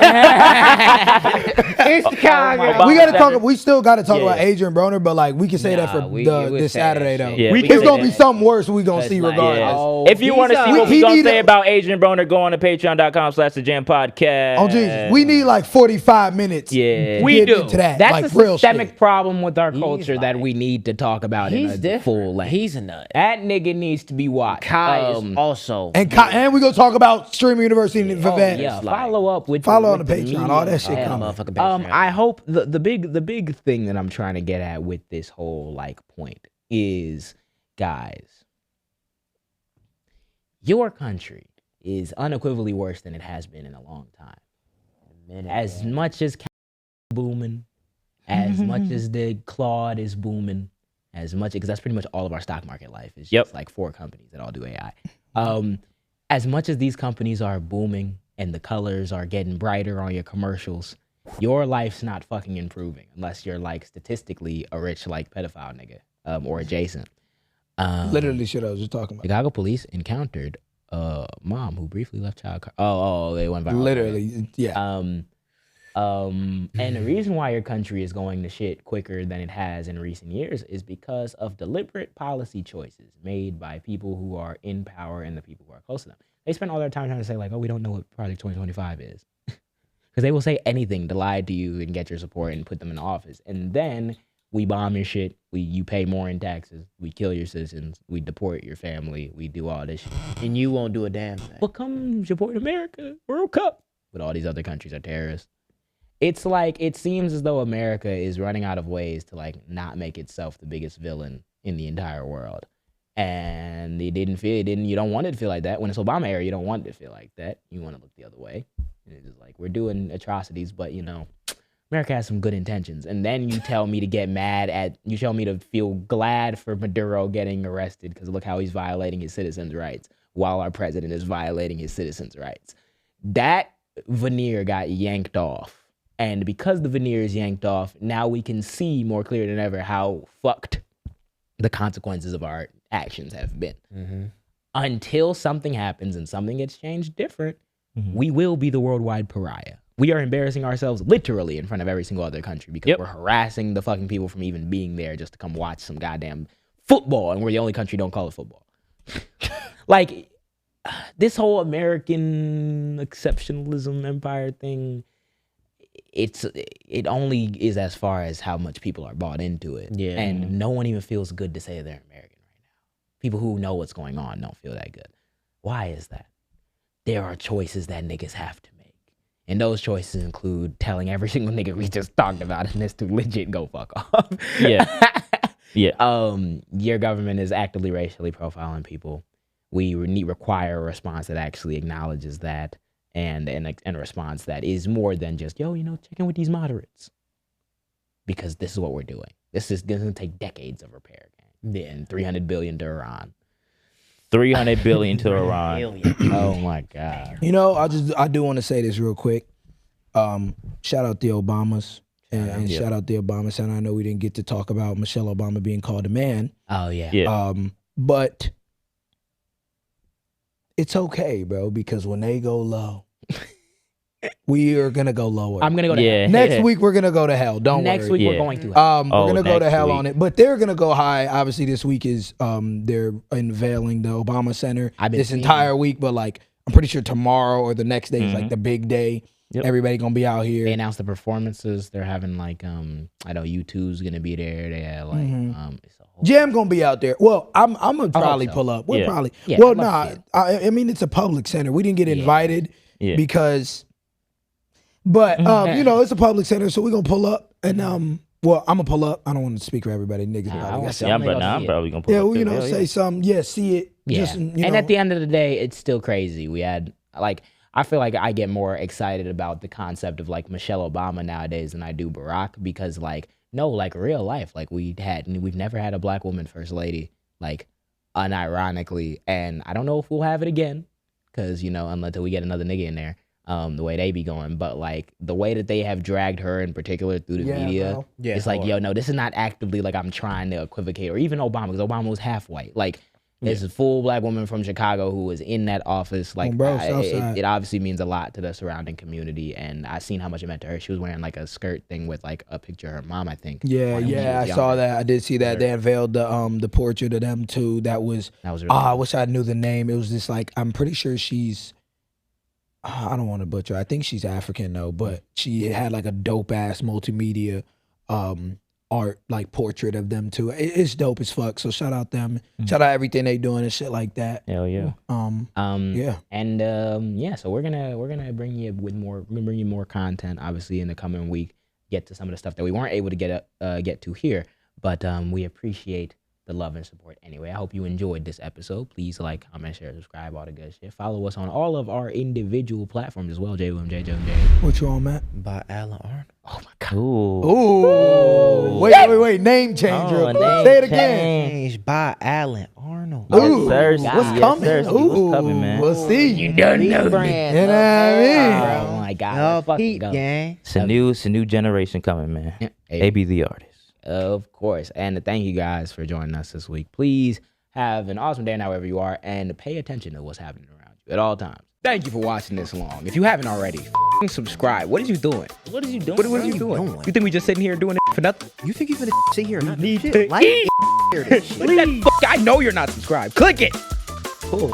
It's Chicago. We still gotta talk about Adrian Broner, but like we can say that for this Saturday though. Yeah, it's gonna be something worse we gonna see regardless. Yeah. If you want to see what we gonna say about Adrian Broner, go on to patreon.com/thejaampodcast. Oh Jesus, we need like 45 minutes. Yeah, we do. Into that. That's like, a real systemic shit. problem with our culture that we need to talk about in a full length. He's a nut. That nigga needs to be watched. Kai is also. And we gonna talk about Streamer University and Vivette. Yeah, follow up with on the with Patreon. All that shit coming. I hope the big thing that I'm trying to get at with this whole like point is, guys, your country is unequivocally worse than it has been in a long time. As much as booming, as much as the Claude is booming, as much because that's pretty much all of our stock market life is just like 4 companies that all do AI. As much as these companies are booming and the colors are getting brighter on your commercials, your life's not fucking improving unless you're like statistically a rich like pedophile nigga or adjacent. Literally shit I was just talking about. Chicago police encountered a mom who briefly left child. They went viral. Literally, yeah. And the reason why your country is going to shit quicker than it has in recent years is because of deliberate policy choices made by people who are in power and the people who are close to them. They spend all their time trying to say like, oh, we don't know what Project 2025 is. Because they will say anything to lie to you and get your support and put them in office. And then we bomb your shit. You pay more in taxes. We kill your citizens. We deport your family. We do all this shit. And you won't do a damn thing. But come support America, World Cup. But all these other countries are terrorists. It's like, it seems as though America is running out of ways to like not make itself the biggest villain in the entire world. And you don't want it to feel like that. When it's Obama era, you don't want it to feel like that. You want to look the other way. And it's just like, we're doing atrocities, but America has some good intentions. And then you tell me to get you tell me to feel glad for Maduro getting arrested because look how he's violating his citizens' rights while our president is violating his citizens' rights. That veneer got yanked off. And because the veneer is yanked off, now we can see more clear than ever how fucked the consequences of our actions have been. Mm-hmm. Until something happens and something gets changed different, we will be the worldwide pariah. We are embarrassing ourselves literally in front of every single other country because we're harassing the fucking people from even being there just to come watch some goddamn football, and we're the only country don't call it football. Like, this whole American exceptionalism empire thing, it only is as far as how much people are bought into it. Yeah. And no one even feels good to say they're American right now. People who know what's going on don't feel that good. Why is that? There are choices that niggas have to make. And those choices include telling every single nigga we just talked about and this to legit go fuck off. Yeah. Yeah. Your government is actively racially profiling people. We require a response that actually acknowledges that and a response that is more than just, yo, check in with these moderates. Because this is what we're doing. This is going to take decades of repair. Then $300 billion to Iran. 300 billion to Iran. Oh my God. I do want to say this real quick. Shout out the Obamas and shout out the Obamas. And I know we didn't get to talk about Michelle Obama being called a man. Oh yeah. But it's okay, bro, because when they go low, we are gonna go lower. I'm gonna go to hell. Next week we're gonna go to hell. Don't worry. Next week we're going to hell. We're gonna go to hell on it, but they're gonna go high. Obviously, this week is they're unveiling the Obama Center this entire week, but like I'm pretty sure tomorrow or the next day is like the big day. Yep. Everybody gonna be out here. They announced the performances. They're having like I know U2's gonna be there. They had like JAAM gonna be out there. Well, I'm gonna probably pull up. We'll probably. Yeah, well, nah. I mean, it's a public center. We didn't get invited because. But it's a public center, so we're gonna pull up and well, I'm gonna pull up. I don't want to speak for everybody, niggas. I'm probably gonna pull up. Yeah, say something. See it. Yeah. And at the end of the day, it's still crazy. We had I feel like I get more excited about the concept of like Michelle Obama nowadays than I do Barack because real life, we've never had a black woman first lady, unironically, and I don't know if we'll have it again because until we get another nigga in there. The way they be going, but the way that they have dragged her in particular through the media, it's no, this is not actively I'm trying to equivocate, or even Obama, because Obama was half white. There's a full black woman from Chicago who was in that office. It obviously means a lot to the surrounding community, and I seen how much it meant to her. She was wearing a skirt thing with a picture of her mom, I think. I saw that. I did see that. They unveiled the portrait of them too. That was really I wish I knew the name. It was just I'm pretty sure she's. I don't want to butcher. I think she's African though, but she had a dope ass multimedia art portrait of them too. It's dope as fuck. So shout out them. Shout out everything they doing and shit like that. Hell yeah. So we're gonna bring you more content obviously in the coming week. Get to some of the stuff that we weren't able to get to here, but we appreciate the love and support anyway. I hope you enjoyed this episode. Please comment, share, subscribe, all the good shit. Follow us on all of our individual platforms as well. JWMJ. What you on, Matt? By Alan Arnold. Oh my God. Ooh. Wait. Name change. Say it again. Changed by Alan Arnold. Ooh. What's coming? What's coming, man? We'll see. You don't know me. You know what I mean? Oh my God. It's a new generation coming, man. They be the artists. Of course. And thank you guys for joining us this week. Please have an awesome day now wherever you are and pay attention to what's happening around you at all times. Thank you for watching this long. If you haven't already, subscribe. What is you doing? What is you doing? What are you doing? You think we just sitting here doing it for nothing? You think you're gonna sit here and not need to like I know you're not subscribed. Click it. Cool.